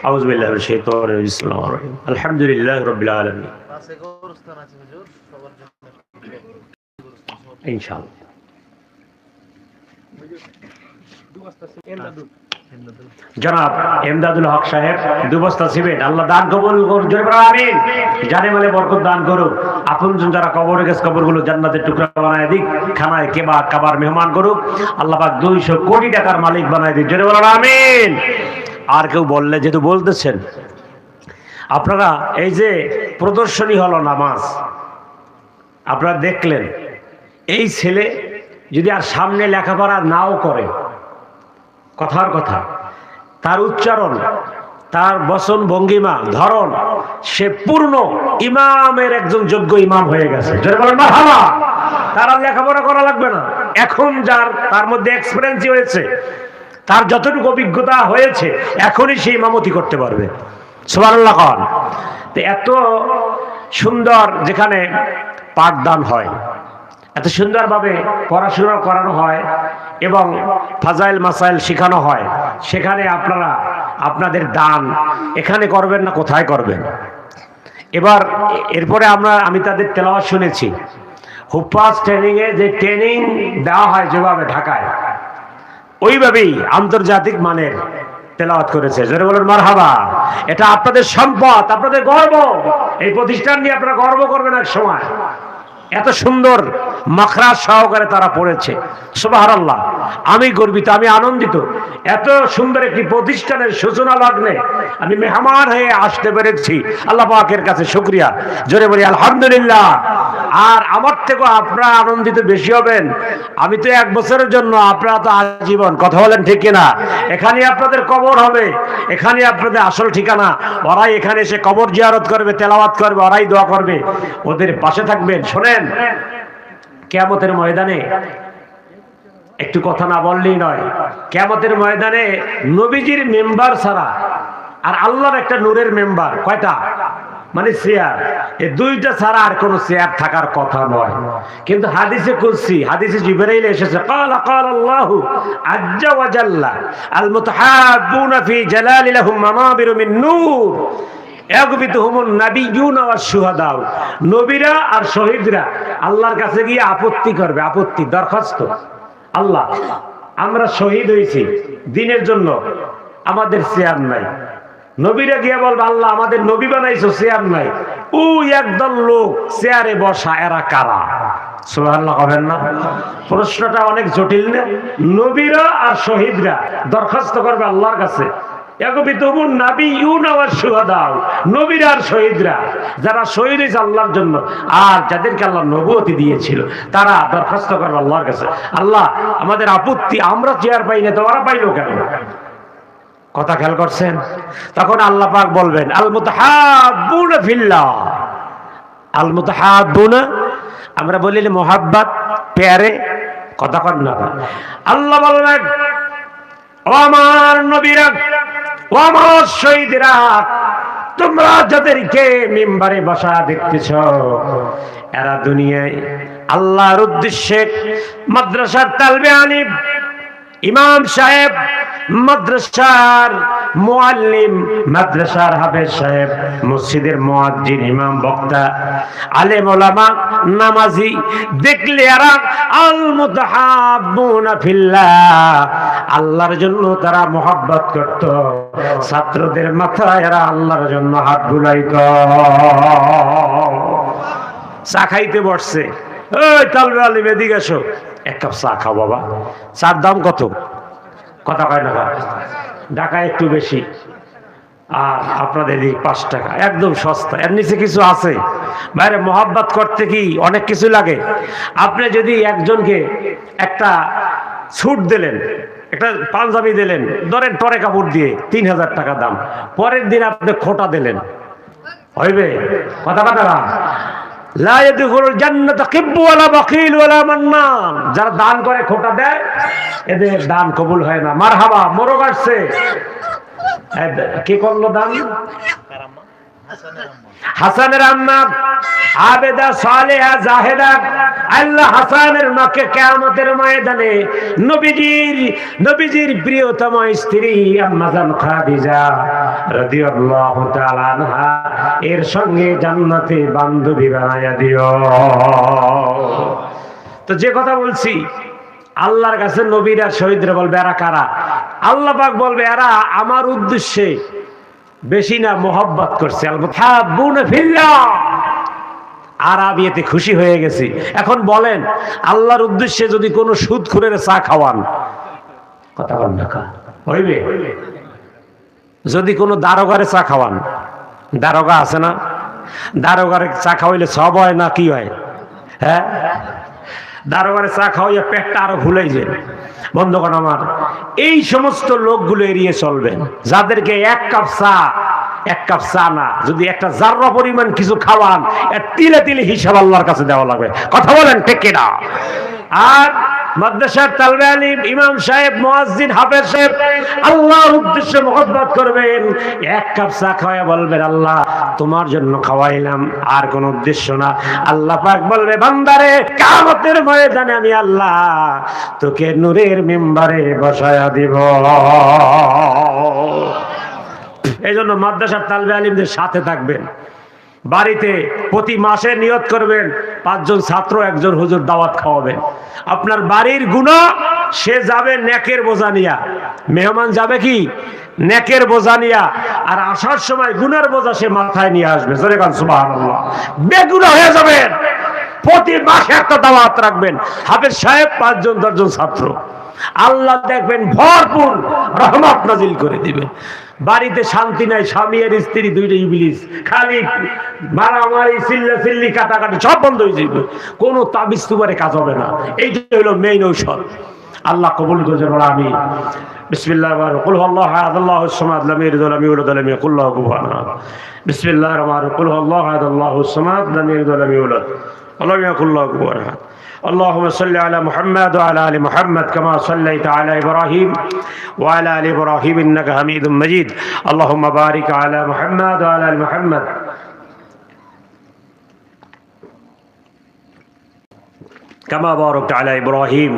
[SPEAKER 1] আউযু বিল্লাহি মিনাশ শাইতানির রাজিম। আলহামদুলিল্লাহি রাব্বিল আলামিন। ইনশাআল্লাহ। জনাব এমদাদুল হক সাহেব 2 বস্তা সিমেন্ট, আল্লাহ দান কবুল করুন। জোরে বলুন আমিন। জানে মালে বরকত দান করুন, আপনজন যারা কবরে গেছে কবরগুলো জান্নাতের টুকরা বানায় দিক, খানায় কেবা কাবার মেহমান করুক। আল্লাহ পাক 200 কোটি টাকার মালিক বানায় দিক। জোরে বলুন আমিন। আর কেউ বললে, যেহেতু বলতেছেন আপনারা, এই যে প্রদর্শনী হলো নামাজ, আপনারা দেখলেন, এই ছেলে যদি আর সামনে লেখাপড়া নাও করে, কথার কথা, তার উচ্চারণ, তার বচন ভঙ্গিমা, ধরন, সে পূর্ণ ইমামের একজন যোগ্য ইমাম হয়ে গেছে। যারা বলেন মারহাবা, তার আর লেখাপড়া করা লাগবে না। এখন যার তার মধ্যে এক্সপেরিয়েন্স হয়েছে, তার যতটুকু অভিজ্ঞতা হয়েছে, এখনই সে ইমামতি করতে পারবে। সুবহানাল্লাহ খান। তো এত সুন্দর যেখানে পাঠদান হয়, এত সুন্দরভাবে পড়াশোনা করানো হয় এবং ফাজাইল মাসাইল শেখানো হয়, সেখানে আপনারা আপনাদের দান এখানে করবেন না, কোথায় করবেন? এবার এরপরে আমি তাদের তেলাওয়াত শুনেছি। হুফাজ ট্রেনিংয়ে যে ট্রেনিং দেওয়া হয় যেভাবে ঢাকায়, ওইভাবেই আন্তর্জাতিক মানের তেলাওয়াত করেছে। জোরে বলুন মারহাবা। এটা আপনাদের সম্পদ, আপনাদের গর্ব। এই প্রতিষ্ঠান নিয়ে আপনারা গর্ব করবেন এক সময়। এত সুন্দর মাখরাজ সহকারে তারা পড়েছে। সুবহানাল্লাহ। আমি গর্বিত, আমি আনন্দিত। এত সুন্দর একটি প্রতিষ্ঠানের সূচনা লগ্নে আমি মেহমান হয়ে আসতে পেরেছি, আল্লাহ পাকের কাছে শুকরিয়া। জোরে বলি আলহামদুলিল্লাহ। আর আমার থেকেও আপনারা আনন্দিত বেশি হবেন। আমি তো 1 বছরের জন্য, আপনারা তো আজীবন। কথা বলেন ঠিক কিনা? এখানে আপনাদের কবর হবে, এখানে আপনাদের আসল ঠিকানা। ওরাই এখানে এসে কবর জিয়ারত করবে, তেলাওয়াত করবে, ওরাই দোয়া করবে, ওদের পাশে থাকবেন। শোনেন, কিয়ামতের ময়দানে একটু কথা না বললেই নয়। কিয়ামতের ময়দানে নবীজির মেম্বার ছাড়া আর আল্লাহর একটা নূরের মেম্বার, কয়টা? মানে চেয়ার, এই 2টা ছাড়া আর কোনো চেয়ার থাকার কথা নয়। কিন্তু হাদিসে কুদসি, হাদিসে জিবরাইল এসেছে, ক্বালা আল্লাহু আজ্জা ওয়া জাল্লা আল মুতাহাব্বুনা ফি জালালি লাহুম মানাবিরু মিন নূর ইয়াগবিতুহুমুন নাবিয়্যুনা ওয়াশ শুহাদা। নবীরা আর শহীদরা আল্লাহর কাছে গিয়ে আপত্তি করবে, আপত্তি, দরখাস্ত, আল্লাহ আমরা শহীদ হয়েছি দ্বীনের জন্য, আমাদের চেয়ার নাই। নবীরা গিয়ে বলবে, আল্লাহ আমাদের নবী বানাইছো, চেয়ার নাই। ওই একদল লোক চেয়ারে বসা, এরা কারা? সুবহানাল্লাহ করেন না? প্রশ্নটা অনেক জটিল না? নবীরা আর শহীদরা দরখাস্ত করবে আল্লাহর কাছে, নবীরা আর শহীদরা, যারা শহীদ হয়েছে আল্লাহর জন্য আর যাদেরকে আল্লাহ নবুয়তি দিয়েছিল, তারা দরখাস্ত করবে আল্লাহর কাছে, আল্লাহ আমাদের আপত্তি, আমরা চেয়ার পাই না, তো ওরা পাইলো কেন? কথা খেয়াল করছেন? তখন আল্লাহ পাক বলবেন, আল মুতাহাব্বুনা ফিল্লাহ। আল মুতাহাব্বুনা আমরা বলি মোহাব্বত, প্যারে, কথা কর না। আল্লাহ বলবেন, ও আমার নবীরা, ও আমার শহীদরা, তোমরা যাদেরকে মিম্বারে বসা দেখতেছ এরা দুনিয়ায় আল্লাহর উদ্দেশ্যে মাদ্রাসার তালবে আলিম, ইমাম সাহেব, মাদ্রাসার মুআল্লিম, মাদ্রাসার হাফেজ সাহেব, মসজিদের মুয়াজ্জিন, ইমাম, বক্তা, আলেম ওলামা, নামাজি দেখলে এরা আল মুতাহাব্বুনা ফিল্লাহ, আল্লাহর জন্য তারা মহব্বত করত। ছাত্রদের মাথায় এরা আল্লাহর জন্য হাত বুলাইত। চা খাইতে বসছে, ওই তালবে আলিম এদিকে এসো, এক কাপ চা খাও বাবা। চার দাম কত? কথা কয় না, ঢাকায় একটু বেশি, আর আপনাদের এই 5 টাকা, একদম সস্তা। এর নিচে কিছু আছে? বাইরে মহাব্বত করতে কি অনেক কিছু লাগে। আপনি যদি একজনকে একটা ছুট দিলেন, একটা পাঞ্জাবি দিলেন, ধরেন টরে কাপড় দিয়ে 3000 টাকা দাম, পরের দিন আপনি খোটা দিলেন, হইবে? কথা কথা না। লা ইয়াদখুলুল জান্নাতা কিব্বু ওয়ালা বাকিল ওয়ালা মান্নান, যারা দান করে খোটা দেয় এদের দান কবুল হয় না। মারহাবা, মোরগ আসছে, কি করলো দান? হাসানের আম্মা আবেদা সালেহা জাহেদা, আল্লাহ হাসানের মাকে কিয়ামতের ময়দানে নবীজির প্রিয়তম স্ত্রী আম্মা জান খাদিজা রাদিয়াল্লাহু তাআলা আনহা এর সঙ্গে জান্নাতে বান্ধবী বানায়া দিও। তো যে কথা বলছি, আল্লাহর কাছে নবীরা শহীদরা বলবে এরা কারা? আল্লাহ পাক বলবে এরা আমার উদ্দেশ্যে বেশি না মোহাব্বত করছে। আরাবিয়াতে খুশি হয়ে গেছি। এখন বলেন, আল্লাহর উদ্দেশ্যে যদি কোনো সুদখোরের চা খাওয়ান, কথা বল না, হইবে? যদি কোনো দারোগারে চা খাওয়ান, দারোগা আছে না, দারোগারে চা খাওয়াইলে সব হয় না কি হয়? হ্যাঁ, দারোগারে চা খাওয়াইয়া পেটটা আরো ভুলেই যায়। বন্ধুগণ আমার, এই সমস্ত লোকগুলো এড়িয়ে চলবেন, যাদেরকে এক কাপ চা না, যদি একটা জাররা পরিমাণ কিছু খাওয়ান, তিলে তিলে হিসাব আল্লাহর কাছে দেওয়া লাগবে। কথা বলেন ঠিক কিনা? আর মাদ্রাসার তালবে আলিম, ইমাম সাহেব, মুয়াজ্জিন, হাফেজ সাহেব আল্লাহর উদ্দেশ্যে মহব্বত করবেন। এক কাপ চা খাওয়ায় বলবেন আল্লাহ তোমার জন্য খাওয়াইলাম, আর কোন উদ্দেশ্য না। আল্লাহ পাক বলবে বান্দারে কিয়ামতের ময়দানে আমি আল্লাহ তোকে নূরের মিম্বারে বসায়া দিব। এই জন্য মাদ্রাসার তালবে আলিমদের সাথে থাকবেন। বাড়িতে প্রতি মাসে নিয়ত করবেন 5 জন ছাত্র 1 জন হুজুর দাওয়াত খাওয়াবেন। আপনার বাড়ির গুনাহ সে যাবে নেকের বোঝা নিয়া, মেহমান যাবে কি নেকের বোঝা নিয়া, আর আসার সময় গুনার বোঝা সে মাথায় নিয়ে আসবে। জোরে কান সুবহানাল্লাহ। বেগুনাহ হয়ে যাবেন। প্রতি মাসে একটা দাওয়াত রাখবেন। হাফেজ সাহেব 5 জন 10 জন ছাত্র, আল্লাহ দেখবেন ভরপুর রহমত নাজিল করে দিবেন। বাড়িতে শান্তি নাই, স্বামী আর স্ত্রী দুইটা ইবলিস, খালি মারামারি, চিল্লাচিল্লি, কাটাকাটি সব বন্ধ হয়ে যাবে। কোনো তাবিজ তুবারে কাজ হবে না। এইটা হলো মেইন ঔষধ। আল্লাহ কবুল করবেন। আমিন। বিসমিল্লাহির রহমানির রহিম। কুল হুয়াল্লাহু আহাদ আল্লাহুস সামাদ লাম ইয়ালিদ ওয়া লাম ইউলাদ ওয়া লাম ইয়াকুল লাহু কুফুওয়ান আহাদ। বিসমিল্লাহির রহমানির রহিম। কুল হুয়াল্লাহু আহাদ আল্লাহুস সামাদ লাম ইয়ালিদ ওয়া লাম ইউলাদ ওয়া লাম ইয়াকুল লাহু কুফুওয়ান আহাদ। اللهم صل على محمد وعلى ال محمد كما صليت على ابراهيم وعلى ال ابراهيم انك حميد مجيد. اللهم بارك على محمد وعلى ال محمد كما باركت على ابراهيم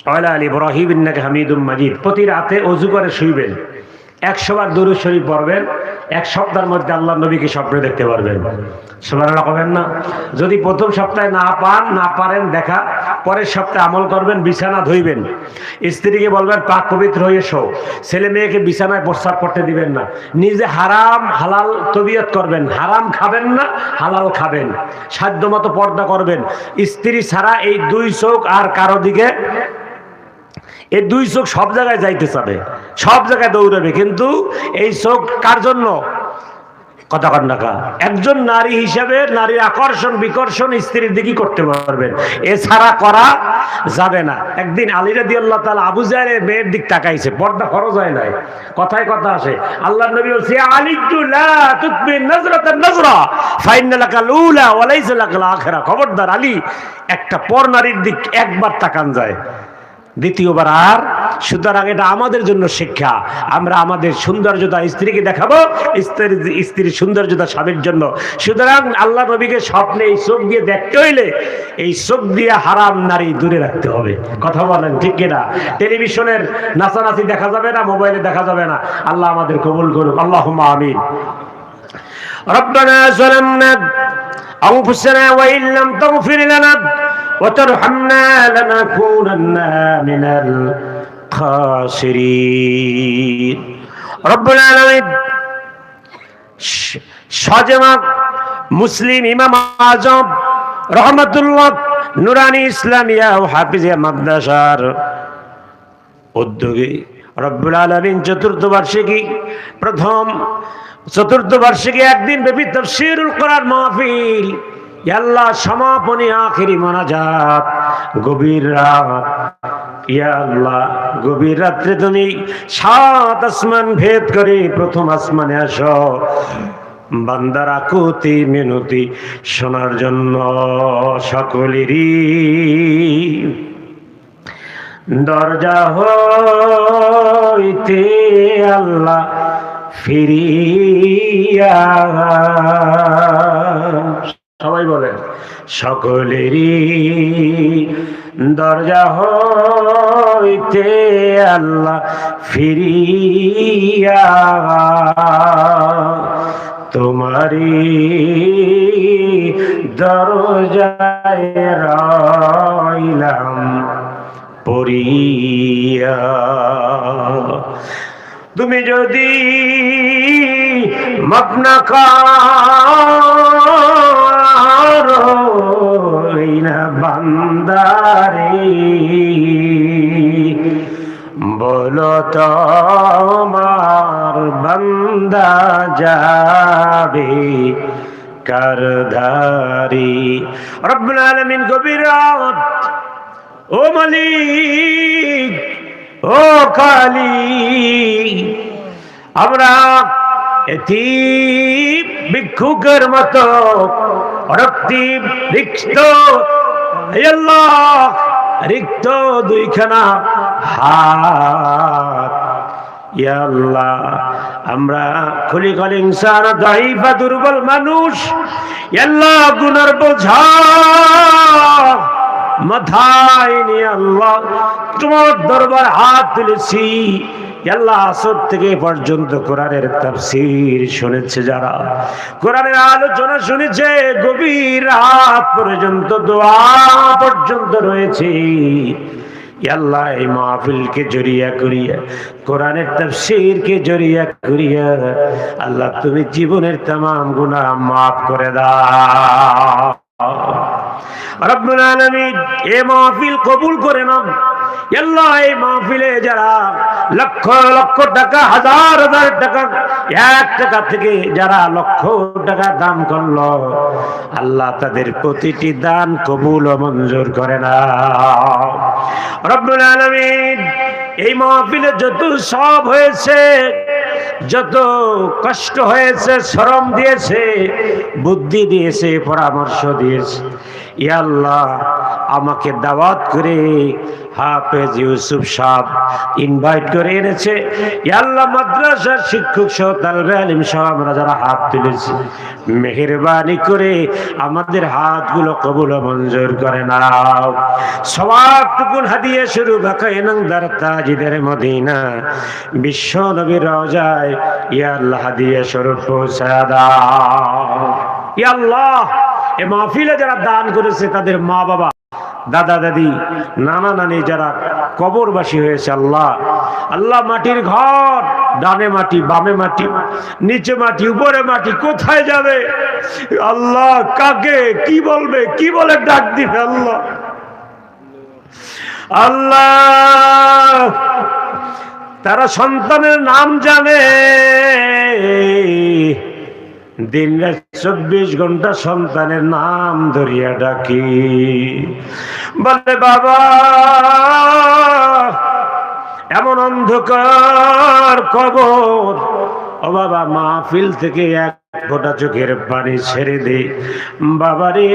[SPEAKER 1] وعلى ال ابراهيم انك حميد مجيد. প্রতি রাতে ওযু করে শুইবেন, 100 বার দরুদ শরীফ পড়বেন। 1 সপ্তাহের মধ্যে আল্লাহর নবীকে স্বপ্নে দেখতে পারবেন। সুবহানাল্লাহ কবেন না? যদি প্রথম সপ্তাহে না পারেন দেখা, পরের সপ্তাহে আমল করবেন, বিছানা ধুইবেন, স্ত্রীকে বলবেন পাক পবিত্র হয়ে শো, ছেলে মেয়েকে বিছানায় প্রস্রাব করতে দিবেন না, নিজে হারাম হালাল তবিয়ত করবেন, হারাম খাবেন না, হালাল খাবেন, সাধ্যমতো পর্দা করবেন। স্ত্রী ছাড়া এই 2 চোখ আর কারো দিকে, এই 2 চোখ সব জায়গায় যাইতে চাবে, সব জায়গায় দৌড়াবে, কিন্তু এই চোখ কার জন্য? কথা কন না কা? একজন নারী হিসেবে নারীর আকর্ষণ বিকর্ষণ স্ত্রীর দিকে করতে পারবেন, এছাড়া করা যাবে না। একদিন আলী রাদিয়াল্লাহু তাআলা আবু জাহেলের মেয়ের দিক তাকাইছে, পর্দা ফরজ হয় নাই, কথায় কথা আসে। আল্লাহর নবী বলছে আলী লা তুতবি নজরাতান নজরা ফাইন্না লাকাল উলা ওয়া লাইসা লাকাল আখিরা। খবরদার আলী, একটা পর নারীর দিক একবার তাকান যায়, দ্বিতীয়বার আর সুতরাং এটা আমাদের জন্য শিক্ষা। আমরা আমাদের সৌন্দর্যতা স্ত্রীকে দেখাবো, স্ত্রীর সৌন্দর্যতা স্বামীর জন্য। সুতরাং আল্লাহ নবীকে স্বপ্নে এই চোখ দিয়ে দেখতে হইলে এই চোখ দিয়ে হারাম নারী দূরে রাখতে হবে। কথা বলেন ঠিক কিনা? টেলিভিশনের নাচানাচি দেখা যাবে না, মোবাইলে দেখা যাবে না। আল্লাহ আমাদের কবুল করুক, আল্লাহুম্মা আমিন। রব্বানা যালামনা আনফুসানা ওয়া ইন লাম তাগফির লানা ওয়া তারহামনা লানাকুনান্না মিনাল খাসিরিন। রব্বুল আলামিন শাহজালাল মুসলিম ইমাম আজম রহমাতুল্লাহ নুরানি ইসলামিয়া ও হাফিজিয়া মাদ্রাসার উদ্যোগে রব্বুল আলামিন চতুর্থ বার্ষিকী একদিন ব্যাপী তাফসীরুল কোরআন মাহফিল, ইয়া আল্লাহ সমাপনী আখিরি মোনাজাত, গভীর রাত, ইয়া আল্লাহ গভীর রাত্রে তুমি 7 আসমান ভেদ করে প্রথম আসমানে আসো বান্দার আকুতি মিনতি শোনার জন্য। সকলেরই দরজা হইতে আল্লাহ ফিরিয়া, সবাই বলেন সকলেরই দরজা হইতে আল্লাহ ফিরিয়া, তোমারি দরজায় রইলাম পড়িয়া। তুমি যদি মাফ না করো না বান্দারে, বলো তোমার বান্দা যাবে কারধারি। রব্বুল আলামিন গভীর রাত, ও মালিক, ও খালিক, আমরা এতিম ভিক্ষুকের মতো রক্তিম রিক্ত, আল্লাহ রিক্ত দুইখানা হাত, ইয়া আল্লাহ আমরা খলিকাল ইনসান দাইফা দুর্বল মানুষ, ইয়া আল্লাহ গুনার বোঝা মাথায় নিয়ে আল্লাহ তোমার দরবার হাত তুলেছি। আল্লাহ আসর থেকে পর্যন্ত কোরআনের তাফসীর শুনেছে যারা, কোরআনের আলোচনা শুনেছে, গভীর রাত পর্যন্ত দোয়া পর্যন্ত রয়েছে, আল্লাহ এই মাহফিলকে জড়িয়া করিয়া, কোরআনের তাফসীরকে জড়িয়া করিয়া আল্লাহ তুমি জীবনের तमाम গুনাহ মাফ করে দাও। রব্বুল আলামিন এই মাহফিল কবুল করে নাও। আল্লাহ এই মাহফিলে যারা লক্ষ লক্ষ টাকা, হাজার হাজার টাকা, 1 টাকা থেকে যারা লক্ষ টাকা দান করলো, আল্লাহ তাদের প্রতিটি দান কবুল ও মঞ্জুর করে নাও। রব্বুল আলামিন এই মাহফিলে যত সব হয়েছে, যত কষ্ট হয়েছে, শ্রম দিয়েছে, বুদ্ধি দিয়েছে, পরামর্শ দিয়েছে, ইয়া আল্লাহ আমাকে দাওয়াত করে হাফেজ ইউসুফ সাহেব ইনভাইট করে এনেছে, ইয়া আল্লাহ মাদ্রাসার শিক্ষক সহ তালবে আলিম সহ আমরা যারা হাত তুলেছি, মেহেরবানি করে আমাদের হাতগুলো কবুল ও মঞ্জুর করে নাও। সওয়াবটুকুন হাদিয়া শুরু বাকায়নাং দার তাজিদের মদিনা বিশ্ব নবীর রওজায় ইয়া আল্লাহ হাদিয়া স্বরূপ পৌঁছা দাও। ইয়া আল্লাহ এই মাহফিলে যারা দান করেছে তাদের মা বাবা, দাদা দাদি, নানা নানি যারা কবরবাসী হয়েছে, আল্লাহ আল্লাহ মাটির ঘর, ডানে মাটি, বামে মাটি, নিচে মাটি, উপরে মাটি, কোথায় যাবে আল্লাহ, কাকে কি বলবে, কি বলে ডাক দিবে আল্লাহ, আল্লাহ তারা সন্তানের নাম জানে, দিন রাত 24 ঘন্টা সন্তানের নাম ধরিয়া ডাকি, বলে বাবা এমন অন্ধকার কবর, ও বাবা মাহফিল থেকে এক ফোঁটা চোখের পানি ছেড়ে দে বাবারে,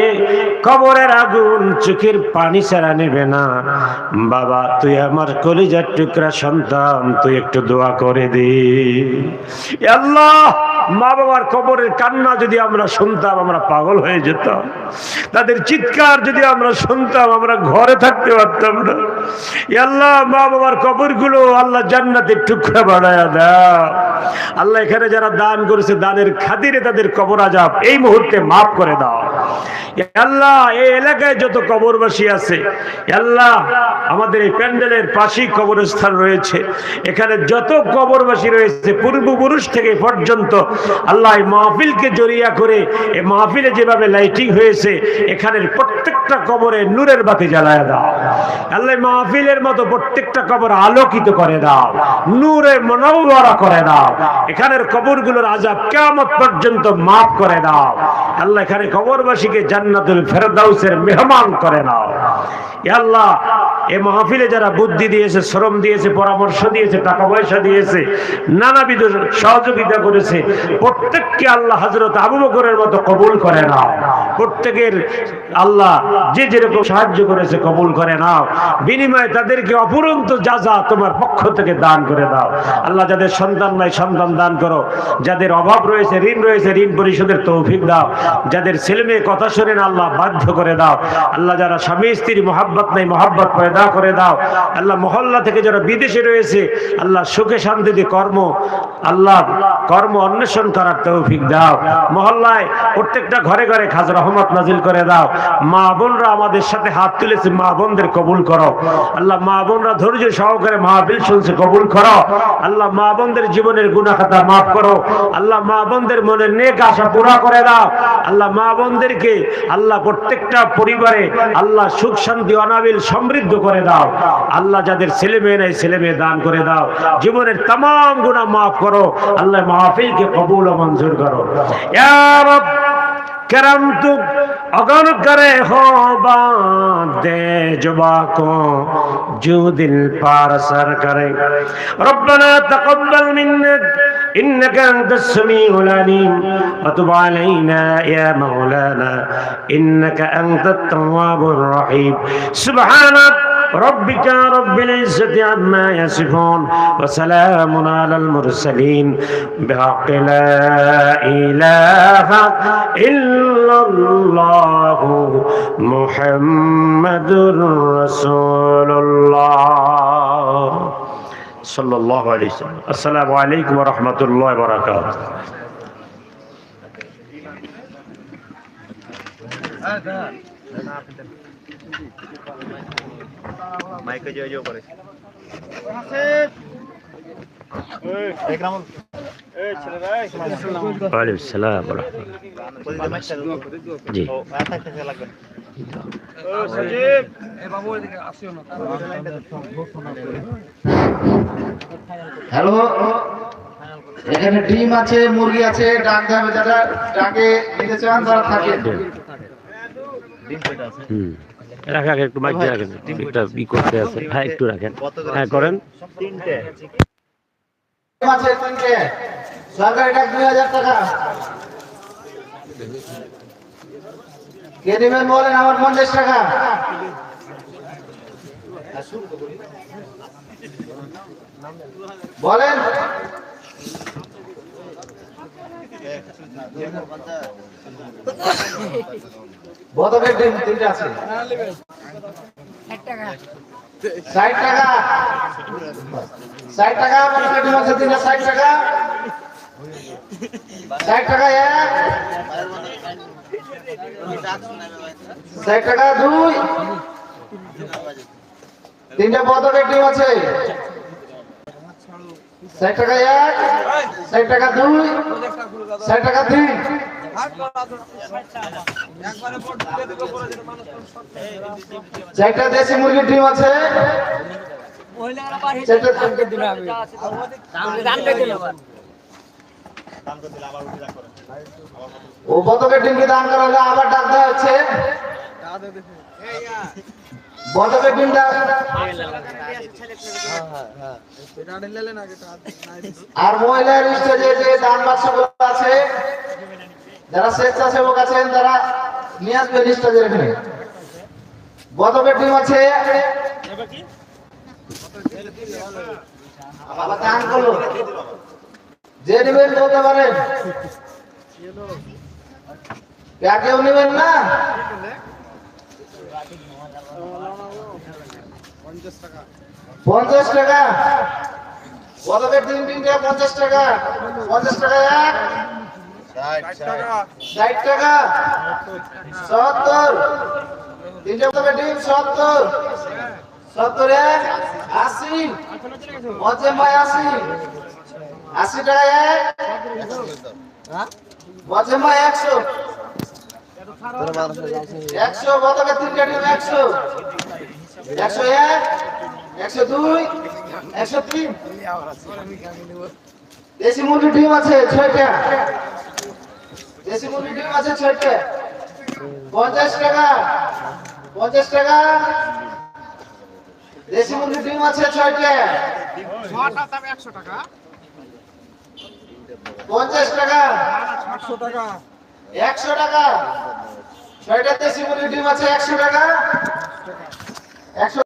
[SPEAKER 1] কবরের আগুন চোখের পানি ছাড়া নেবে না। বাবা তুই আমার কলিজার টুকরা সন্তান, তুই একটু দোয়া করে দে। আল্লাহ, মা বাবার কবরের কান্না যদি আমরা শুনতাম আমরা পাগল হয়ে যেতাম, তাদের চিৎকার যদি আমরা শুনতাম আমরা ঘরে থাকতে পারতাম না। আল্লাহ, মা বাবার কবরগুলো আল্লাহ জান্নাতের টুকরা বানায়া দাও। আল্লাহ, এখানে যারা দান করেছে দানের খাতিরে তাদের কবর আযাব এই মুহূর্তে মাফ করে দাও। আল্লাহ, এই এলাকায় যত কবরবাসী আছে আল্লাহ, আমাদের এই প্যান্ডেলের পাশেই কবরস্থান রয়েছে, এখানে যত কবরবাসী রয়েছে পূর্বপুরুষ থেকে পর্যন্ত আল্লাহ এই মাহফিলকে জড়িয়া করে এই মাহফিলে যেভাবে লাইটিং হয়েছে এখানের প্রত্যেকটা কবরে নূরের বাতি জ্বালায় দাও। আল্লাহ, মাহফিলের মতো প্রত্যেকটা কবর আলোকিত করে দাও, নূরে মুনাওয়ারা করে দাও। এখানের কবরগুলোর আযাব কিয়ামত পর্যন্ত মাফ করে দাও। আল্লাহ, এখানে কবরবাসীকে জান্নাতুল ফেরদাউসের মেহমান করে নাও। আল্লাহ, এই মাহফিলে যারা বুদ্ধি দিয়েছে, শ্রম দিয়েছে, পরামর্শ দিয়েছে, টাকা পয়সা দিয়েছে, নানাবিধ সহযোগিতা করেছে, প্রত্যেককে আল্লাহ হযরত আবু বকরের মতো কবুল করে নাও। প্রত্যেকের আল্লাহ যে যেরকম সাহায্য করেছে কবুল করে নাও, বিনিময়ে তাদেরকে অফুরন্ত যাজা তোমার পক্ষ থেকে দান করে দাও। আল্লাহ, যাদের সন্তান নাই সন্তান দান করো, যাদের অভাব রয়েছে ঋণ রয়েছে ঋণ পরিশোধের তৌফিক দাও, যাদের ছেলে মেয়ে কথা শোনে না আল্লাহ বাধ্য করে দাও। আল্লাহ, যারা স্বামী স্ত্রীর মহাব্বত নাই মহাব্বত পয়দা করে দাও। আল্লাহ, মহল্লা থেকে যারা বিদেশে রয়েছে আল্লাহ সুখে শান্তিতে আল্লাহ কর্ম অন্বেষণ করার তৌফিক দাও। মহল্লায় প্রত্যেকটা ঘরে ঘরে খাজ রহমত নাজিল করে দাও। মা বোনরা আমাদের সাথে হাত তুলেছে, মা বোনদের কবুল করো। আল্লাহ, মা বোনরা ধৈর্য সহকারে মাহফিল শুনছে, কবুল করো। আল্লাহ, মা বোনদের জীবনের গুনাহ খাতা মাফ করো। আল্লাহ, মা বোনদের মনের নেক আশা পুরা করে দাও। আল্লাহ, মা বোনদেরকে আল্লাহ প্রত্যেকটা পরিবারে আল্লাহ সুখ শান্তি অনাবিল সমৃদ্ধ করে দাও। আল্লাহ, যাদের ছেলে মেয়ে নাই ছেলে মেয়ে দান করে দাও। জীবনের तमाम গুনাহ মাফ করো। আল্লাহ, মাহফিলকে কবুল ও মঞ্জুর করো। ইয়া রব करम तू अगर करे हो बांधे जुबा को जो दिल पार सर करे। रब्बना तक़ब्बल मिन्ना इन्नका अंतस समीउल अलीम व तुब अलैना या मौलाना इन्नका अंतत तव्वाबुर रहीम। सुब्हान ربك رب العزة عما يصفون وسلام على المرسلين بحق لا إله إلا الله محمد رسول الله صلى الله عليه وسلم। السلام عليكم ورحمة الله وبركاته। মাইকে জয় করে জি
[SPEAKER 2] হ্যালো, এখানে ডিম আছে, মুরগি আছে, ডাক দেবে যারা ডাকে নিতে চান তারা থাকে।
[SPEAKER 1] রাখেন একটু মাইক দিয়ে রাখেন, একটা ই করতে আছে। হ্যাঁ একটু রাখেন, হ্যাঁ করেন।
[SPEAKER 2] আছে তিনটে, সরকারি ডাক 2000 টাকা। কে দিবেন বলেন? আমার 50 টাকা। বলেন বোতলের ডিম তিনটে আছে। 60 টাকা। 60 টাকা। 60 টাকা বোতলের ডিম আছে তিনটে 60 টাকা। 60 টাকা এক। 60 টাকা দুই। তিনটে বোতলের ডিম আছে। 60 টাকা এক, 60 টাকা দুই, 60 টাকা তিন। 4টা দেশি মুরগির ডিম আছে। ও বতকের ডিমকে দান করা হলে আবার ডাক দেওয়া হচ্ছে বতকের ডিমটা আর মহিলার স্টেজে যে দান বাক্সগুলো আছে যারা স্বেচ্ছাসেবক আছেন তারা নিয়ে আসবেন স্টেজের এখানে বতকের ডিম আছে বাবা দান করলো যে নেবেন বলতে পারেন কেউ নেবেন না 50 টাকা বতকের ডিম তিনটা 50 টাকা 50 টাকা এক 60 টাকা 70 তিনটা বতকের ডিম 70 70 এক 80 মজে ভাই 80 80 টাকা এক মজে ভাই 100 100 বতকের তিনটা ডিম 100 101 102 103 দেশি মুরগির ডিম আছে 6টা দেশি মুরগির ডিম আছে 6টা 50 টাকা 50 টাকা দেশি মুরগির ডিম আছে 6টা
[SPEAKER 3] 100 টাকা
[SPEAKER 2] 50 টাকা
[SPEAKER 3] 800 টাকা
[SPEAKER 2] 100 টাকা 6টা দেশি মুরগির ডিম আছে 100 টাকা 100